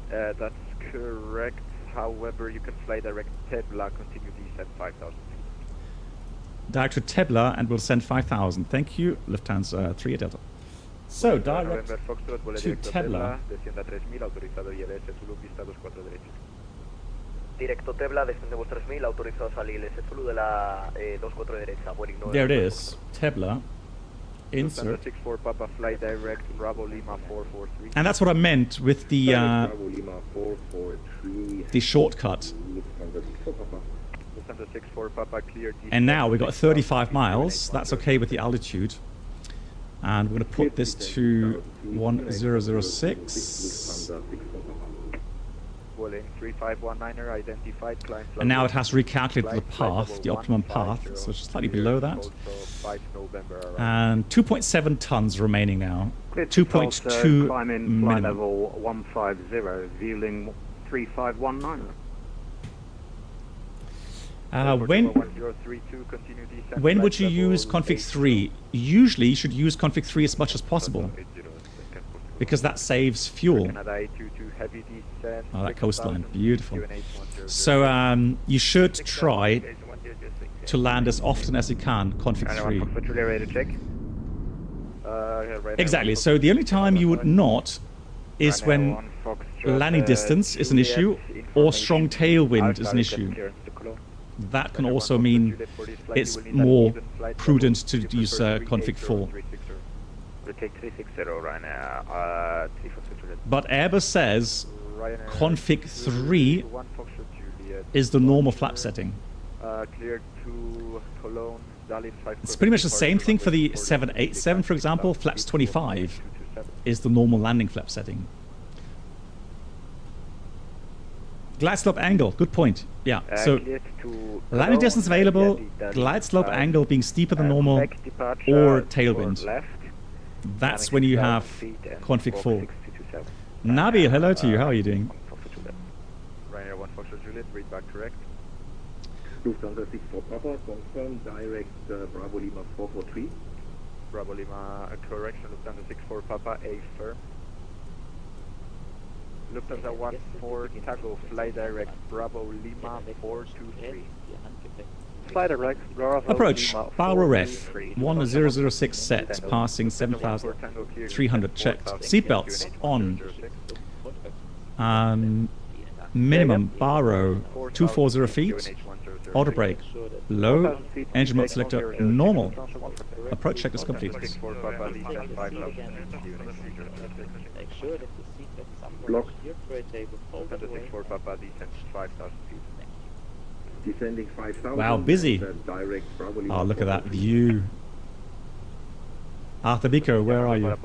That's correct. However, you can fly direct Tebla, continue descent 5,000 feet. Direct to Tebla, and we'll send 5,000. Thank you, Lufthansa 38 Delta. So direct to Tebla. Directo Tebla, descendemos 3000, autorizado a salir ILS Zulu de la 24 derecha. There it is, Tebla. Insert. 64 Papa, fly direct Bravo Lima 443. And that's what I meant with the shortcut. And now we've got 35 miles. That's okay with the altitude. And we're going to put this to 1006. And now it has recalculated the path, the optimum path, so it's slightly below that. And 2.7 tons remaining now. 2.2 climb in flight level 150, viewing 3519. When would you use config 3? Usually you should use config 3 as much as possible, because that saves fuel. Oh, that coastline, beautiful. So you should try to land as often as you can, config 3. Exactly, so the only time you would not is when landing distance is an issue or strong tailwind is an issue. That can also mean it's more prudent to use config 4. But Airbus says config 3 is the normal flap setting. It's pretty much the same thing for the 787, for example. Flaps 25 is the normal landing flap setting. Glide slope angle, good point. Yeah, so landing distance available, glide slope angle being steeper than normal, or tailwind. That's when you have config 4. Nabil, hello to you. How are you doing? Ryanair 1 Foxtrot Juliet, read back correct. Lufthansa 64 Papa, confirm direct Bravo Lima 443. Bravo Lima, correction, Lufthansa 64 Papa, A firm. Lufthansa 14 Tango, fly direct Bravo Lima 423. Fly direct Bravo Approach, Lima Barrow Ref, 423. 1006 set, passing 7,300 checked. Seatbelts on. Minimum, Barrow, 240 feet. Auto brake, low. Engine mode selector, normal. Approach check is complete. Make sure that the seatbelts are Block. your tray table all the way. 64 Papa, descent 5,000 feet. Descending 5,000. Wow, busy. Direct Bravo Lima Oh, look at that 443. view. Arthur Bico, where are you?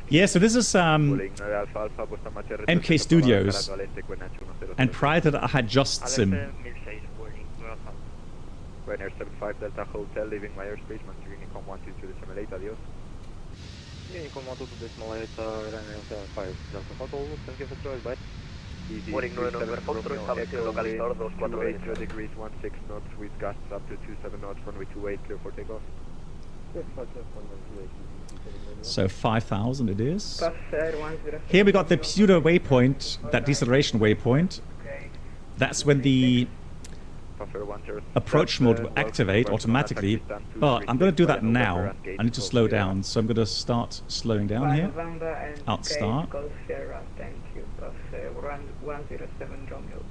Yeah, so this is MK Studios. And prior to that, I had Just Sim. Ryanair 75 Delta Hotel, leaving my airspace, Unicom 122 to the simulator, adios. Unicom 122 to simulator, Ryanair 75 Delta Hotel, thank you for choice, bye. Easy, Boarding 9 Foxtrot, establecido localizador 280 degrees, 16 knots with gusts up to 27 knots, runway 28, clear for takeoff. So 5,000 it is. Passer 107. Here we got the pseudo waypoint, that deceleration waypoint. That's when the approach mode will activate automatically. But I'm going to do that now. I need to slow down, so I'm going to start slowing down here. Out start. Thank you. Passer 107 Romeo.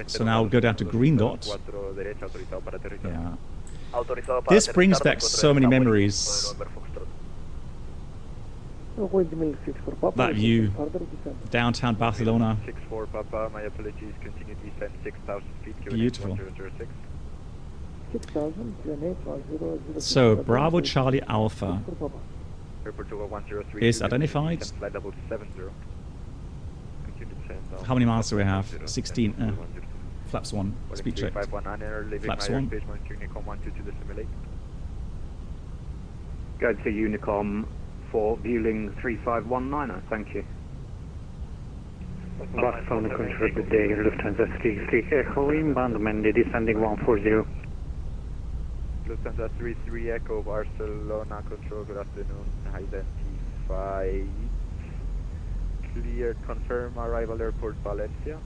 So now we'll go down to green dot. Yeah. Autorizado para This brings aterrizar back después so de many November memories. Foxtrot. That view, downtown Barcelona. 64 Papa, my apologies, continue descent 6,000 feet, Beautiful. 1006. So Bravo Charlie Alpha Airport 103 is identified. flight level 70. Continue descent. How many miles do we have? 16. Flaps 1. Speed check. 351 leaving Flaps my 1. airspace, Unicom 122 to simulate. Go to Unicom for viewing 3519, thank you. Barcelona control, good day, Lufthansa 33 Echo, inbound Mendy, descending 140. Lufthansa 33 Echo, Barcelona control, good afternoon, identified. Clear, confirm arrival airport Valencia.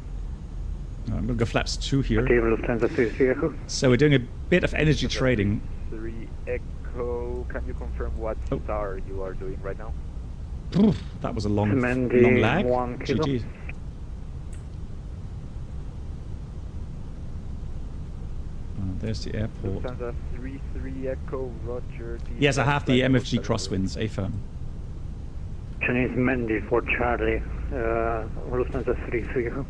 I'm going to go flaps 2 here. Okay, Lufthansa 33 Echo. So we're doing a bit of energy trading. 3 Echo, can you confirm what star you are doing right now? Oof, that was a long lag. GG. There's the airport. Lufthansa 33 Echo, Roger. Yes, I have the MFG crosswinds, A firm. Chinese Mendy for Charlie, Lufthansa 33 Echo.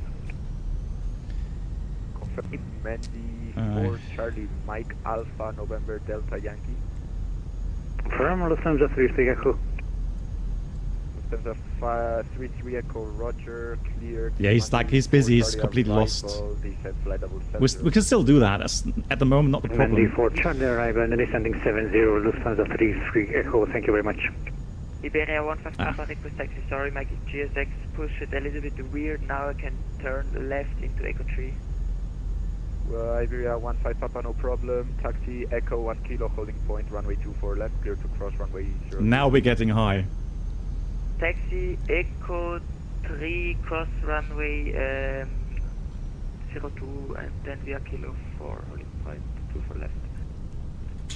Mendy for Charlie, Mike Alpha, November Delta Yankee. Firm Lufthansa 33 Echo. Lufthansa 33 Echo, Roger, clear. Yeah, he's busy, he's completely lost. We can still do that. That's at the moment not the problem. Mendy for Charlie, arrival and descending 70, Lufthansa 33 Echo, thank you very much. Iberia 15 Papa, request taxi, sorry, my GSX push it a little bit weird, now I can turn left into Echo 3. Iberia 15 Papa, no problem. Taxi Echo 1 Kilo, holding point, runway 24 left, clear to cross runway 0. Now we're getting high. Taxi Echo 3, cross runway 02, and then via Kilo 4, holding point 24 left.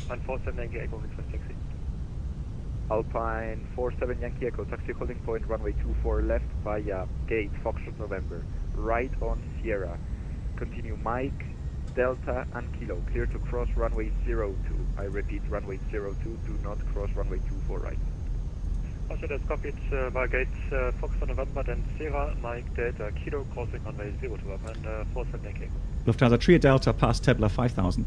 147 Yankee Echo, request taxi. Alpine 47 Yankee Echo, taxi holding point, runway 24 left via gate Foxtrot November, right on Sierra. Continue Mike, Delta and Kilo, clear to cross runway 02. I repeat, runway 02, do not cross runway 24 right. Also, that's copied by gate Foxtrot November, then Sierra, Mike, Delta, Kilo, crossing runway 02, and 47 Yankee. Lufthansa 3 Delta past Tebler 5000.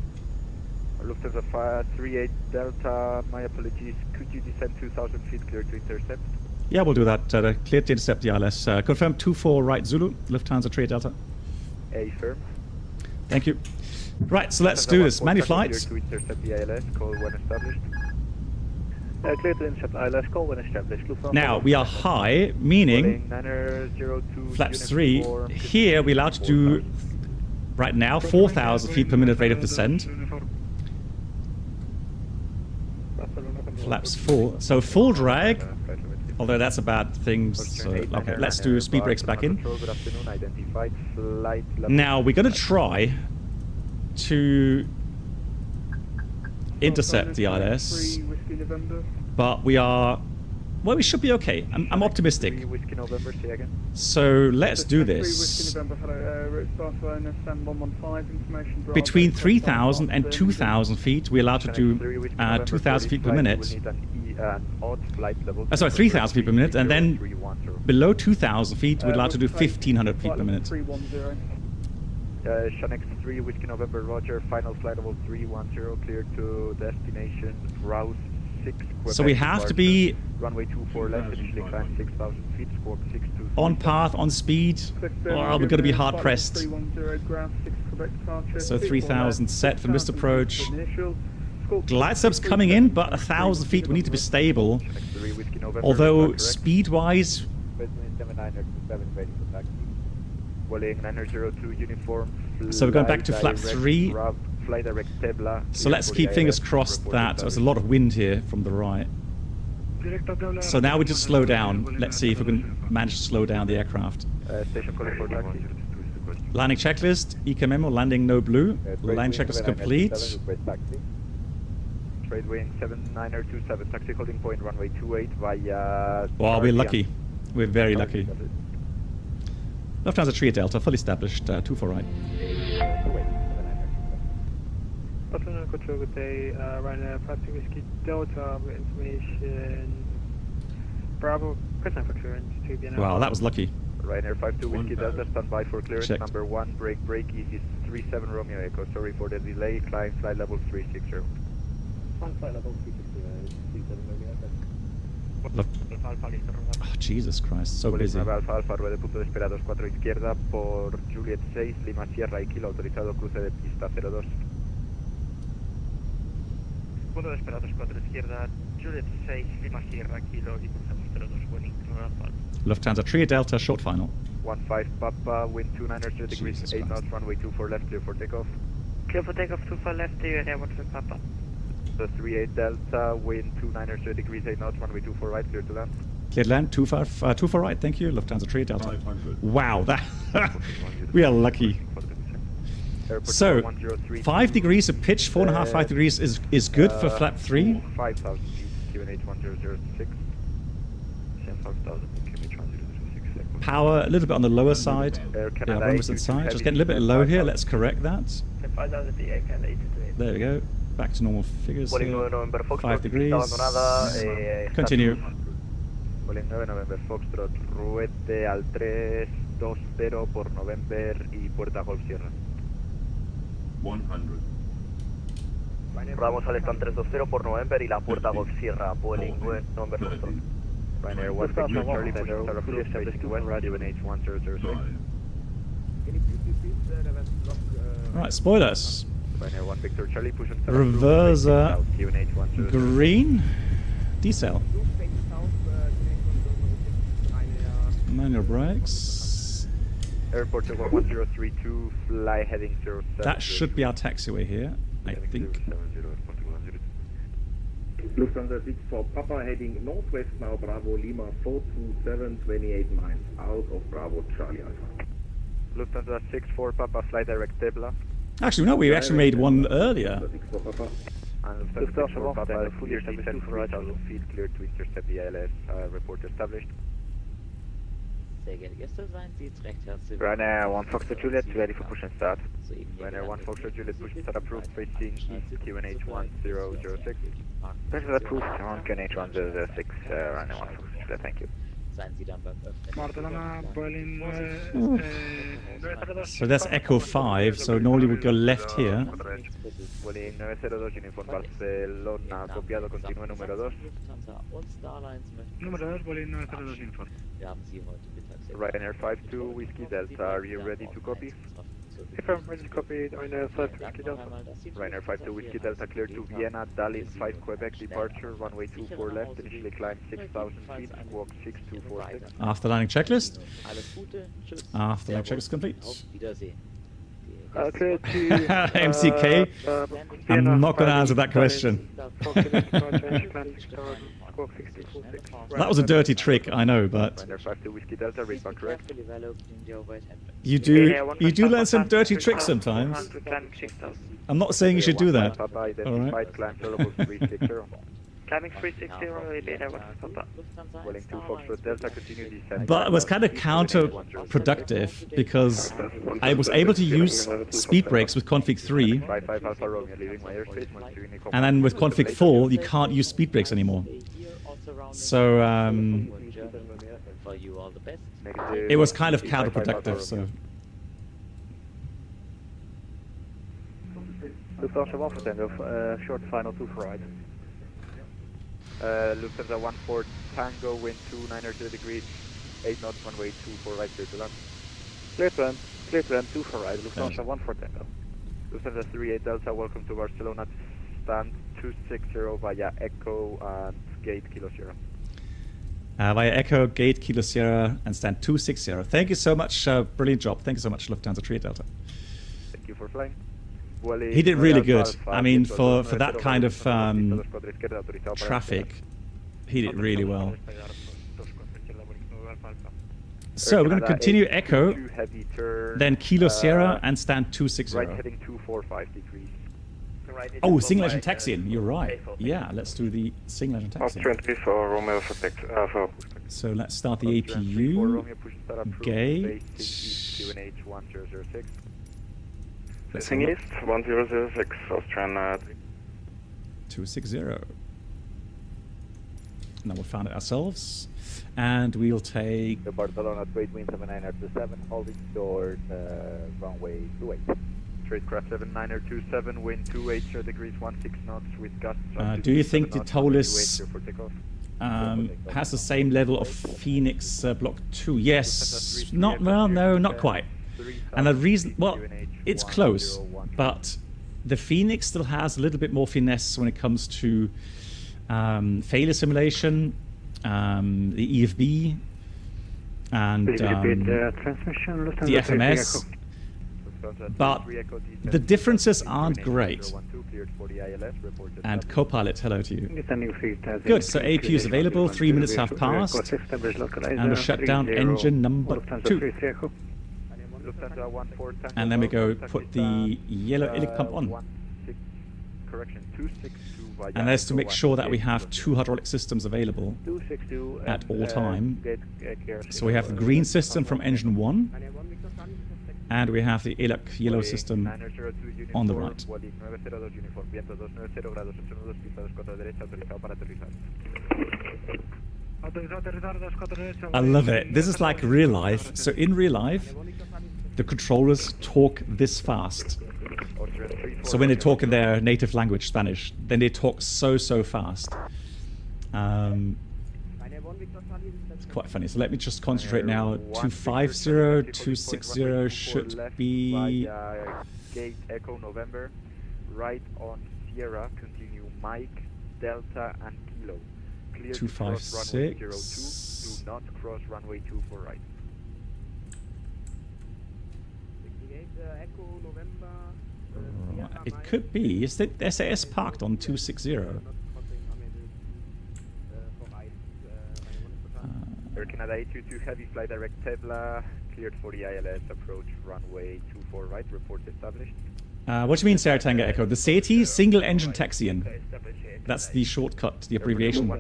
Lufthansa 38 Delta, my apologies, could you descend 2000 feet clear to intercept? Yeah, we'll do that. Clear to intercept the ILS. Confirm 24 right Zulu, Lufthansa 3 Delta. A firm. Thank you. Right, so let's do this. Manual flights. To intercept the ILS, call when established. Clear to intercept ILS, call when established. Now, we are high, meaning flaps 3. Here, we're allowed to do, right now, 4,000 feet per minute rate of descent. Flaps 4. So full drag, although that's a bad thing. So, okay, let's do speed brakes back in. Now, we're going to try to intercept the ILS, but we are, well, we should be okay. I'm optimistic. So let's do this. Between 3,000 and 2,000 feet, we're allowed to do 2,000 feet per minute. Sorry, 3,000 feet per minute, and then below 2,000 feet, we're allowed to do 1,500 feet per minute. Shunex 3, Whiskey November, Roger. Final flight level 310, clear to destination, Rouse 6. Quebec, so we have to be runway 24 left, initially climb 6,000 feet, squawk 623. on path, on speed, or we're going to be hard pressed. So 3,000 set for missed approach. Glide slope's coming in, but 1,000 feet we need to be stable. Although speed-wise, so we're going back to flap 3. So let's keep fingers crossed that there's a lot of wind here from the right. So now we just slow down. Let's see if we can manage to slow down the aircraft. Landing checklist, EK memo, landing no blue. Landing checklist complete. Trade wind 7927, taxi holding point runway 28 via... Wow, we're lucky. We're very lucky. Lufthansa 3 Delta, fully established, 2 for right. Barcelona control, good day. Ryanair 5 Whiskey Delta, information. Bravo, press for clearance to BNL. Wow, that was lucky. Ryanair 52 Whiskey Delta, stand by for clearance. Checked. Number 1, break easy 37 Romeo Echo. Sorry for the delay, climb flight level 360. Flight level 360, 37 Romeo Echo. Oh, Jesus Christ, so busy. Alfa Alfa, rueda de punto de espera 24 izquierda por Juliet 6, Lima Sierra y Kilo, autorizado cruce de pista 02. Punto de espera 24 izquierda, Juliet 6, Lima Sierra, Kilo y cruzamos 02, winning Alfa. Lufthansa 3 Delta, short final. 15 Papa, wind 29 degrees, 8 knots, runway 24 left, clear for takeoff. Clear for takeoff, 24 left, area 15 Papa. The 38 Delta, wind 29 degrees, 8 knots, runway 24 right, clear to land. Cleared land, 2 for right, thank you. Lufthansa 3 Delta. Wow, that we are lucky. So, 5 degrees of pitch, 4.5, 5 degrees is good for flap 3. 5,000 feet, QNH 1006. 5,000 QNH 1006. Power a little bit on the lower side. Yeah, one was inside. Just getting a little bit low here. Let's correct that. There we go. Back to normal figures here. 5 degrees. Continue. Bolín 9 November Foxtrot, ruete al 320 por November y puerta Golf Sierra. 100. Vamos al stand 320 por November y la puerta Golf Sierra, Boeing 9 November Foxtrot. Ryanair 1 Victor Charlie, pushing start approach, facing west, radio NH 1006. Alright, spoilers. Ryanair 1 Victor Charlie, pushing start Reverser green. Decel. Manual brakes. Airport 1032, fly heading 07. That should be our taxiway here, I think. Lufthansa 6 for Papa heading northwest now, Bravo Lima 427, 28 miles out of Bravo Charlie Alpha. Lufthansa 6 for Papa, fly direct Tebla. Actually, no, we actually made one earlier. And Lufthansa 6 for Papa, fully descent for 8,000 feet, cleared to intercept the ILS, report established. Sehr geehrte Gäste, seien Sie jetzt recht herzlich Ryanair 1 Foxtrot Juliet, ready for push and start. Ryanair 1 Foxtrot Juliet, push and start approved, facing east, QNH 1006. Pressure approved on QNH 1006, Ryanair 1 Foxtrot Juliet, thank you. Seien Sie dann beim Öffnen. Barcelona, Berlin, So that's Echo 5, so normally we'd go left here. Bolín 902, uniform Barcelona, copiado, continúe número 2. Número 2, Bolín 902, uniform. Wir haben Sie heute Mittag. Ryanair 52, Whiskey Delta, are you ready to copy? Confirm, ready to copy, Ryanair 5 Whiskey Delta. Ryanair 52 Whiskey Delta cleared to Vienna, Dallin 5 Quebec departure, runway 24 left, initially climb 6,000 feet, squawk 6246. After landing checklist. After landing checklist complete. Clear to MCK. I'm not going to answer that question. That was a dirty trick, I know, but you do learn some dirty tricks sometimes. I'm not saying you should do that. All right. Climbing 360, elevator, Papa. But it was kind of counterproductive because I was able to use speed brakes with config 3, and then with config 4 you can't use speed brakes anymore. So it was kind of counterproductive. So. Lufthansa 1 for Tango, short final 2 for right. Lufthansa 14 Tango, wind 29 degrees, 8 knots, runway 24 right, clear to land. Clear to land 2 for right, Lufthansa 14 Tango. Lufthansa 38 Delta, welcome to Barcelona, stand 260 via Echo and gate Kilo Sierra. Via Echo, gate Kilo Sierra and stand 260. Thank you so much, brilliant job. Thank you so much, Lufthansa 38 Delta. Thank you for flying. He did really good. I mean, for that kind of traffic, he did really well. So we're going to continue Echo, then Kilo Sierra and stand 260. Right heading 245 degrees. Oh, single engine taxiing. You're right. Yeah, let's do the single engine taxiing. 20 for Romeo for So let's start the APU. Gate. Facing east, 1006, Austrian 260. Now we'll find it ourselves. And we'll take... The Barcelona straight wind 7927, holding short, runway 28. Straight craft 7927, wind 28 degrees, 16 knots with gusts. Do you think the TOLIS has the same level of FENIX Block 2? Yes. Not, well, no, not quite. And the reason, well, it's close, but the FENIX still has a little bit more finesse when it comes to failure simulation, the EFB, and the FMS. But the differences aren't great. And Copilot, hello to you. Good, so APU is available, 3 minutes have passed, and the shutdown engine number 2. And then we go put the yellow ilic pump on. And that's to make sure that we have 2 hydraulic systems available at all time. So we have the green system from engine 1, and we have the ilic yellow system on the right. I love it. This is like real life. So in real life, the controllers talk this fast. So when they talk in their native language, Spanish, then they talk so fast. It's quite funny. So let me just concentrate now. 250, 260 should be... Gate Echo November, right on Sierra, continue Mike, Delta and Kilo. Clear 256. Do not cross runway 2 for right. It could be. Is the SAS parked on 260? Air Canada 822 heavy flight direct Tevla, cleared for the ILS, approach runway 24 right, report established. What do you mean, Sarah Tango Echo? The SATI, single engine taxiing. That's the shortcut, the abbreviation.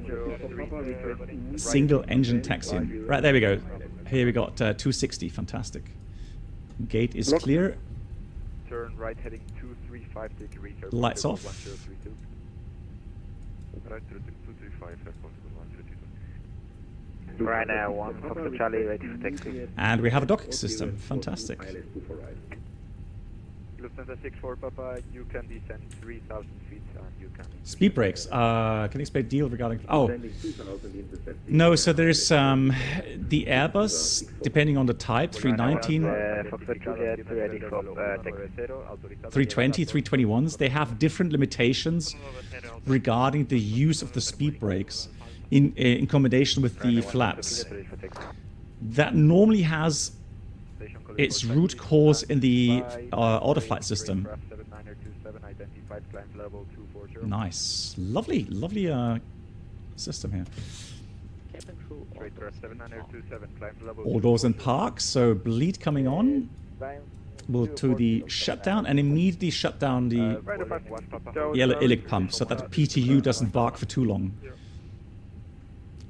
Single engine taxiing. Right, there we go. Here we got 260, fantastic. Gate is clear. Turn right heading 235 degrees. Lights off. Right 235, Right now, 1 Foxtrot Charlie, ready for taxi. And we have a docking system, fantastic. Lufthansa 64 Papa, you can descend 3,000 feet and you can... Speed brakes. Can you explain deal regarding... Oh. No, so there's the Airbus, depending on the type, 319, 320, 321s. They have different limitations regarding the use of the speed brakes in combination with the flaps. That normally has its root cause in the autoflight system. Nice. Lovely, lovely system here. All doors in park, so bleed coming on. We'll to the shutdown and immediately shut down the yellow ilic pump so that the PTU doesn't bark for too long.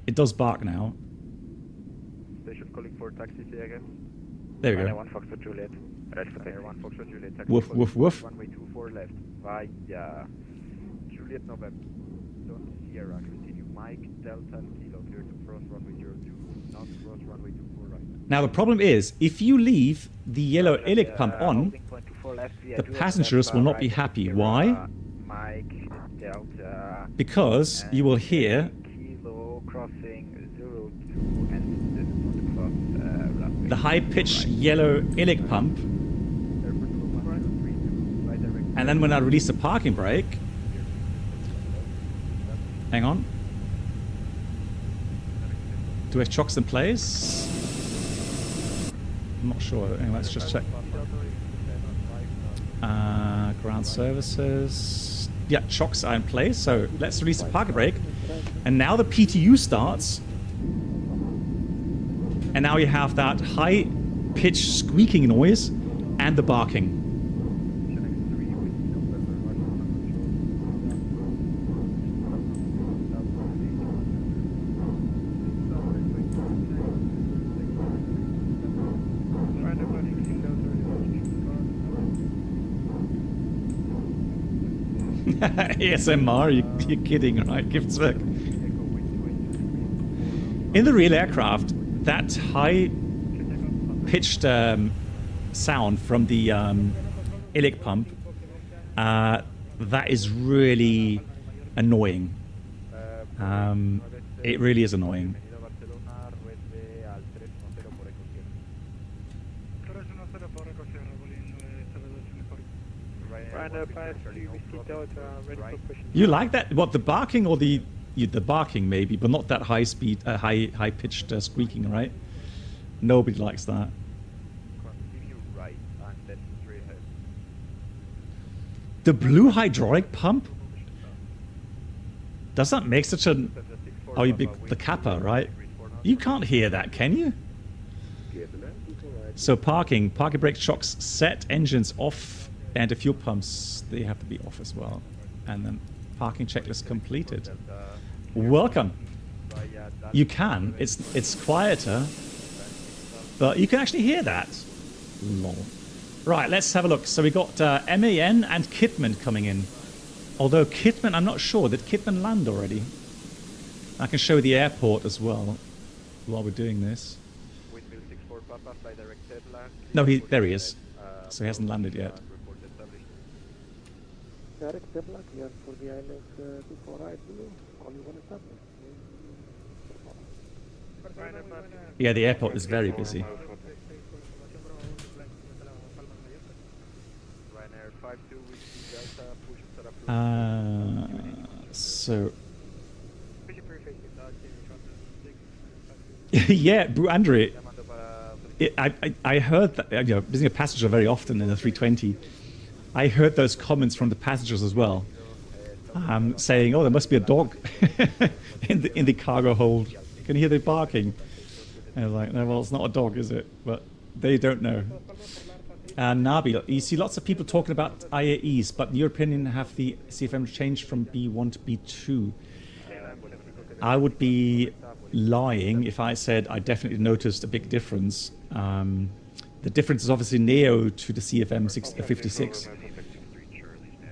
It does bark now. Station calling for taxi, again. There we go. 1 Foxtrot Juliet. Air 1 Foxtrot Juliet. Taxi Woof, woof, woof. Runway 24 left. Via Juliet November. Don't Sierra. Continue Mike Delta Kilo. Clear to cross runway 02. Not cross runway 24 right. Now the problem is, if you leave the yellow ilic pump on, the passengers will not be happy. Why? Because you will hear the high-pitched yellow ilic pump, and then when I release the parking brake, hang on, do we have chocks in place? I'm not sure. Hang on, let's just check. Ground services. Yeah, chocks are in place. So let's release the parking brake, and now the PTU starts. And now you have that high-pitched squeaking noise and the barking. ASMR, you're kidding, right? Giftswerk. In the real aircraft, that high-pitched sound from the ilic pump, that is really annoying. It really is annoying. You like that? What, the barking or the barking maybe, but not that high speed, high pitched squeaking, right? Nobody likes that. The blue hydraulic pump? Does that make such an... Oh, the kappa, right? You can't hear that, can you? So parking brake shocks set, engines off, and the fuel pumps, they have to be off as well. And then parking checklist completed. Welcome. You can. It's quieter, but you can actually hear that. Lol. Right, let's have a look. So we got MAN and Kitman coming in. Although Kitman, I'm not sure. Did Kitman land already? I can show the airport as well while we're doing this. No, there he is. So he hasn't landed yet. Yeah, the airport is very busy. So yeah, Andrew, I heard that, you know, being a passenger very often in the 320, I heard those comments from the passengers as well, saying, "Oh, there must be a dog in the cargo hold. You can hear the barking." And I was like, "No, well, it's not a dog, is it?" But they don't know. Nabi, you see lots of people talking about IAEs, but in your opinion, have the CFM changed from B1 to B2? I would be lying if I said I definitely noticed a big difference. The difference is obviously Neo to the CFM 56.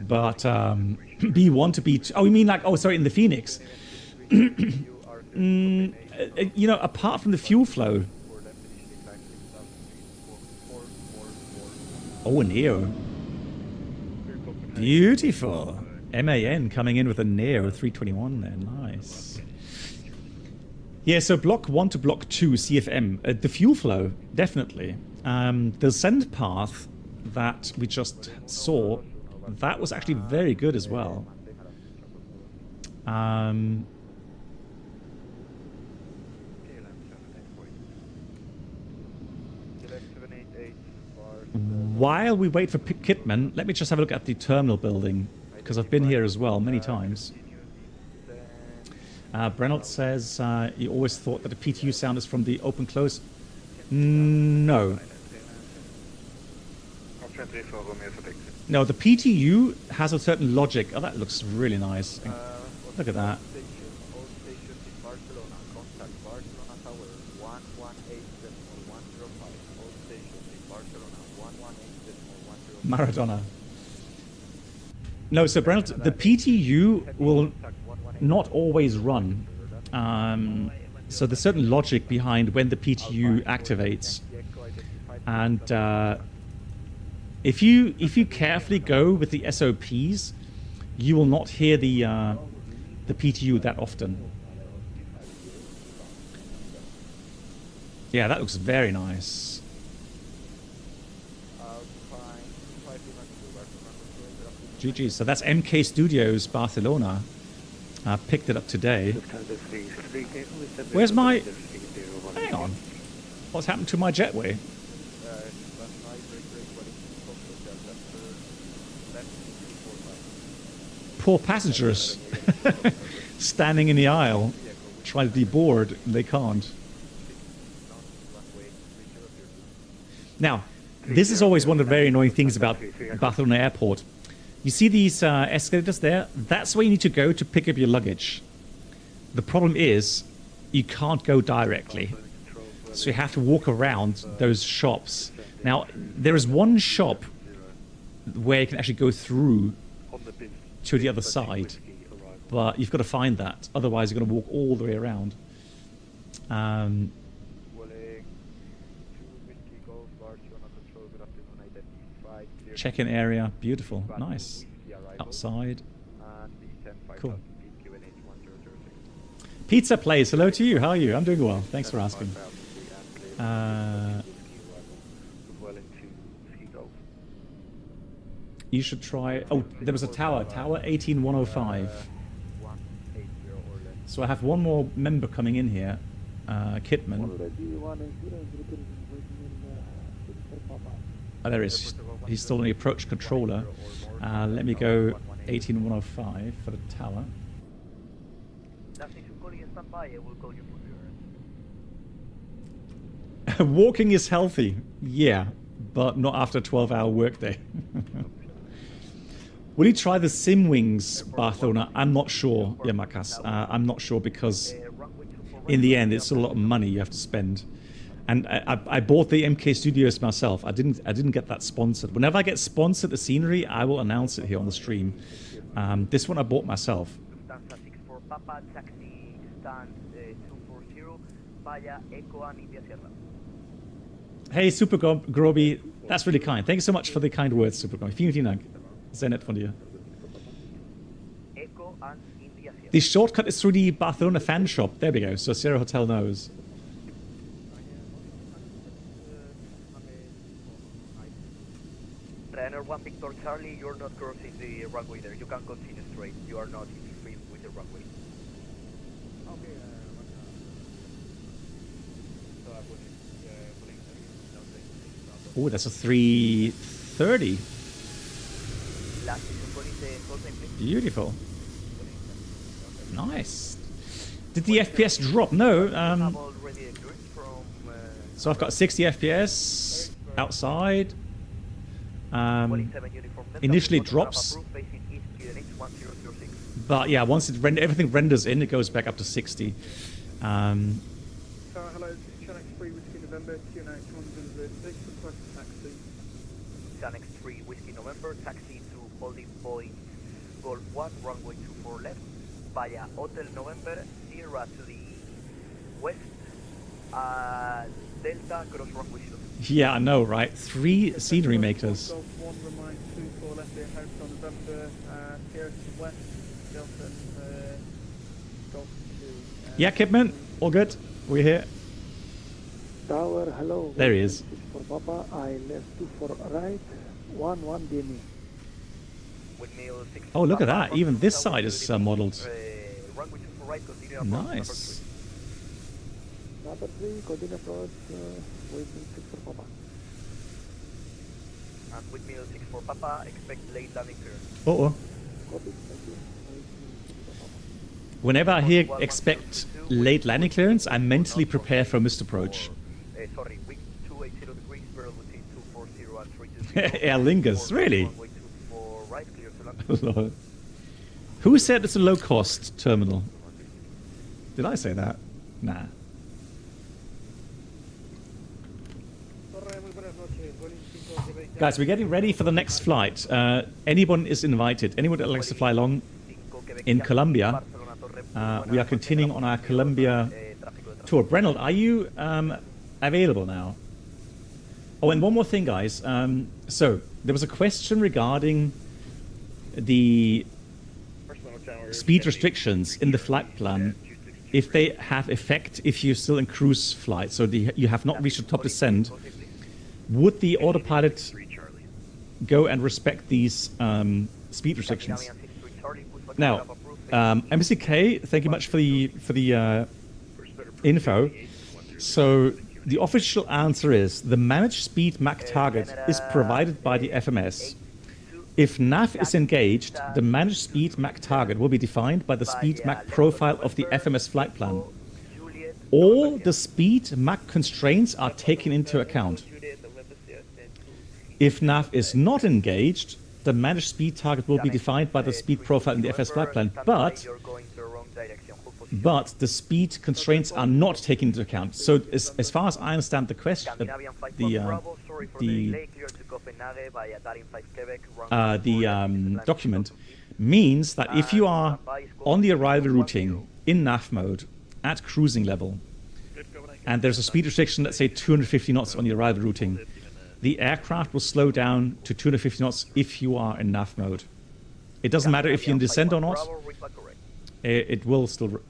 But B1 to B2... Oh, you mean like... Oh, sorry, in the FENIX. You know, apart from the fuel flow... Oh, a Neo. Beautiful. MAN coming in with a Neo 321 there. Nice. Yeah, so block 1 to block 2 CFM. The fuel flow, definitely. The descent path that we just saw, that was actually very good as well. While we wait for Kitman, let me just have a look at the terminal building, because I've been here as well many times. Brennelt says he always thought that the PTU sound is from the open-close. No. No, the PTU has a certain logic. Oh, that looks really nice. Look at that. Maradona. No, so Brennelt, the PTU will not always run. So there's certain logic behind when the PTU activates. And if you carefully go with the SOPs, you will not hear the PTU that often. Yeah, that looks very nice. GG. So that's MK Studios Barcelona. Picked it up today. Where's my... Hang on. What's happened to my jetway? Poor passengers. Standing in the aisle. Trying to deboard. They can't. Now, this is always one of the very annoying things about Barcelona Airport. You see these escalators there? That's where you need to go to pick up your luggage. The problem is, you can't go directly. So you have to walk around those shops. Now, there is one shop where you can actually go through to the other side. But you've got to find that. Otherwise, you're going to walk all the way around. Check-in area, beautiful, nice. Outside, cool. Pizza Place, hello to you. How are you? I'm doing well. Thanks for asking. You should try. Oh, there was a tower. Tower 18105. So I have one more member coming in here. Kitman. Oh, there is. He's still on the approach controller. Let me go 18105 for the tower. Walking is healthy, yeah, but not after a 12-hour workday. Will you try the Sim Wings, Barcelona? I'm not sure, Yamakas. I'm not sure because in the end it's a lot of money you have to spend. And I bought the MK Studios myself. I didn't get that sponsored. Whenever I get sponsored the scenery, I will announce it here on the stream. This one I bought myself. Hey, Super Groby, that's really kind. Thank you so much for the kind words, Super Groby. Vielen Dank. Sehr nett von dir. The shortcut is through the Barcelona fan shop. There we go. So Sierra Hotel knows. Runner 1 Victor Charlie, you're not crossing the runway there. You can continue straight. You are not in the field with the runway. Oh, that's a 330. Beautiful. Nice. Did the FPS drop? No. So I've got 60 FPS outside. Initially it drops, but yeah, once everything renders in, it goes back up to 60. Hello, Channel 3 Whiskey November, QNH 106, request a taxi. Channel 3 Whiskey November, taxi to holding point Golf 1, runway 24 left, via Hotel November, Sierra to the west, Delta, cross runway 0. Yeah, I know, right? 3 scenery makers. Golf 1, remind 24 left air, house on November, here to west, Delta, Golf 2. Yeah, Kipman, all good. We're here. Tower, hello. There he is. For Papa, I left 2 for right, 1 Demi. Windmill 6 Oh, look at that. Even this side is modeled. runway 2 for right, continue approach, Nice. Number 3, continue approach, waiting 6 for Papa. And windmill 6 for Papa, expect late landing clearance. Uh-oh. Copy, thank you. Whenever I hear expect late landing clearance, I mentally prepare for missed approach. Sorry, wind 280 degrees, velocity 240 and 320. Aer Lingus, really? Runway 2 for right, clear to land. Lol. Who said it's a low-cost terminal? Did I say that? Nah. Guys, we're getting ready for the next flight. Anyone is invited. Anyone that likes to fly along in Colombia. We are continuing on our Colombia tour. Brennell, are you available now? Oh, and one more thing, guys. So, there was a question regarding the speed restrictions in the flight plan, if they have effect if you're still in cruise flight, so you have not reached the top descent. Would the autopilot go and respect these speed restrictions? Now, MCK, thank you much for the info. So the official answer is the managed speed Mach target is provided by the FMS. If NAV is engaged, the managed speed Mach target will be defined by the speed Mach profile of the FMS flight plan. All the speed Mach constraints are taken into account. If NAV is not engaged, the managed speed target will be defined by the speed profile in the FS flight plan, but the speed constraints are not taken into account. So as far as I understand the question, the document means that if you are on the arrival routing in NAV mode at cruising level, and there's a speed restriction, let's say 250 knots on the arrival routing, the aircraft will slow down to 250 knots if you are in NAV mode. It doesn't matter if you're in descent or not. It will still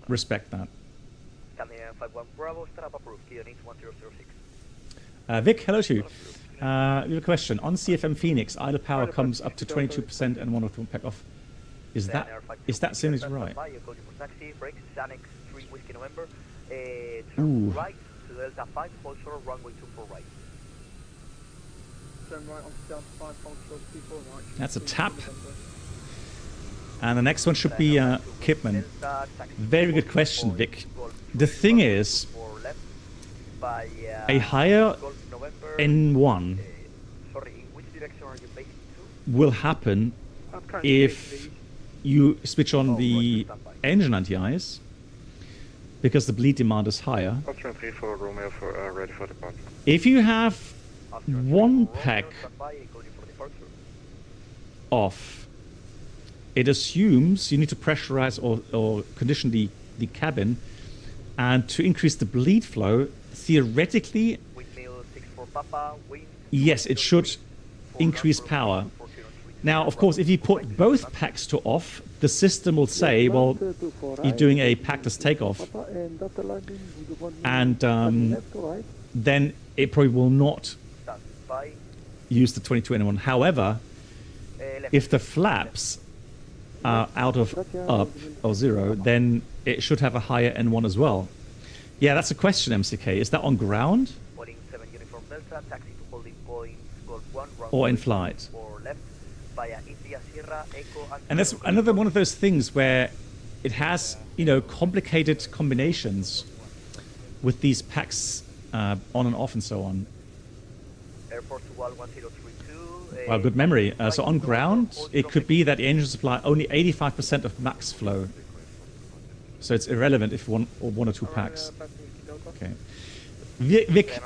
respect that. Vic, hello to you. You have a question. On CFM Phoenix, idle power comes up to 22% and 1 or 2 pack off. Is that seems right? Ooh. Delta 5, hold short, runway 2 for right. Turn right on Delta 5, hold short, 2 for right. That's a tap. And the next one should be Kipman. Very good question, Vic. The thing is, a higher N1 will happen if you switch on the engine anti-ice, because the bleed demand is higher. Ready for departure. If you have 1 pack off, it assumes you need to pressurize or condition the cabin, and to increase the bleed flow, theoretically, yes, it should increase power. Now, of course, if you put both packs to off, the system will say, well, you're doing a packless takeoff, and then it probably will not use the 22N1. However, if the flaps are out of up or 0, then it should have a higher N1 as well. Yeah, that's a question, MCK. Is that on ground or in flight? And that's another one of those things where it has, complicated combinations with these packs on and off and so on. Well, good memory. So on ground, it could be that the engine supply only 85% of max flow. So it's irrelevant if one or 2 packs. Okay. Vic.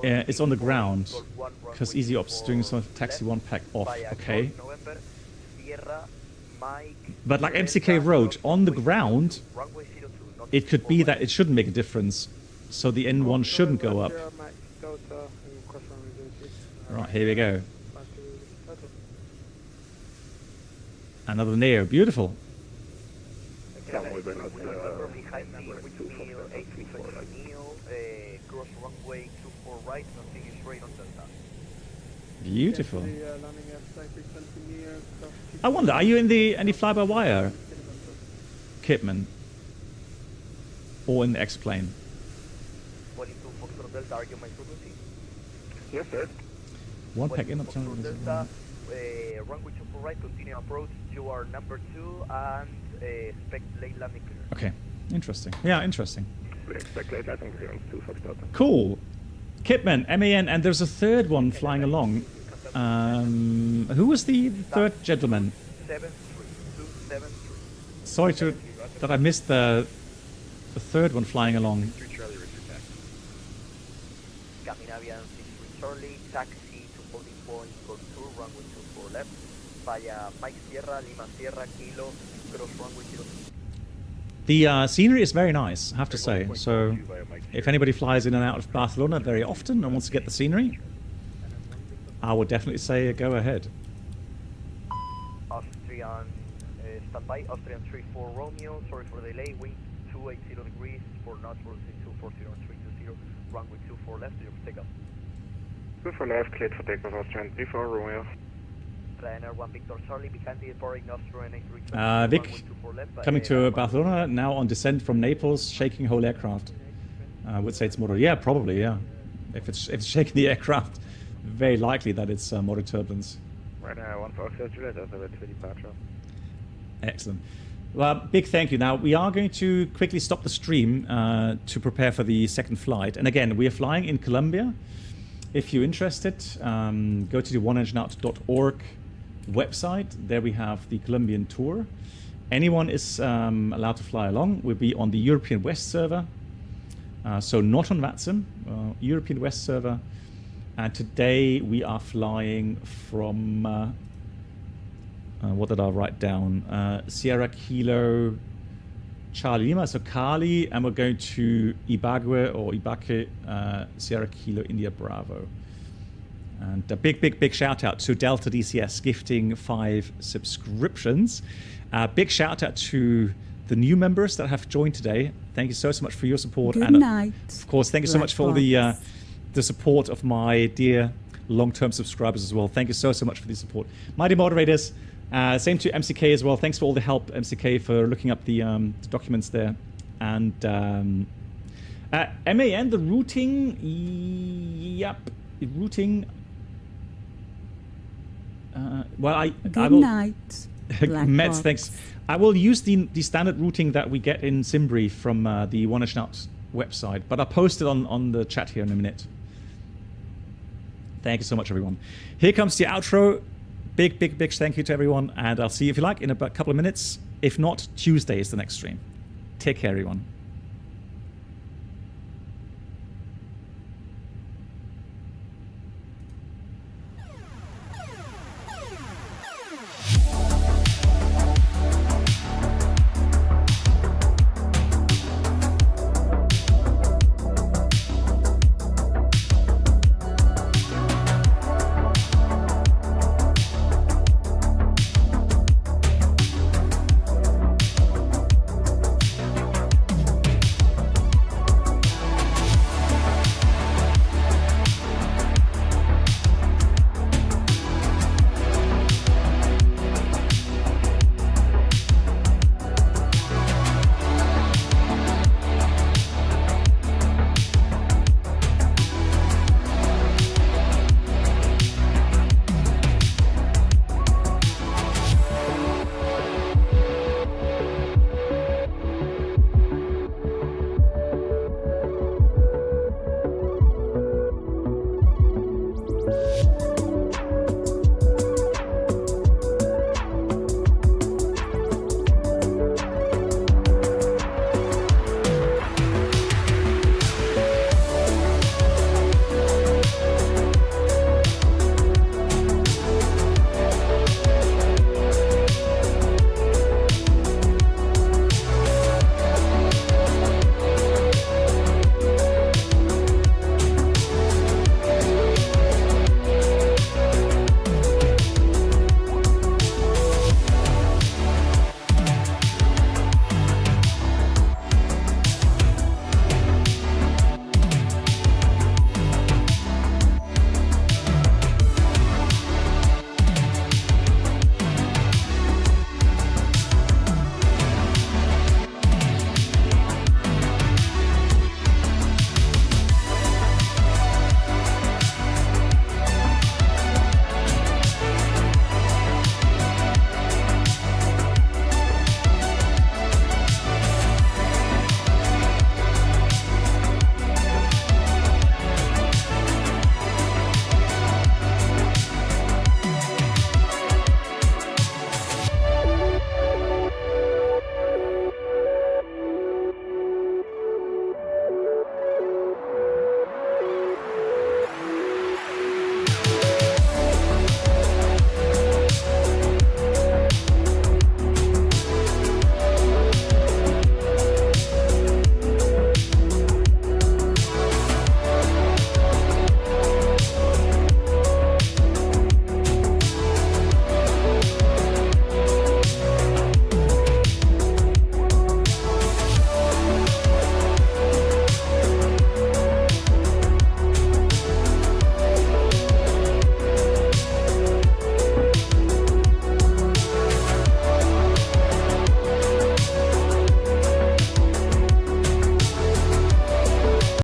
It's on the ground, because Easy Ops doing some taxi 1 pack off. Okay. But like MCK wrote, on the ground, it could be that it shouldn't make a difference. So the N1 shouldn't go up. Right, here we go. Another Neo, beautiful. Beautiful. I wonder, are you in the any fly-by-wire, Kipman? Or in the X-plane? Yes, sir. One pack in. Runway 24 right, continue approach. You are number 2 and expect late landing clearance. Okay, interesting. Yeah, interesting. We expect late landing clearance 2 Foxtrot. Cool. Kipman, MAN, and there's a third one flying along. Who was the third gentleman? 273. Sorry that I missed the third one flying along. Scandinavian 63 Charlie, taxi to holding point, contour runway 24 left, via Mike Sierra, Lima Sierra, Kilo, cross runway 02. The scenery is very nice, I have to say. So, if anybody flies in and out of Barcelona very often and wants to get the scenery, I would definitely say go ahead. Austrian standby, Austrian 34 Romeo, sorry for the delay, wind 280 degrees, 4 knots, 240 on 320, runway 24 left, you're takeoff. 24 left, cleared for takeoff, Austrian 34 Romeo. Ryanair 1 Victor Charlie, behind the departing Austrian Vic, A320, runway 24 left, coming to Barcelona, now on descent from Naples, shaking whole aircraft. I would say it's motor. Yeah, probably, yeah. If it's shaking the aircraft, very likely that it's motor turbulence. Ryanair 1 for Juliet, over to departure. Excellent. Well, big thank you. Now, we are going to quickly stop the stream to prepare for the second flight. And again, we are flying in Colombia. If you're interested, go to the oneengineout.org website. There we have the Colombian tour. Anyone is allowed to fly along. We'll be on the European West server. So not on VATSIM, European West server. And today we are flying from, what did I write down? Sierra Kilo Charlie Lima, so Cali, and we're going to Ibaque, Sierra Kilo India Bravo. And a big shout out to Delta DCS gifting 5 subscriptions. Big shout out to the new members that have joined today. Thank you so much for your support. Good and night. Of course, thank you so much for all the support of my dear long-term subscribers as well. Thank you so much for the support. Mighty moderators, same to MCK as well. Thanks for all the help, MCK, for looking up the documents there. And MAN, the routing, yep, routing. Good night. Mets, thanks. I will use the standard routing that we get in Simbrief from the OneEdgeNout website, but I'll post it on the chat here in a minute. Thank you so much, everyone. Here comes the outro. Big thank you to everyone, and I'll see you, if you like, in about a couple of minutes. If not, Tuesday is the next stream. Take care, everyone.